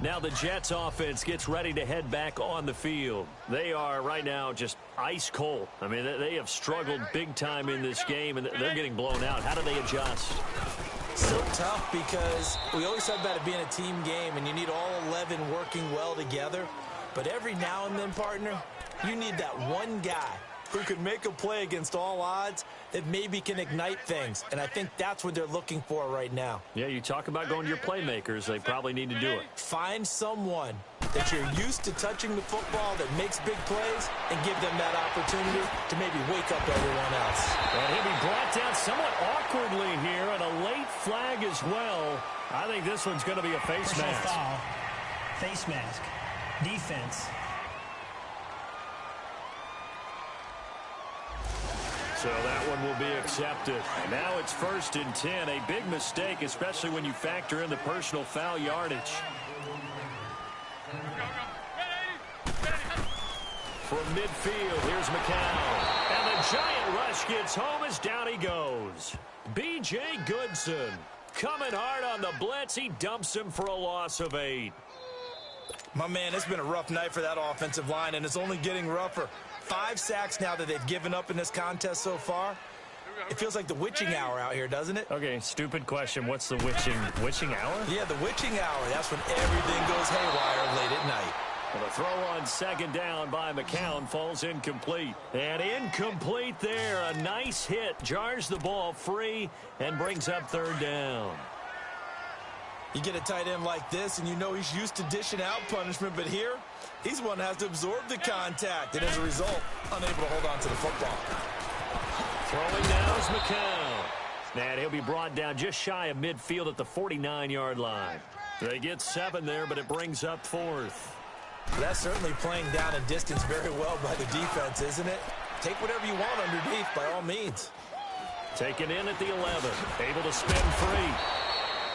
Now the Jets offense gets ready to head back on the field. They are right now just ice cold. I mean, they have struggled big time in this game, and they're getting blown out. How do they adjust? So tough, because we always talk about it being a team game, and you need all 11 working well together. But every now and then, partner, you need that one guy who can make a play against all odds that maybe can ignite things. And I think that's what they're looking for right now. Yeah, you talk about going to your playmakers. They probably need to do it. Find someone that you're used to touching the football that makes big plays and give them that opportunity to maybe wake up everyone else. And he'll be brought down somewhat awkwardly here, and a late flag as well. I think this one's going to be a face mask. Foul. Face mask. Defense. So that one will be accepted. Now it's 1st and 10. A big mistake, especially when you factor in the personal foul yardage. From midfield, here's McCown. And the giant rush gets home as down he goes. B.J. Goodson coming hard on the blitz. He dumps him for a loss of 8. My man, it's been a rough night for that offensive line, and it's only getting rougher. 5 sacks now that they've given up in this contest so far. It feels like the witching hour out here, doesn't it? Okay, stupid question. What's the witching hour? Yeah, the witching hour. That's when everything goes haywire late at night. Well, the throw on 2nd down by McCown falls incomplete. And incomplete there. A nice hit. Jars the ball free and brings up 3rd down. You get a tight end like this, and you know he's used to dishing out punishment, but here, he's one that has to absorb the contact, and as a result, unable to hold on to the football. Throwing now is McCown. And he'll be brought down just shy of midfield at the 49-yard line. They get 7 there, but it brings up 4th. That's certainly playing down and distance very well by the defense, isn't it? Take whatever you want underneath, by all means. Taken in at the 11. Able to spin free.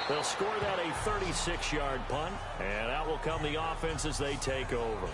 They'll score that a 36-yard punt, and out will come the offense as they take over.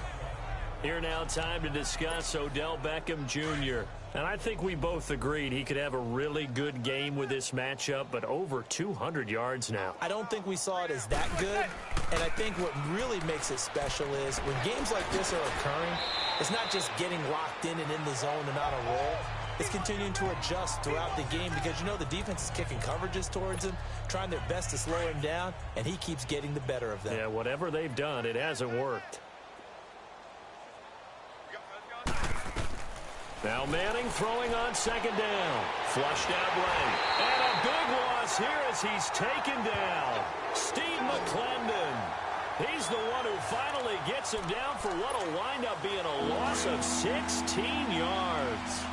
Here now, time to discuss Odell Beckham Jr. And I think we both agreed he could have a really good game with this matchup, but over 200 yards now. I don't think we saw it as that good, and I think what really makes it special is when games like this are occurring, it's not just getting locked in and in the zone and on a roll. It's continuing to adjust throughout the game because, you know, the defense is kicking coverages towards him, trying their best to slow him down, and he keeps getting the better of them. Yeah, whatever they've done, it hasn't worked. Now Manning throwing on 2nd down. Flushed out right. And a big loss here as he's taken down. Steve McClendon. He's the one who finally gets him down for what will wind up being a loss of 16 yards.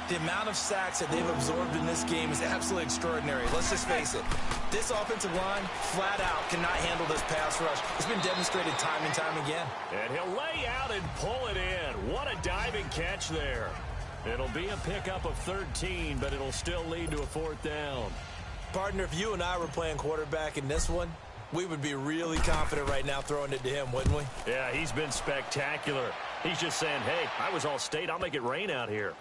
The amount of sacks that they've absorbed in this game is absolutely extraordinary. Let's just face it. This offensive line, flat out, cannot handle this pass rush. It's been demonstrated time and time again. And he'll lay out and pull it in. What a diving catch there. It'll be a pickup of 13, but it'll still lead to a 4th down. Partner, if you and I were playing quarterback in this one, we would be really confident right now throwing it to him, wouldn't we? Yeah, he's been spectacular. He's just saying, hey, I was all state. I'll make it rain out here.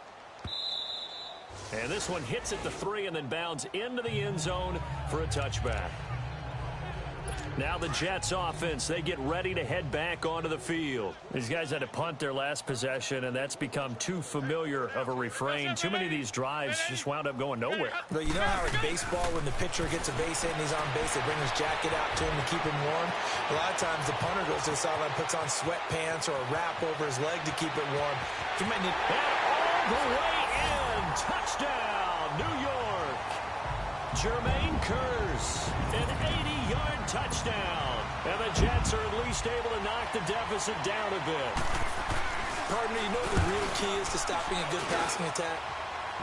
And this one hits at the 3 and then bounds into the end zone for a touchback. Now the Jets offense, they get ready to head back onto the field. These guys had to punt their last possession, and that's become too familiar of a refrain. Too many of these drives just wound up going nowhere. But you know how in baseball, when the pitcher gets a base hit and he's on base, they bring his jacket out to him to keep him warm? A lot of times the punter goes to the sideline, puts on sweatpants or a wrap over his leg to keep it warm. You might need... And all the way in! Touchdown, New York! Jermaine Kearse, an 80-yard touchdown. And the Jets are at least able to knock the deficit down a bit. Partner, you know what the real key is to stopping a good passing attack?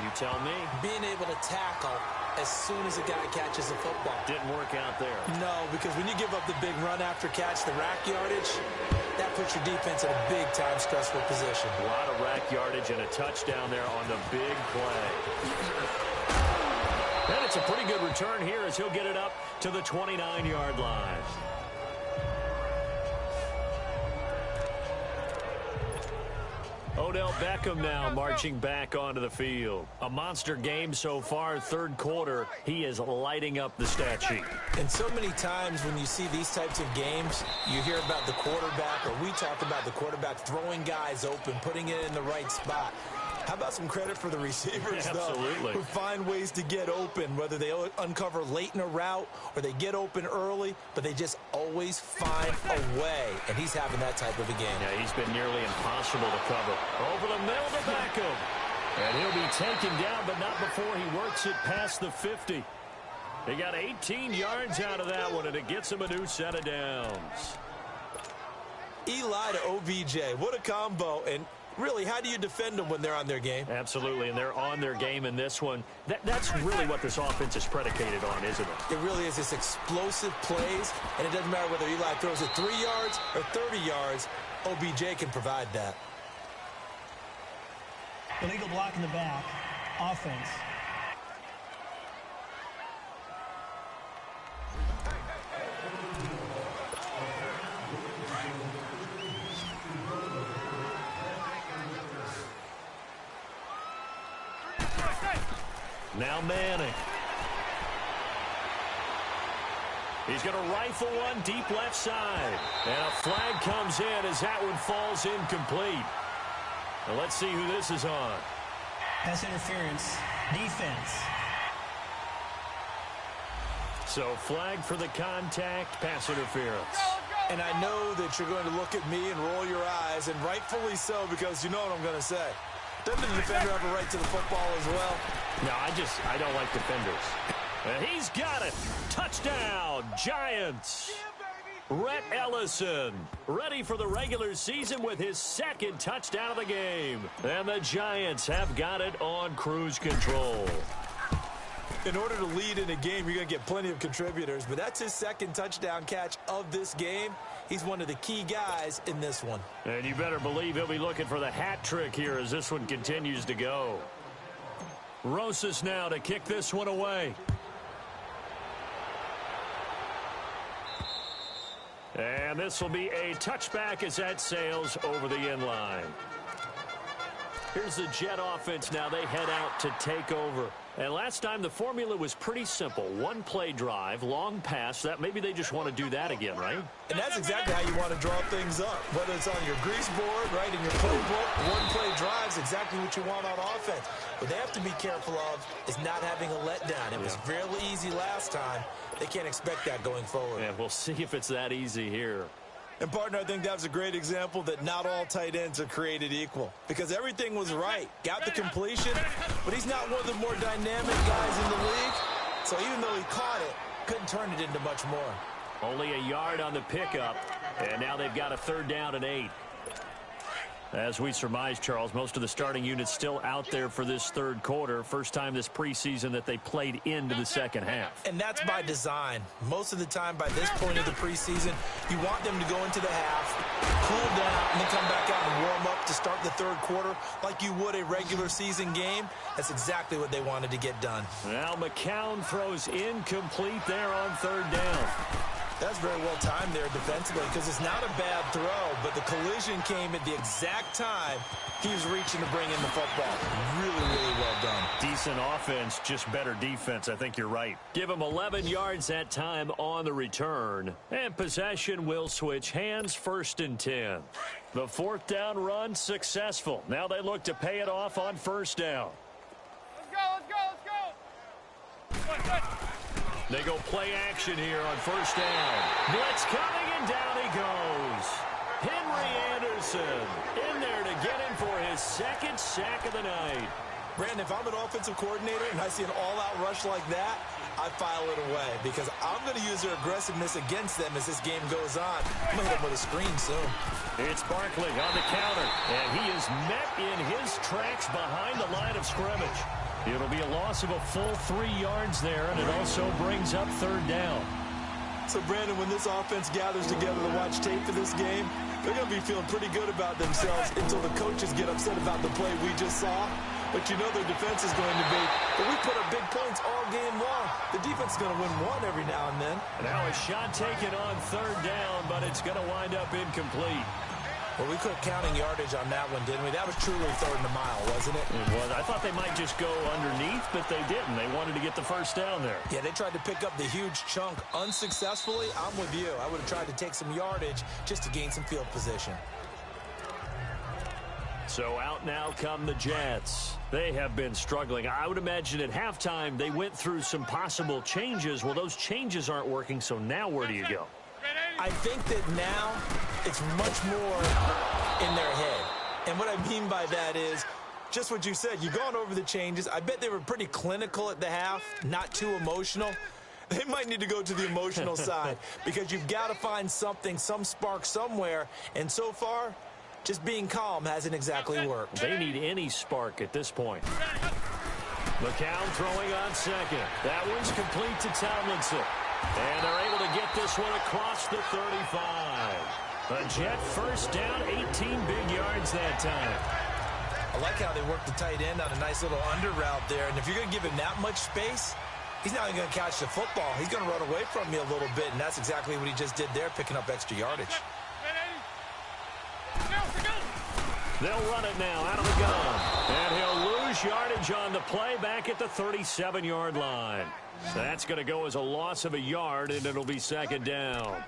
You tell me. Being able to tackle as soon as a guy catches the football. Didn't work out there. No, because when you give up the big run after catch, the rack yardage, that puts your defense in a big-time stressful position. A lot of rack yardage and a touchdown there on the big play. And it's a pretty good return here as he'll get it up to the 29-yard line. Odell Beckham now marching back onto the field. A monster game so far, 3rd quarter. He is lighting up the stat sheet. And so many times when you see these types of games, you hear about the quarterback, or we talk about the quarterback throwing guys open, putting it in the right spot. How about some credit for the receivers, Absolutely. though, who find ways to get open, whether they uncover late in a route or they get open early, but they just always find a way. And he's having that type of a game. Yeah, he's been nearly impossible to cover. Over the middle to Beckham. And he'll be taken down, but not before he works it past the 50. He got 18 yards out of that one, and it gets him a new set of downs. Eli to OBJ. What a combo. And really, how do you defend them when they're on their game? Absolutely, and they're on their game in this one. That's really what this offense is predicated on, isn't it? It really is. This explosive plays, and it doesn't matter whether Eli throws it 3 yards or 30 yards. OBJ can provide that. Illegal block in the back. Offense. Now Manning. He's going to rifle one deep left side. And a flag comes in as that one falls incomplete. Now let's see who this is on. Pass interference. Defense. So flag for the contact, pass interference. And I know that you're going to look at me and roll your eyes, and rightfully so, because you know what I'm going to say. Doesn't the defender have a right to the football as well? No, I don't like defenders. And he's got it. Touchdown, Giants. Rhett Ellison ready for the regular season with his 2nd touchdown of the game. And the Giants have got it on cruise control. In order to lead in a game, you're going to get plenty of contributors, but that's his 2nd touchdown catch of this game. He's one of the key guys in this one. And you better believe he'll be looking for the hat trick here as this one continues to go. Rosas now to kick this one away. And this will be a touchback as that sails over the end line. Here's the Jet offense now. They head out to take over. And last time the formula was pretty simple. 1 play drive, long pass. That maybe they just want to do that again, right? And that's exactly how you want to draw things up. Whether it's on your grease board, right, in your playbook, 1 play drive is exactly what you want on offense. What they have to be careful of is not having a letdown. It was fairly easy last time. They can't expect that going forward. Yeah, we'll see if it's that easy here. And, partner, I think that was a great example that not all tight ends are created equal. Because everything was right. Got the completion, but he's not one of the more dynamic guys in the league. So even though he caught it, couldn't turn it into much more. Only a yard on the pickup, and now they've got a 3rd down and 8. As we surmise, Charles, most of the starting units still out there for this third quarter. First time this preseason that they played into the second half. And that's by design. Most of the time by this point of the preseason, you want them to go into the half, cool down, and then come back out and warm up to start the third quarter like you would a regular season game. That's exactly what they wanted to get done. Now McCown throws incomplete there on third down. That's very well timed there defensively because it's not a bad throw, but the collision came at the exact time he was reaching to bring in the football. Really, really well done. Decent offense, just better defense. I think you're right. Give him 11 yards that time on the return. And possession will switch hands, 1st and 10. The 4th down run successful. Now they look to pay it off on 1st down. Let's go. They go play action here on 1st down. Blitz coming, and down he goes. Henry Anderson in there to get him for his 2nd sack of the night. Brandon, if I'm an offensive coordinator and I see an all-out rush like that, I file it away because I'm going to use their aggressiveness against them as this game goes on. I'm going to hit them with a screen soon. It's Barkley on the counter, and he is met in his tracks behind the line of scrimmage. It'll be a loss of a full 3 yards there, and it also brings up 3rd down. So, Brandon, when this offense gathers together to watch tape for this game, they're going to be feeling pretty good about themselves until the coaches get upset about the play we just saw. But you know their defense is going to be, but we put up big points all game long. The defense is going to win one every now and then. Now a shot taken on 3rd down, but it's going to wind up incomplete. Well, we quit counting yardage on that one, didn't we? That was truly 3rd and a mile, wasn't it? It was. I thought they might just go underneath, but they didn't. They wanted to get the 1st down there. Yeah, they tried to pick up the huge chunk unsuccessfully. I'm with you. I would have tried to take some yardage just to gain some field position. So out now come the Jets. They have been struggling. I would imagine at halftime they went through some possible changes. Well, those changes aren't working, so now where do you go? I think that now it's much more in their head. And what I mean by that is just what you said. You've gone over the changes. I bet they were pretty clinical at the half, not too emotional. They might need to go to the emotional side because you've got to find something, some spark somewhere. And so far, just being calm hasn't exactly worked. They need any spark at this point. McCown throwing on 2nd. That one's complete to Tomlinson. And they're able to get this one across the 35. A Jet 1st down, 18 big yards that time. I like how they work the tight end on a nice little under route there. And if you're going to give him that much space, he's not even going to catch the football. He's going to run away from me a little bit, and that's exactly what he just did there, picking up extra yardage. They'll run it now out of the gun. And he'll lose yardage on the play back at the 37-yard line. That's going to go as a loss of a yard, and it'll be 2nd down.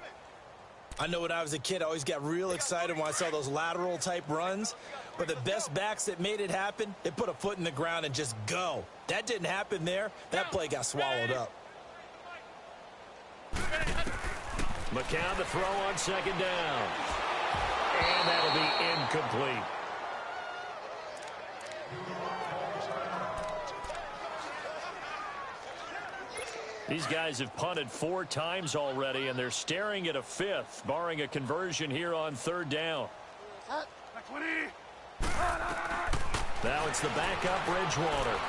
I know when I was a kid, I always got real excited when I saw those lateral-type runs. But the best backs that made it happen, they put a foot in the ground and just go. That didn't happen there. That play got swallowed up. McCown to throw on 2nd down. And that'll be incomplete. These guys have punted 4 times already, and they're staring at a 5th, barring a conversion here on 3rd down. Now it's the backup Bridgewater.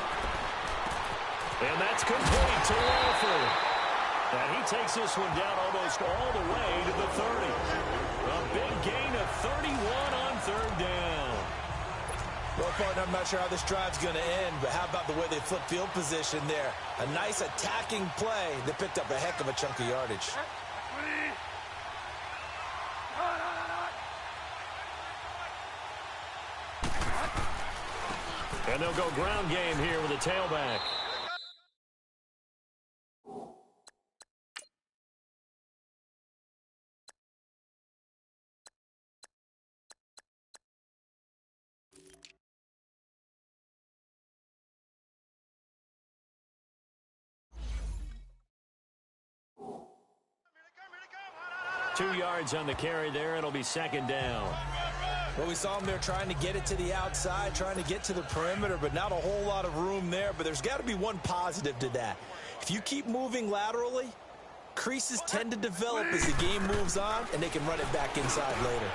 And that's complete to Walford. And he takes this one down almost all the way to the 30. A big gain of 31 on 3rd down. Well, partner, I'm not sure how this drive's going to end, but how about the way they flip field position there? A nice attacking play that picked up a heck of a chunk of yardage. And they'll go ground game here with a tailback. Two yards on the carry there. It'll be 2nd down. Well, we saw them there trying to get it to the outside, trying to get to the perimeter, but not a whole lot of room there. But there's got to be one positive to that. If you keep moving laterally, creases tend to develop as the game moves on, and they can run it back inside later.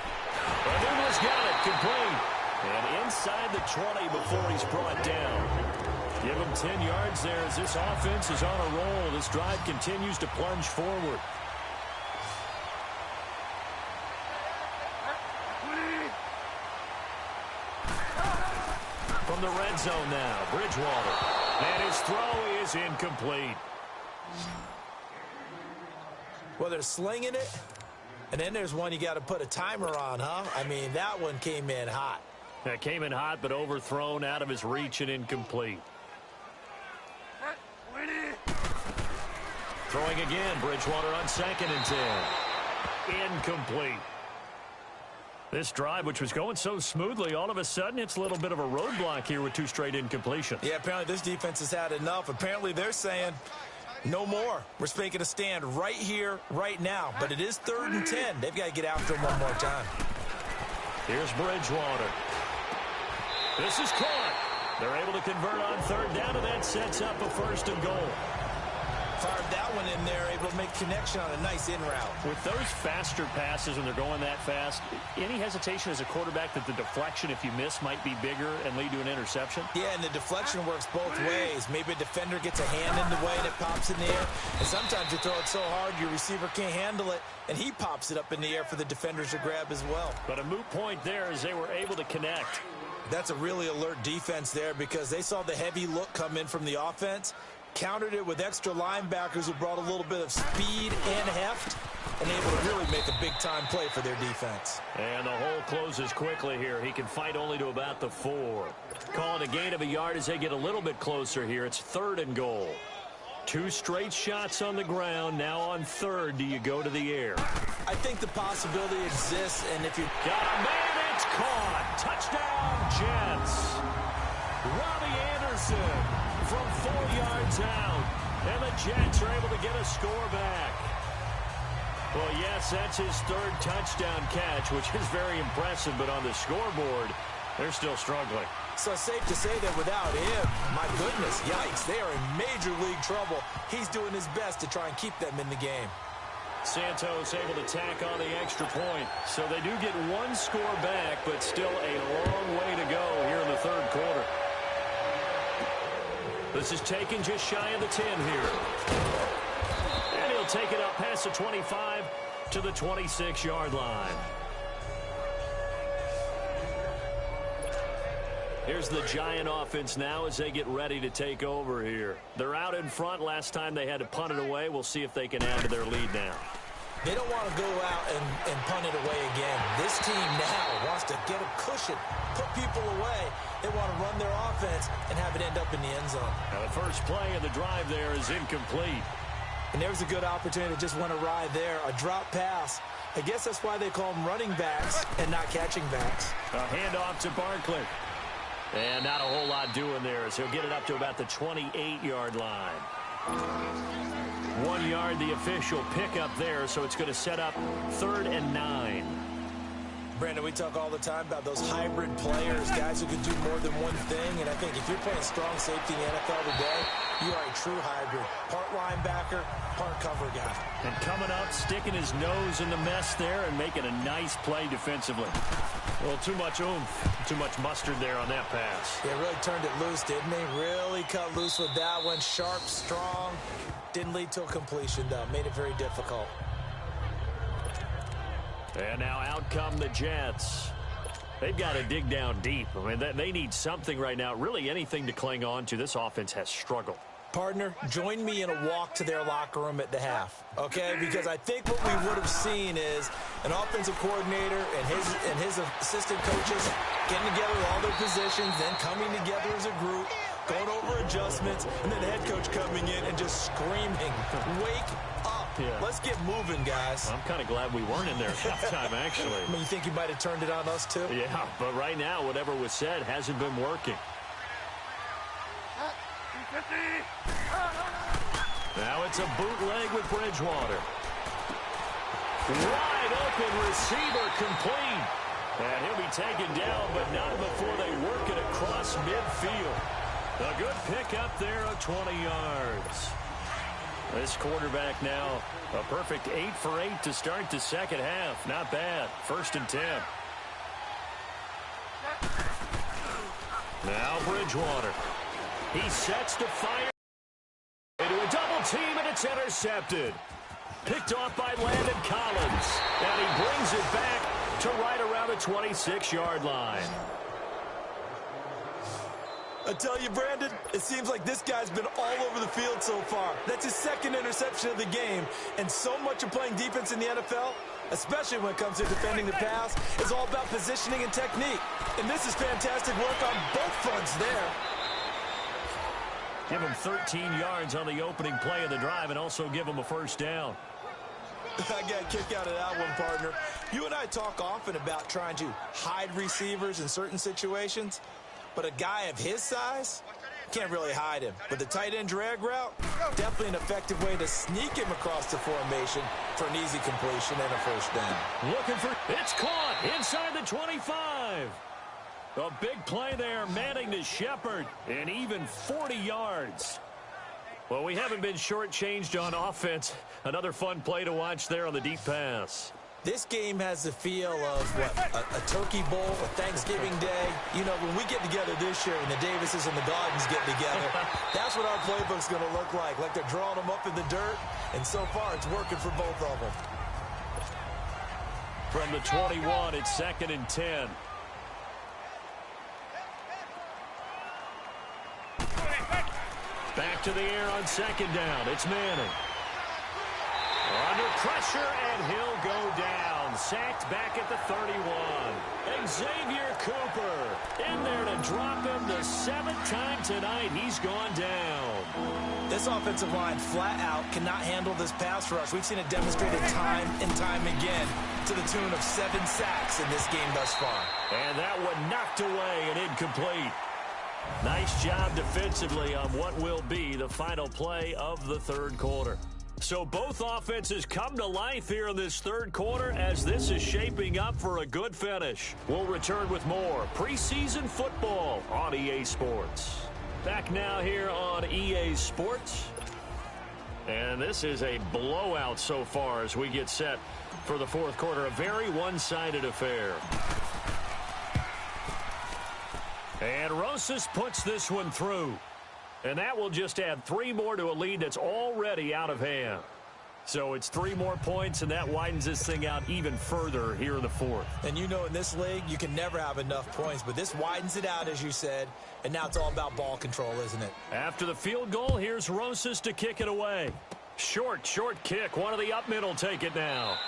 Well, Douglas got it complete. inside the 20 before he's brought down. Give him 10 yards there as this offense is on a roll. This drive continues to plunge forward. From the red zone now, Bridgewater. And his throw is incomplete. Well, they're slinging it, and then there's one you got to put a timer on, huh? I mean, that one came in hot. That came in hot, but overthrown out of his reach and incomplete. Throwing again, Bridgewater on 2nd and 10. Incomplete. This drive, which was going so smoothly, all of a sudden it's a little bit of a roadblock here with 2 straight incompletions. Yeah, apparently this defense has had enough. Apparently they're saying no more. We're making a stand right here, right now. But it is 3rd and 10. They've got to get after him one more time. Here's Bridgewater. This is caught. They're able to convert on 3rd down, and that sets up a 1st and goal. Fired that one in there, able to make connection on a nice in route. With those faster passes when they're going that fast, any hesitation as a quarterback that the deflection, if you miss, might be bigger and lead to an interception? Yeah, and the deflection works both ways. Maybe a defender gets a hand in the way and it pops in the air. And sometimes you throw it so hard your receiver can't handle it, and he pops it up in the air for the defenders to grab as well. But a moot point there as they were able to connect. That's a really alert defense there because they saw the heavy look come in from the offense, countered it with extra linebackers who brought a little bit of speed and heft, and able to really make a big-time play for their defense. And the hole closes quickly here. He can fight only to about the 4. Calling a gain of a yard as they get a little bit closer here. It's 3rd and goal. 2 straight shots on the ground. Now on 3rd, do you go to the air? I think the possibility exists, and if you got a man, it's caught. Touchdown, Jets. Robbie Anderson from 4 yards out. And the Jets are able to get a score back. Well, yes, that's his 3rd touchdown catch, which is very impressive. But on the scoreboard, they're still struggling. So it's safe to say that without him, my goodness, yikes, they are in major league trouble. He's doing his best to try and keep them in the game. Santos able to tack on the extra point. So they do get 1 score back, but still a long way to go here in the 3rd quarter. This is taken just shy of the 10 here. And he'll take it up past the 25 to the 26-yard line. Here's the Giant offense now as they get ready to take over here. They're out in front. Last time they had to punt it away. We'll see if they can add to their lead now. They don't want to go out and punt it away again. This team now wants to get a cushion, put people away. They want to run their offense and have it end up in the end zone. Now the first play of the drive there is incomplete. And there's a good opportunity to just went a ride there, a drop pass. I guess that's why they call them running backs and not catching backs. A handoff to Barkley. And not a whole lot doing there as he'll get it up to about the 28-yard line. 1 yard, the official pickup there, so it's going to set up 3rd and 9. Brandon, we talk all the time about those hybrid players, guys who can do more than one thing. And I think if you're playing strong safety in the NFL today, you are a true hybrid. Part linebacker, part cover guy. And coming up, sticking his nose in the mess there and making a nice play defensively. Well, too much oomph, too much mustard there on that pass. Yeah, really turned it loose, didn't he? Really cut loose with that one. Sharp, strong. Didn't lead to a completion, though. Made it very difficult. And now out come the Jets. They've got to dig down deep. I mean, they need something right now, really anything to cling on to. This offense has struggled. Partner, join me in a walk to their locker room at the half, okay? Because I think what we would have seen is an offensive coordinator and his assistant coaches getting together with all their positions, then coming together as a group, going over adjustments, and then the head coach coming in and just screaming, wake up. Yeah. Let's get moving, guys. I'm kind of glad we weren't in there at halftime, actually. I mean, you think you might have turned it on us, too? Yeah, but right now, whatever was said hasn't been working. Now it's a bootleg with Bridgewater. Wide open receiver complete. And he'll be taken down, but not before they work it across midfield. A good pickup there of 20 yards. This quarterback now a perfect 8 for 8 to start the second half. Not bad. 1st and 10. Now Bridgewater. He sets to fire into a double team, and it's intercepted. Picked off by Landon Collins. And he brings it back to right around the 26-yard line. I tell you, Brandon, it seems like this guy's been all over the field so far. That's his second interception of the game. And so much of playing defense in the NFL, especially when it comes to defending the pass, is all about positioning and technique. And this is fantastic work on both fronts there. Give him 13 yards on the opening play of the drive and also give him a first down. I got a kick out of that one, partner. You and I talk often about trying to hide receivers in certain situations, but a guy of his size can't really hide him. But the tight end drag route, definitely an effective way to sneak him across the formation for an easy completion and a first down. Looking for, it's caught inside the 25. A big play there, Manning to Shepard, and even 40 yards. Well, we haven't been shortchanged on offense. Another fun play to watch there on the deep pass. This game has the feel of, a Turkey Bowl, a Thanksgiving Day. You know, when we get together this year and the Davises and the Gardens get together, that's what our playbook's going to look like they're drawing them up in the dirt. And so far, it's working for both of them. From the 21, it's 2nd and 10. Back to the air on 2nd down. It's Manning. Under pressure, and he'll go down. Sacked back at the 31. Xavier Cooper in there to drop him the 7th time tonight. He's gone down. This offensive line flat out cannot handle this pass rush. We've seen it demonstrated time and time again to the tune of 7 sacks in this game thus far. And that one knocked away and incomplete. Nice job defensively on what will be the final play of the third quarter. So both offenses come to life here in this third quarter as this is shaping up for a good finish. We'll return with more preseason football on EA Sports. Back now here on EA Sports. And this is a blowout so far as we get set for the fourth quarter. A very one-sided affair. And Rosas puts this one through. And that will just add 3 more to a lead that's already out of hand. So it's 3 more points, and that widens this thing out even further here in the fourth. And you know in this league, you can never have enough points, but this widens it out, as you said, and now it's all about ball control, isn't it? After the field goal, here's Rosas to kick it away. Short kick. One of the up middle take it now.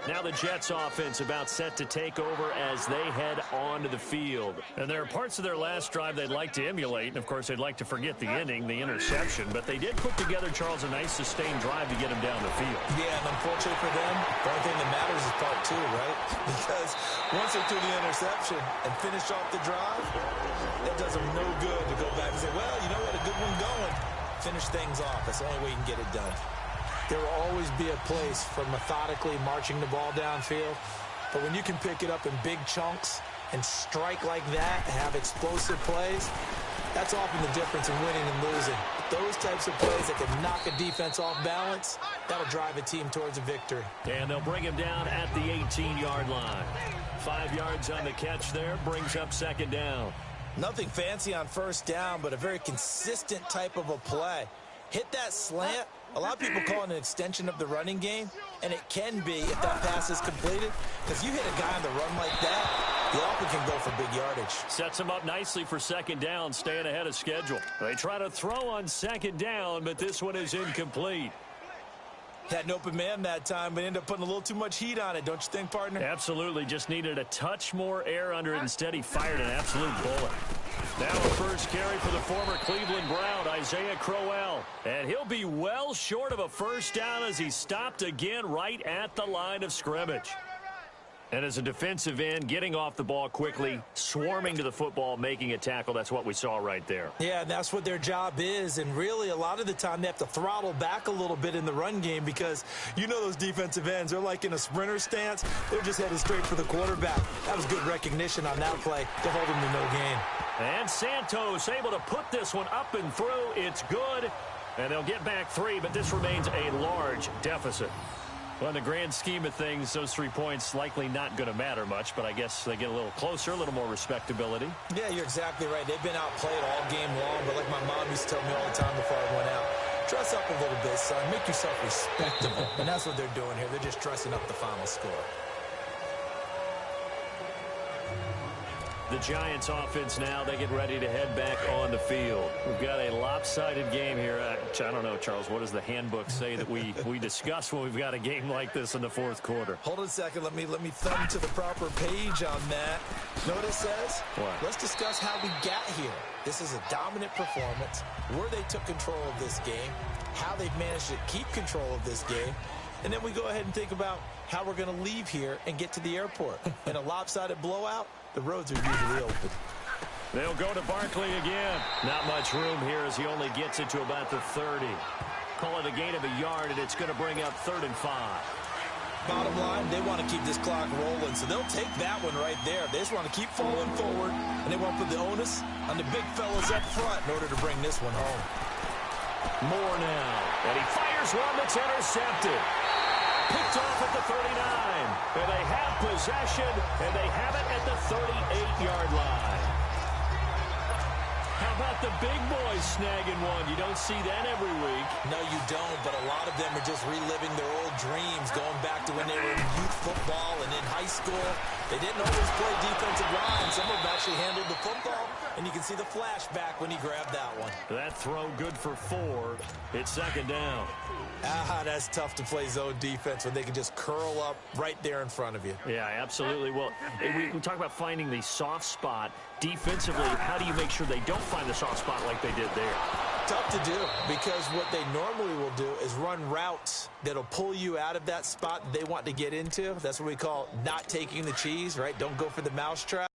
Now the Jets offense about set to take over as they head onto the field. And there are parts of their last drive they'd like to emulate. And, of course, they'd like to forget the inning, the interception. But they did put together, Charles, a nice sustained drive to get them down the field. Yeah, and unfortunately for them, the only thing that matters is part 2, right? Because once they threw the interception and finished off the drive, that does them no good to go back and say, well, you know what, a good one going. Finish things off. That's the only way you can get it done. There will always be a place for methodically marching the ball downfield. But when you can pick it up in big chunks and strike like that, have explosive plays, that's often the difference in winning and losing. Those types of plays that can knock a defense off balance, that'll drive a team towards a victory. And they'll bring him down at the 18-yard line. 5 yards on the catch there, brings up 2nd down. Nothing fancy on first down, but a very consistent type of a play. Hit that slant. A lot of people call it an extension of the running game, and it can be if that pass is completed. Because you hit a guy on the run like that, he often can go for big yardage. Sets him up nicely for 2nd down, staying ahead of schedule. They try to throw on 2nd down, but this one is incomplete. Had an open man that time, but ended up putting a little too much heat on it, don't you think, partner? Absolutely. Just needed a touch more air under it. Instead, he fired an absolute bullet. Now a first carry for the former Cleveland Brown, Isaiah Crowell. And he'll be well short of a first down as he stopped again right at the line of scrimmage. And as a defensive end, getting off the ball quickly, swarming to the football, making a tackle, that's what we saw right there. Yeah, that's what their job is. And really, a lot of the time, they have to throttle back a little bit in the run game because you know those defensive ends, they're like in a sprinter stance. They're just headed straight for the quarterback. That was good recognition on that play to hold him to no gain. And Santos able to put this one up and through. It's good. And they'll get back 3, but this remains a large deficit. Well, in the grand scheme of things, those 3 points likely not going to matter much, but I guess they get a little closer, a little more respectability. Yeah, you're exactly right. They've been outplayed all game long, but like my mom used to tell me all the time before I went out, dress up a little bit, son. Make yourself respectable. And that's what they're doing here. They're just dressing up the final score. The Giants offense now, they get ready to head back on the field. We've got a lopsided game here. I don't know, Charles, what does the handbook say that we discuss when we've got a game like this in the fourth quarter? Hold on a second. Let me thumb to the proper page on that. Know what it says? What? Let's discuss how we got here. This is a dominant performance, where they took control of this game, how they've managed to keep control of this game, and then we go ahead and think about how we're going to leave here and get to the airport. In a lopsided blowout, the roads are usually open. They'll go to Barkley again. Not much room here as he only gets it to about the 30. Call it a gain of a yard, and it's going to bring up 3rd and 5. Bottom line, they want to keep this clock rolling, so they'll take that one right there. They just want to keep falling forward, and they want to put the onus on the big fellas up front in order to bring this one home. More now, and he fires one that's intercepted. Picked off at the 39, and they have possession, and they have it at the 38-yard line. How about the big boys snagging one? You don't see that every week. No, you don't, but a lot of them are just reliving their old dreams, going back to when they were in youth football and in high school. They didn't always play defensive line. Some of them actually handled the football, and you can see the flashback when he grabbed that one. That throw good for 4. It's 2nd down. That's tough to play zone defense when they can just curl up right there in front of you. Yeah, absolutely. Well, we talk about finding the soft spot. Defensively, how do you make sure they don't find the soft spot like they did there? Tough to do, because what they normally will do is run routes that'll pull you out of that spot that they want to get into. That's what we call not taking the cheese, right? Don't go for the mousetrap.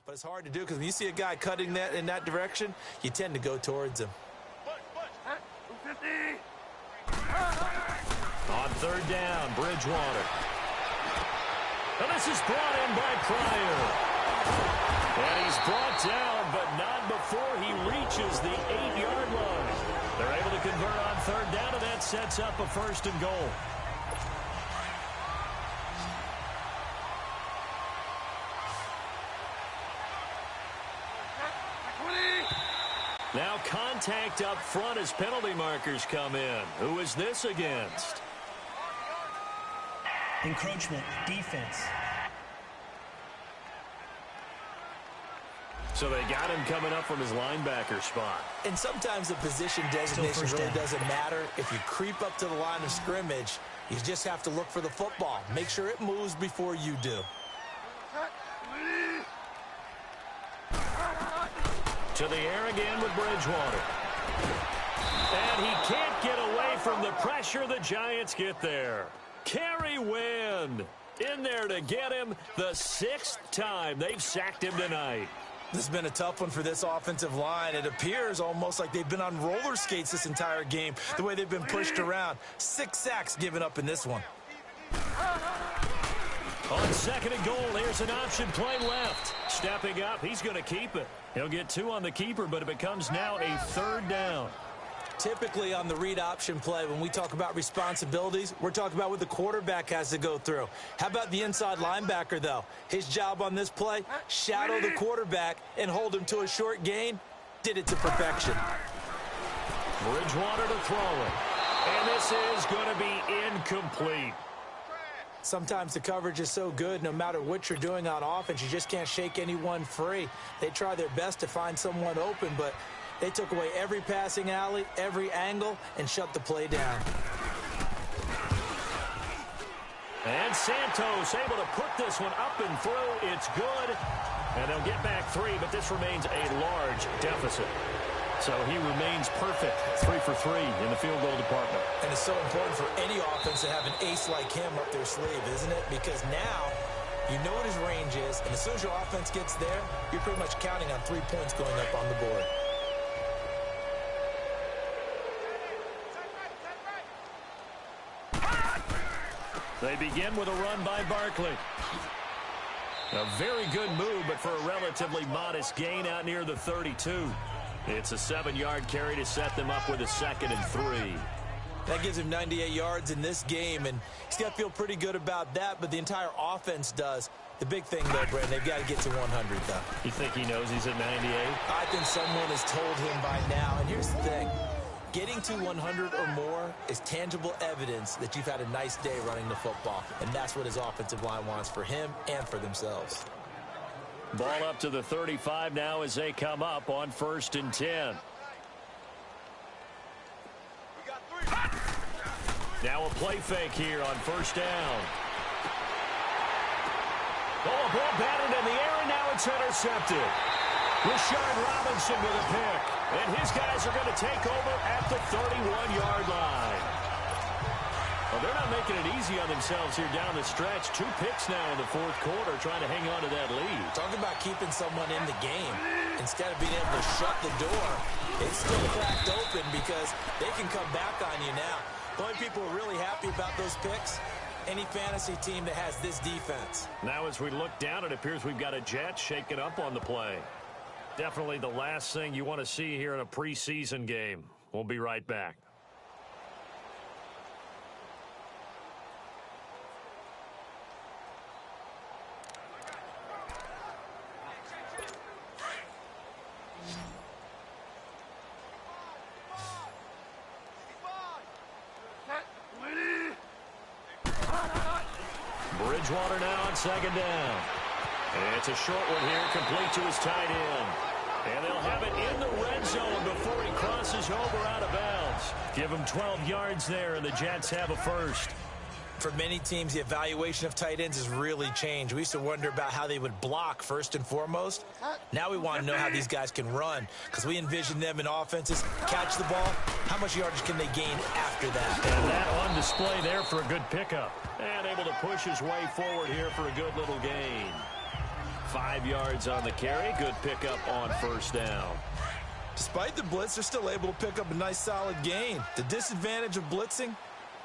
But it's hard to do because when you see a guy cutting that in that direction, you tend to go towards him. On 3rd down, Bridgewater. And this is brought in by Pryor. And he's brought down, but not before he reaches the 8-yard line. They're convert on third down, and that sets up a 1st and goal. Now contact up front as penalty markers come in. Who is this against? Encroachment, defense. So they got him coming up from his linebacker spot. And sometimes the position designation really doesn't matter. If you creep up to the line of scrimmage, you just have to look for the football. Make sure it moves before you do. To the air again with Bridgewater. And he can't get away from the pressure. The Giants get there. Kerry Wynn in there to get him the 6th time they've sacked him tonight. This has been a tough one for this offensive line. It appears almost like they've been on roller skates this entire game, the way they've been pushed around. 6 sacks given up in this one. On 2nd and goal, here's an option play left. Stepping up, he's going to keep it. He'll get 2 on the keeper, but it becomes now a 3rd down. Typically on the read option play, when we talk about responsibilities, we're talking about what the quarterback has to go through. How about the inside linebacker, though? His job on this play, shadow the quarterback and hold him to a short gain. Did it to perfection. Bridgewater to throw it. And this is going to be incomplete. Sometimes the coverage is so good, no matter what you're doing on offense, you just can't shake anyone free. They try their best to find someone open, but they took away every passing alley, every angle, and shut the play down. And Santos able to put this one up and through. It's good. And they'll get back 3, but this remains a large deficit. So he remains perfect, 3 for 3 in the field goal department. And it's so important for any offense to have an ace like him up their sleeve, isn't it? Because now you know what his range is, and as soon as your offense gets there, you're pretty much counting on 3 points going up on the board. They begin with a run by Barkley. A very good move, but for a relatively modest gain out near the 32. It's a 7-yard carry to set them up with a 2nd and 3. That gives him 98 yards in this game, and he's got to feel pretty good about that, but the entire offense does. The big thing, though, Brandon, they've got to get to 100, though. You think he knows he's at 98? I think someone has told him by now, and here's the thing. Getting to 100 or more is tangible evidence that you've had a nice day running the football, and that's what his offensive line wants for him and for themselves. Ball up to the 35 now as they come up on 1st and 10. Now a play fake here on 1st down. Oh, a ball batted in the air, and now it's intercepted. Rashard Robinson with a pick. And his guys are going to take over at the 31-yard line. Well, they're not making it easy on themselves here down the stretch. 2 picks now in the 4th quarter trying to hang on to that lead. Talk about keeping someone in the game. Instead of being able to shut the door, it's still cracked open because they can come back on you now. The only people who are really happy about those picks, any fantasy team that has this defense. Now as we look down, it appears we've got a Jet shaking up on the play. Definitely the last thing you want to see here in a preseason game. We'll be right back. Bridgewater now on 2nd down. And it's a short one here, complete to his tight end. And they'll have it in the red zone before he crosses over out of bounds. Give him 12 yards there, and the Jets have a 1st. For many teams, the evaluation of tight ends has really changed. We used to wonder about how they would block first and foremost. Now we want to know how these guys can run because we envision them in offenses, catch the ball. How much yardage can they gain after that? And that on display there for a good pickup. And able to push his way forward here for a good little gain. 5 yards on the carry. Good pickup on 1st down. Despite the blitz, they're still able to pick up a nice solid gain. The disadvantage of blitzing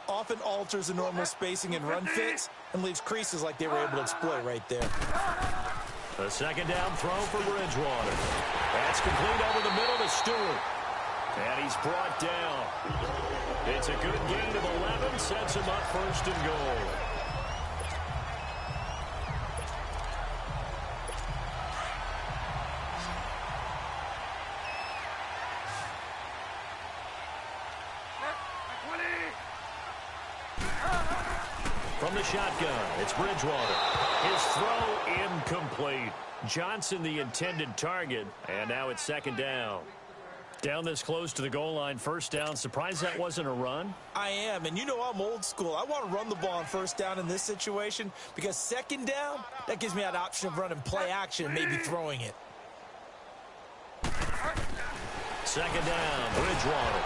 often alters the normal spacing and run fits and leaves creases like they were able to exploit right there. A 2nd down throw for Bridgewater. That's complete over the middle to Stewart. And he's brought down. It's a good gain of 11, sets him up first and goal. From the shotgun, it's Bridgewater. His throw incomplete. Johnson the intended target, and now it's second down. Down this close to the goal line, first down. Surprised that wasn't a run? I am, and you know I'm old school. I want to run the ball on first down in this situation because second down, that gives me that option of running play action and maybe throwing it. Second down, Bridgewater.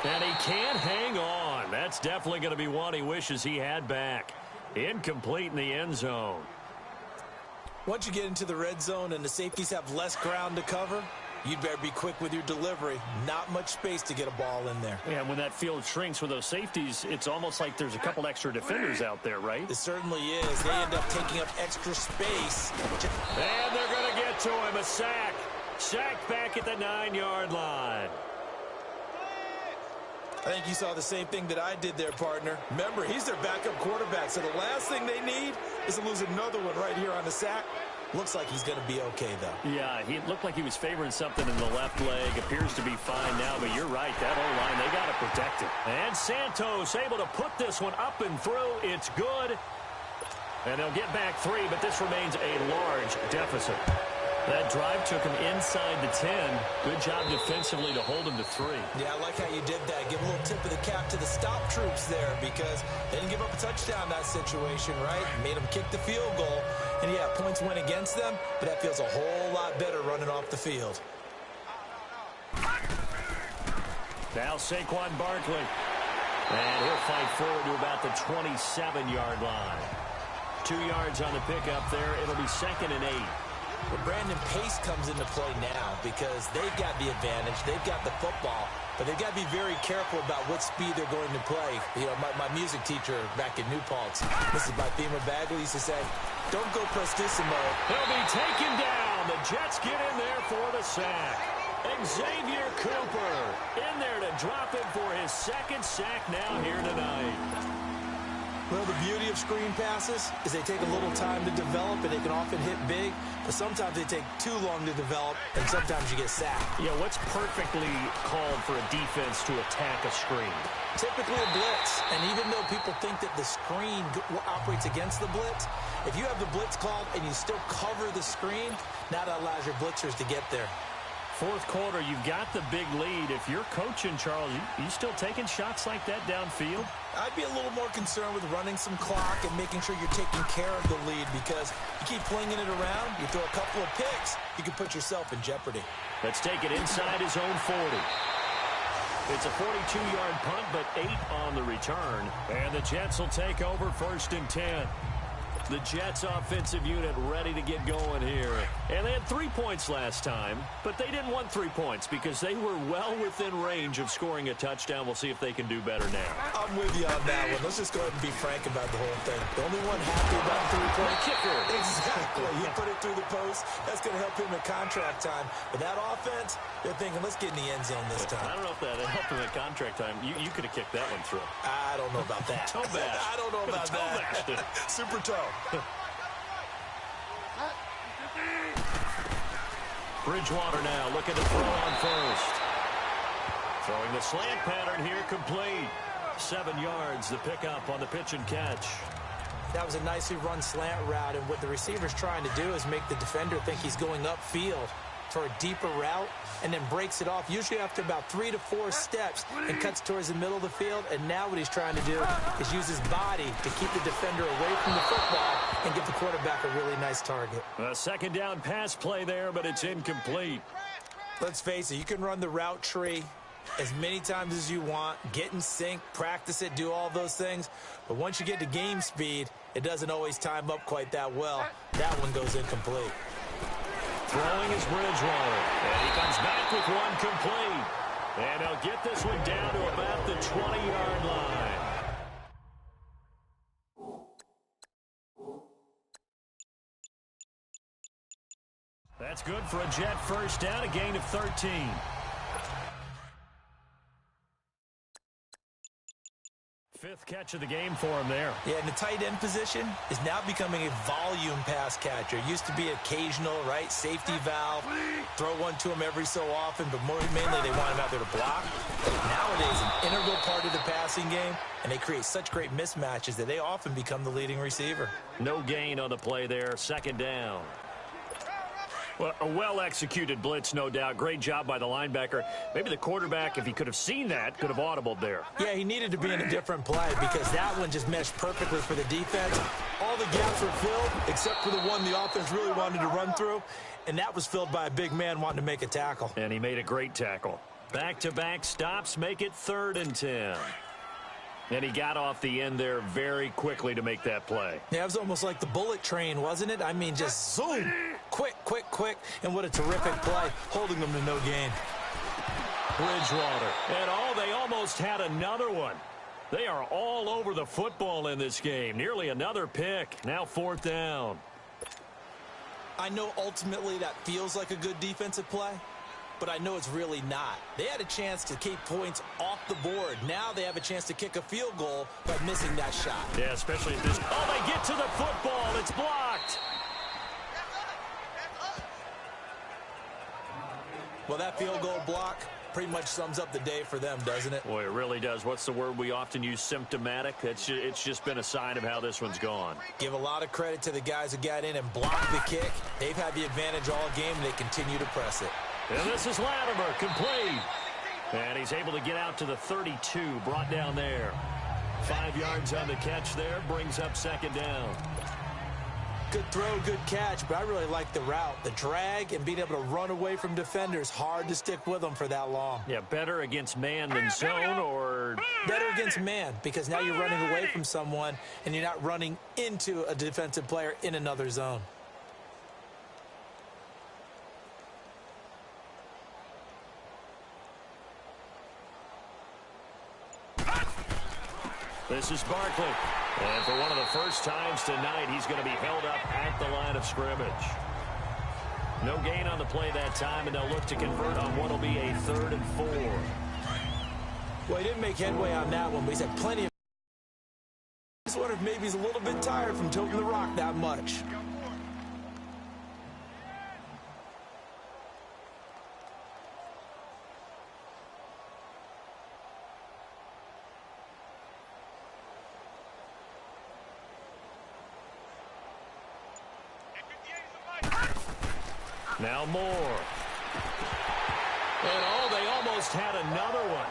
And he can't hang on. That's definitely going to be one he wishes he had back. Incomplete in the end zone. Once you get into the red zone and the safeties have less ground to cover, you'd better be quick with your delivery. Not much space to get a ball in there. Yeah, when that field shrinks with those safeties, it's almost like there's a couple extra defenders out there, right? It certainly is. They end up taking up extra space. And they're going to get to him. A sack. Sacked back at the 9-yard line. I think you saw the same thing that I did there, partner. Remember, he's their backup quarterback, so the last thing they need is to lose another one right here on the sack. Looks like he's going to be okay, though. Yeah, he looked like he was favoring something in the left leg. Appears to be fine now, but you're right. That O-line, they got to protect it. And Santos able to put this one up and through. It's good. And they'll get back 3, but this remains a large deficit. That drive took him inside the 10. Good job defensively to hold him to 3. Yeah, I like how you did that. Give a little tip of the cap to the stop troops there because they didn't give up a touchdown in that situation, right? Made them kick the field goal. And, yeah, points went against them, but that feels a whole lot better running off the field. Now Saquon Barkley. And he'll fight forward to about the 27-yard line. 2 yards on the pickup there. It'll be 2nd and 8. Well, Brandon, pace comes into play now because they've got the advantage. They've got the football, but they've got to be very careful about what speed they're going to play. You know, my music teacher back in New Paltz, Mrs. Bathema Bagley, used to say, don't go prestissimo. He'll be taken down. The Jets get in there for the sack. Xavier Cooper in there to drop him for his 2nd sack now here tonight. Well, the beauty of screen passes is they take a little time to develop, and they can often hit big, but sometimes they take too long to develop, and sometimes you get sacked. Yeah, what's perfectly called for a defense to attack a screen? Typically a blitz, and even though people think that the screen operates against the blitz, if you have the blitz called and you still cover the screen, now that allows your blitzers to get there. 4th quarter, you've got the big lead. If you're coaching, Charles, you still taking shots like that downfield? I'd be a little more concerned with running some clock and making sure you're taking care of the lead because you keep flinging it around, you throw a couple of picks, you can put yourself in jeopardy. Let's take it inside his own 40. It's a 42-yard punt, but 8 on the return. And the Jets will take over 1st and 10. The Jets offensive unit ready to get going here. And they had 3 points last time, but they didn't want 3 points because they were well within range of scoring a touchdown. We'll see if they can do better now. I'm with you on that one. Let's just go ahead and be frank about the whole thing. The only one happy about 3-point kicker. Exactly. He put it through the post. That's going to help him in contract time. But that offense, they're thinking, let's get in the end zone this time. I don't know if that helped him in contract time. You could have kicked that one through. I don't know about that. Toe bash. I don't know about that. Super toe. Bridgewater now looking to throw on first. Throwing the slant pattern here complete. 7 yards, the pickup on the pitch and catch. That was a nicely run slant route, and what the receiver's trying to do is make the defender think he's going upfield for a deeper route and then breaks it off, usually after about 3 to 4 steps, and cuts towards the middle of the field. And now what he's trying to do is use his body to keep the defender away from the football and get the quarterback a really nice target. A 2nd down pass play there, but it's incomplete. Let's face it, you can run the route tree as many times as you want, get in sync, practice it, do all those things. But once you get to game speed, it doesn't always time up quite that well. That one goes incomplete. Throwing is Bridgewater, and he comes back with one complete. And he'll get this one down to about the 20-yard line. That's good for a Jet first down, a gain of 13. Fifth catch of the game for him there. Yeah, and the tight end position is now becoming a volume pass catcher. Used to be occasional, right? Safety valve. Throw one to him every so often, but mainly they want him out there to block. Nowadays, an integral part of the passing game, and they create such great mismatches that they often become the leading receiver. No gain on the play there. Second down. Well, a well-executed blitz, no doubt. Great job by the linebacker. Maybe the quarterback, if he could have seen that, could have audibled there. Yeah, he needed to be in a different play because that one just meshed perfectly for the defense. All the gaps were filled except for the one the offense really wanted to run through, and that was filled by a big man wanting to make a tackle. And he made a great tackle. Back-to-back stops make it 3rd and 10. And he got off the end there very quickly to make that play. Yeah, it was almost like the bullet train, wasn't it? I mean, just zoom. Quick, quick, quick. And what a terrific play, holding them to no gain. Bridgewater. And they almost had another one. They are all over the football in this game. Nearly another pick. Now 4th down. I know ultimately that feels like a good defensive play, but I know it's really not. They had a chance to keep points off the board. Now they have a chance to kick a field goal by missing that shot. Yeah, especially at this. Oh, they get to the football. It's blocked. Well, that field goal block pretty much sums up the day for them, doesn't it? Boy, it really does. What's the word we often use? Symptomatic. It's just been a sign of how this one's gone. Give a lot of credit to the guys who got in and blocked the kick. They've had the advantage all game, and they continue to press it. And this is Latimer, complete. And he's able to get out to the 32, brought down there. 5 yards on the catch there, brings up 2nd down. Good throw, good catch, but I really like the route. The drag and being able to run away from defenders, hard to stick with them for that long. Yeah, better against man than zone, or? Better against man, because now you're running away from someone and you're not running into a defensive player in another zone. This is Barkley. And for one of the first times tonight, he's going to be held up at the line of scrimmage. No gain on the play that time, and they'll look to convert on what will be a 3rd and 4. Well, he didn't make headway on that one, but he's had plenty of... I just wonder if maybe he's a little bit tired from toting the rock that much. Now Moore. And they almost had another one.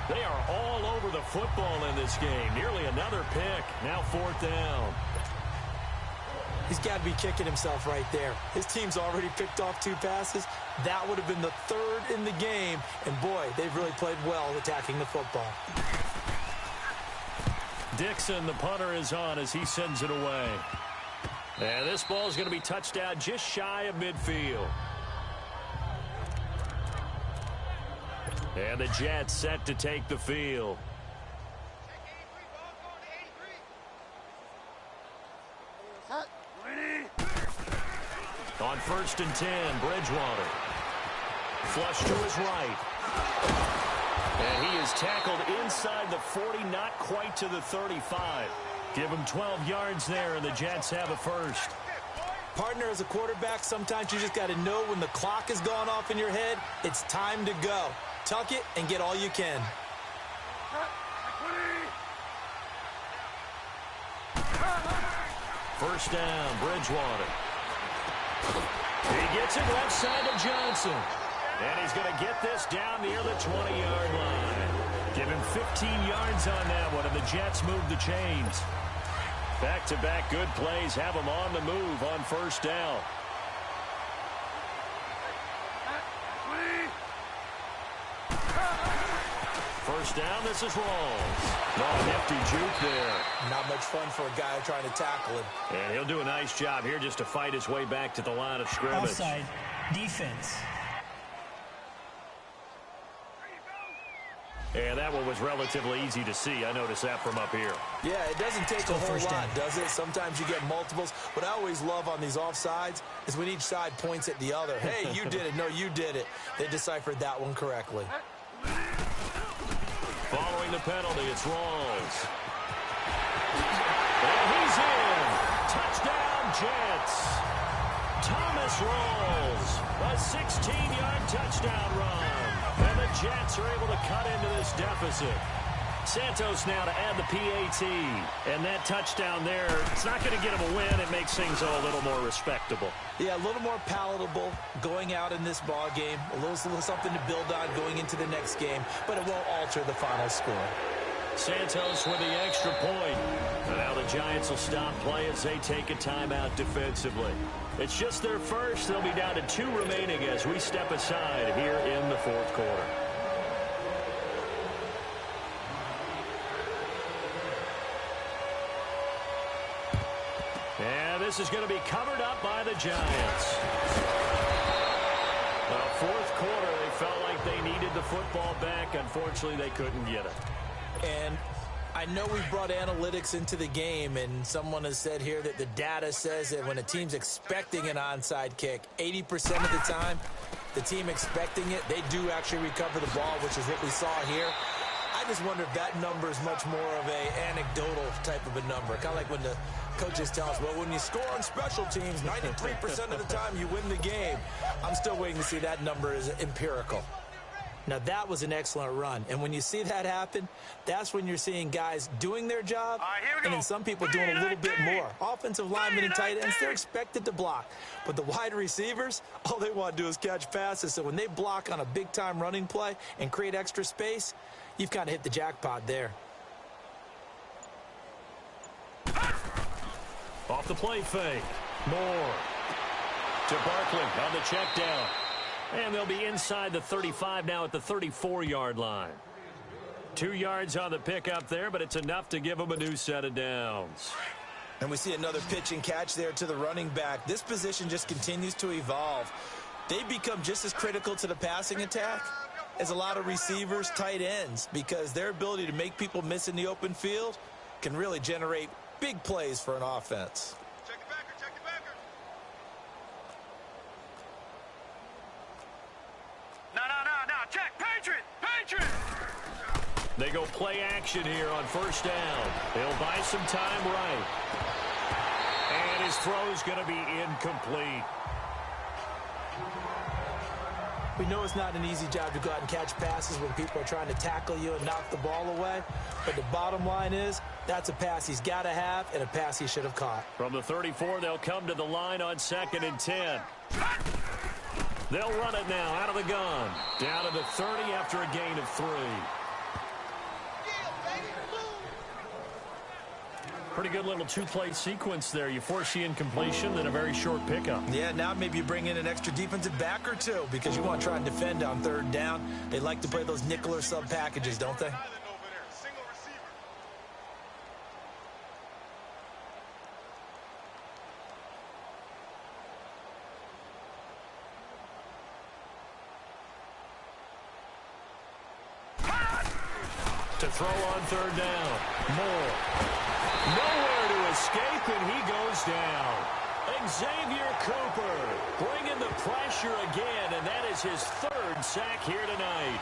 They are all over the football in this game. Nearly another pick. Now 4th down. He's got to be kicking himself right there. His team's already picked off 2 passes. That would have been the 3rd in the game. And, boy, they've really played well attacking the football. Dixon, the punter, is on as he sends it away. And this ball is going to be touched out just shy of midfield. And the Jets set to take the field. On 1st and 10, Bridgewater. Flush to his right. And he is tackled inside the 40, not quite to the 35. Give him 12 yards there, and the Jets have a first. Partner, as a quarterback, sometimes you just got to know when the clock has gone off in your head, it's time to go. Tuck it and get all you can. First down, Bridgewater. He gets it left side to Johnson. And he's going to get this down near the 20-yard line. Give him 15 yards on that one, and the Jets move the chains. Back-to-back good plays have them on the move on 1st down. First down, this is Rawls. Oh, nifty juke there. Not much fun for a guy trying to tackle him. And he'll do a nice job here just to fight his way back to the line of scrimmage. Offside, defense. And that one was relatively easy to see. I noticed that from up here. Yeah, it doesn't take a whole lot, does it? Sometimes you get multiples. What I always love on these offsides is when each side points at the other. Hey, you did it. No, you did it. They deciphered that one correctly. Following the penalty, it's Rawls. And he's in. Touchdown, Jets. Thomas rolls. A 16-yard touchdown run. And the Jets are able to cut into this deficit. Santos now to add the PAT. And that touchdown there, it's not going to get him a win. It makes things a little more respectable. Yeah, a little more palatable going out in this ball game. A little something to build on going into the next game, but it won't alter the final score. Santos with the extra point. And now the Giants will stop play as they take a timeout defensively. It's just their first. They'll be down to 2 remaining as we step aside here in the fourth quarter. And this is going to be covered up by the Giants. Fourth quarter, they felt like they needed the football back. Unfortunately, they couldn't get it. And I know we brought analytics into the game, and someone has said here that the data says that when a team's expecting an onside kick, 80% of the time, the team expecting it, they do actually recover the ball, which is what we saw here. I just wonder if that number is much more of a anecdotal type of a number. Kind of like when the coaches tell us, well, when you score on special teams, 93% of the time you win the game. I'm still waiting to see that number is empirical. Now, that was an excellent run. And when you see that happen, that's when you're seeing guys doing their job, and then some people doing a little bit more. Offensive linemen and tight ends, they're expected to block. But the wide receivers, all they want to do is catch passes. So when they block on a big-time running play and create extra space, you've kind of hit the jackpot there. Off the play fake. Moore to Barkley on the check down. And they'll be inside the 35 now at the 34-yard line. 2 yards on the pickup there, but it's enough to give them a new set of downs. And we see another pitch and catch there to the running back. This position just continues to evolve. They become just as critical to the passing attack as a lot of receivers, tight ends, because their ability to make people miss in the open field can really generate big plays for an offense. They go play action here on first down. They'll buy some time right. And his throw's going to be incomplete. We know it's not an easy job to go out and catch passes when people are trying to tackle you and knock the ball away. But the bottom line is, that's a pass he's got to have and a pass he should have caught. From the 34, they'll come to the line on 2nd and 10. They'll run it now out of the gun. Down to the 30 after a gain of 3. Pretty good little 2-play sequence there. You force the incompletion, then a very short pickup. Yeah, now maybe you bring in an extra defensive back or two because you want to try and defend on 3rd down. They like to play those nickel or sub packages, don't they? To throw on 3rd down. Moore. Nowhere to escape, and he goes down. Xavier Cooper bringing the pressure again, and that is his 3rd sack here tonight.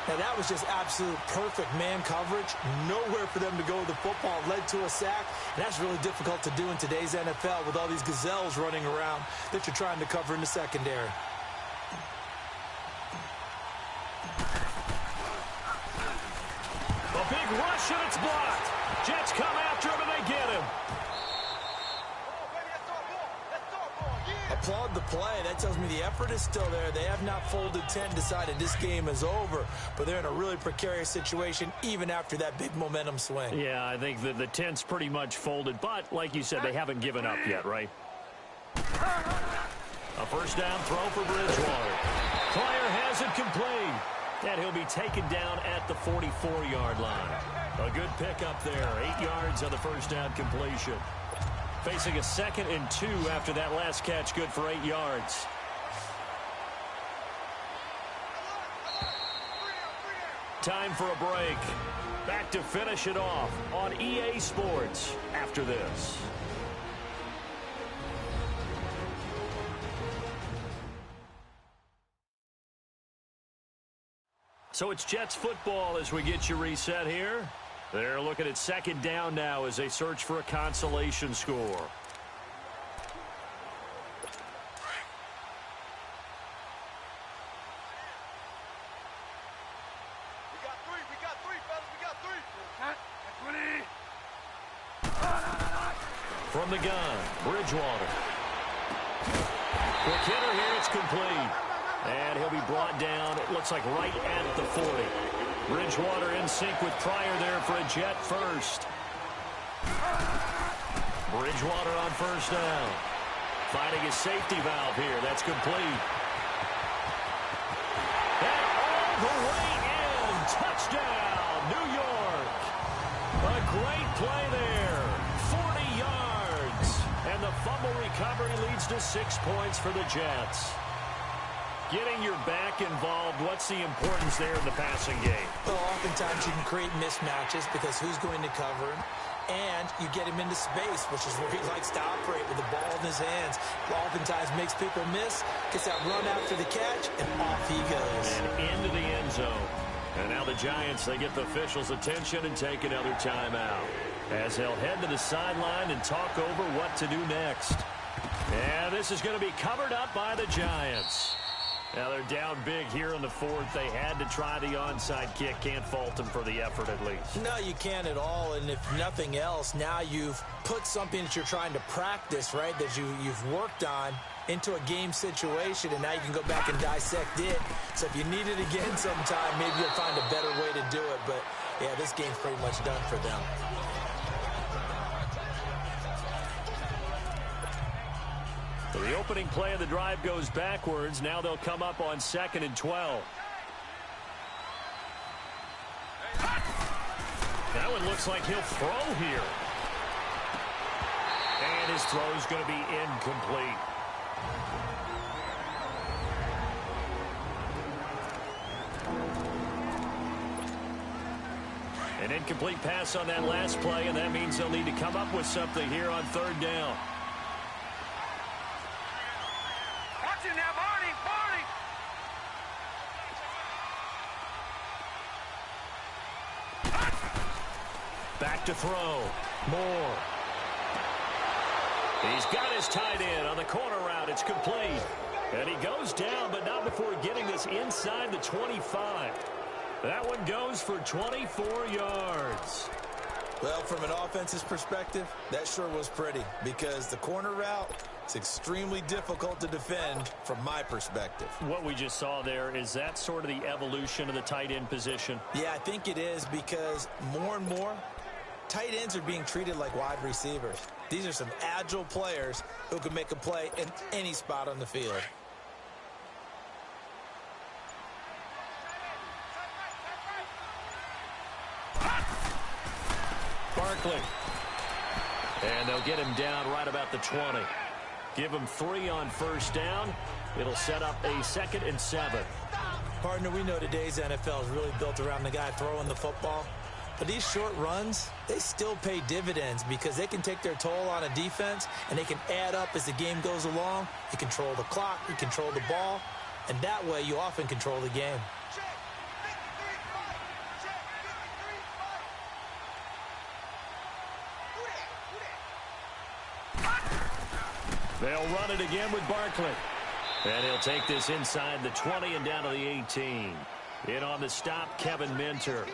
Now, that was just absolute perfect man coverage. Nowhere for them to go with the football. Led to a sack, and that's really difficult to do in today's NFL with all these gazelles running around that you're trying to cover in the secondary. A big rush, and it's blocked. Jets come after him, and they get him. Applaud the play. That tells me the effort is still there. They have not folded 10, decided this game is over, but they're in a really precarious situation even after that big momentum swing. Yeah, I think the 10's pretty much folded, but like you said, they haven't given up yet, right? A first down throw for Bridgewater. Player has it complete. And he'll be taken down at the 44-yard line. A good pickup there. 8 yards on the first down completion. Facing a 2nd and 2 after that last catch. Good for 8 yards. Time for a break. Back to finish it off on EA Sports after this. So it's Jets football as we get you reset here. They're looking at second down now as they search for a consolation score. From the gun, Bridgewater. Quick hitter here, it's complete. And he'll be brought down, it looks like right at the 40. Bridgewater in sync with Pryor there for a jet first. Bridgewater on first down. Finding his safety valve here, that's complete. And all the way in, touchdown, New York. A great play there, 40 yards. And the fumble recovery leads to 6 points for the Jets. Getting your back involved, what's the importance there in the passing game? Well, oftentimes you can create mismatches because who's going to cover him? And you get him into space, which is where he likes to operate with the ball in his hands. Oftentimes makes people miss, gets that run after the catch, and off he goes. And into the end zone. And now the Giants, they get the officials' attention and take another timeout as they'll head to the sideline and talk over what to do next. And this is going to be covered up by the Giants. Now they're down big here in the fourth. They had to try the onside kick. Can't fault them for the effort at least. No, you can't at all. And if nothing else, now you've put something that you're trying to practice, right, that you've worked on into a game situation, and now you can go back and dissect it. So if you need it again sometime, maybe you'll find a better way to do it. But, yeah, this game's pretty much done for them. So the opening play of the drive goes backwards. Now they'll come up on 2nd and 12. That one looks like he'll throw here. And his throw's going to be incomplete. An incomplete pass on that last play, and that means they'll need to come up with something here on 3rd down. Back to throw. Moore. He's got his tight end on the corner route. It's complete. And he goes down, but not before getting this inside the 25. That one goes for 24 yards. Well, from an offensive perspective, that sure was pretty because the corner route is extremely difficult to defend from my perspective. What we just saw there, is that sort of the evolution of the tight end position? Yeah, I think it is because more and more, tight ends are being treated like wide receivers. These are some agile players who can make a play in any spot on the field. Barkley. And they'll get him down right about the 20. Give him 3 on first down. It'll set up a 2nd and 7. Partner, we know today's NFL is really built around the guy throwing the football. But these short runs, they still pay dividends because they can take their toll on a defense and they can add up as the game goes along. You control the clock, you control the ball, and that way you often control the game. They'll run it again with Barkley. And he'll take this inside the 20 and down to the 18. In on the stop, Kevin Minter.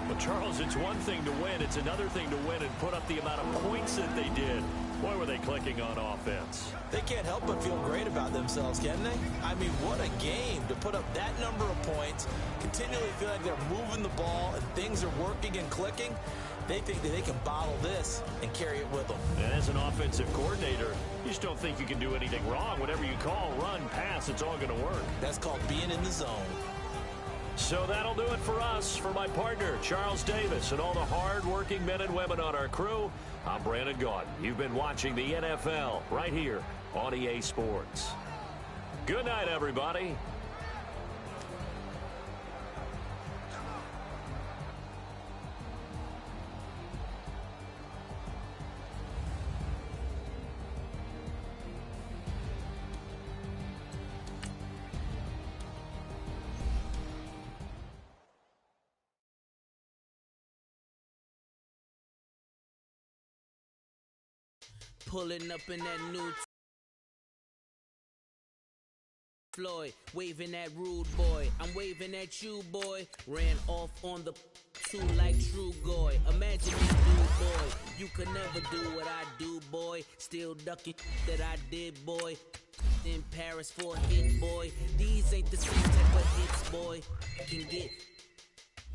Well, Charles, it's one thing to win. It's another thing to win and put up the amount of points that they did. Boy, were they clicking on offense. They can't help but feel great about themselves, can they? I mean, what a game to put up that number of points, continually feel like they're moving the ball and things are working and clicking. They think that they can bottle this and carry it with them. And as an offensive coordinator, you just don't think you can do anything wrong. Whatever you call, run, pass, it's all going to work. That's called being in the zone. So that'll do it for us. For my partner, Charles Davis, and all the hard-working men and women on our crew, I'm Brandon Gaudin. You've been watching the NFL right here on EA Sports. Good night, everybody. Pulling up in that new Floyd, waving at rude boy. I'm waving at you, boy. Ran off on the two like true goy. Imagine me, dude, boy. You could never do what I do, boy. Still ducking that I did, boy. In Paris for a hit, boy. These ain't the same type of hits, boy. Can get,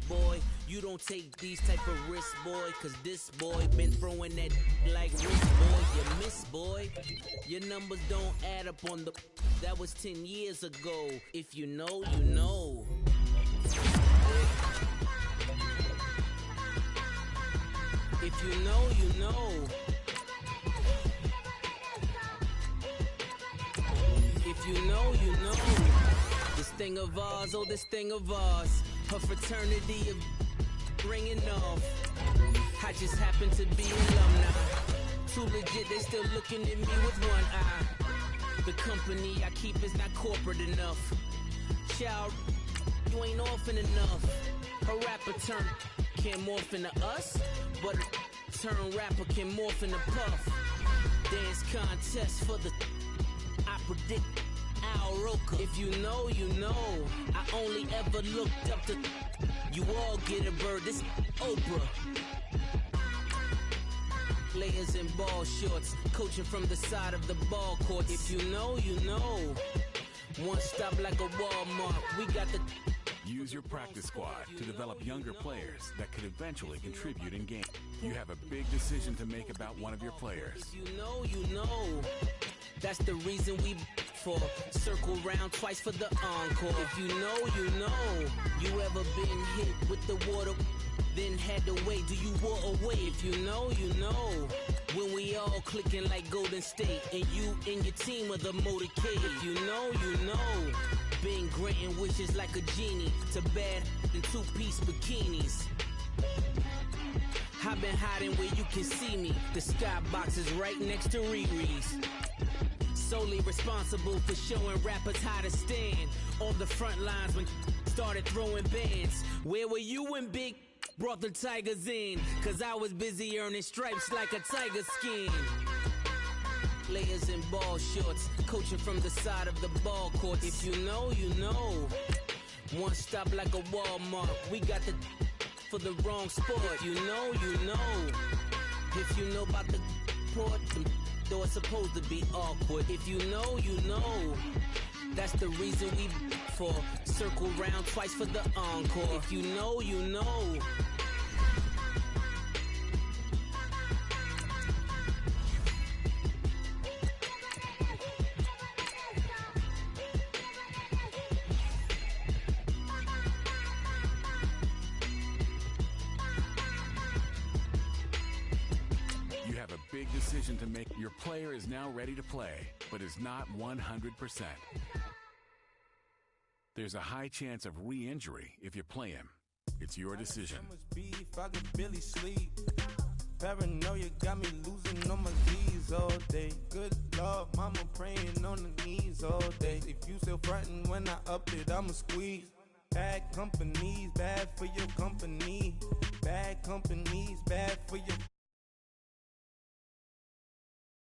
boy. You don't take these type of risks, boy. Cause this boy been throwing that like wrist, boy. You miss, boy. Your numbers don't add up on the. That was 10 years ago. If you know, you know. If you know, you know. If you know, you know. This thing of ours, oh, this thing of ours. Her fraternity of ringing off. I just happen to be alumni. Too legit, they still looking at me with one eye. The company I keep is not corporate enough. Child, you ain't orphan enough. A rapper turn can't morph into us, but a turn rapper can morph into Puff. Dance contest for the I predict Al Roker. If you know, you know. I only ever looked up to you all get a bird. This Oprah. Players in ball shorts, coaching from the side of the ball court. If you know, you know. One stop like a Walmart. We got the. Use your practice squad to develop younger players that could eventually contribute in games. You have a big decision to make about one of your players. If you know, you know. That's the reason we for circle round twice for the encore. If you know, you know. You ever been hit with the water, then had to wait? Do you walk away? If you know, you know. When we all clicking like Golden State, and you and your team are the motorcade. If you know, you know. Been granting wishes like a genie to bad in two-piece bikinis. I've been hiding where you can see me. The skybox is right next to Riri's. Solely responsible for showing rappers how to stand on the front lines when started throwing bands. Where were you when Big brought the Tigers in? Cause I was busy earning stripes like a tiger skin. Players in ball shorts, coaching from the side of the ball court. If you know, you know. One stop like a Walmart. We got the for the wrong sport. If you know, you know. If you know about the port, though it's supposed to be awkward. If you know, you know. That's the reason we for circle round twice for the encore. If you know, you know. Big decision to make. Your player is now ready to play, but is not 100%. There's a high chance of re-injury if you play him. It's your decision. Paranoia got me losing on my knees all day. Good Lord, mama praying on the knees all day. If you still frontin' when I up it, I'ma squeeze. Bad companies, bad for your company. Bad companies, bad for your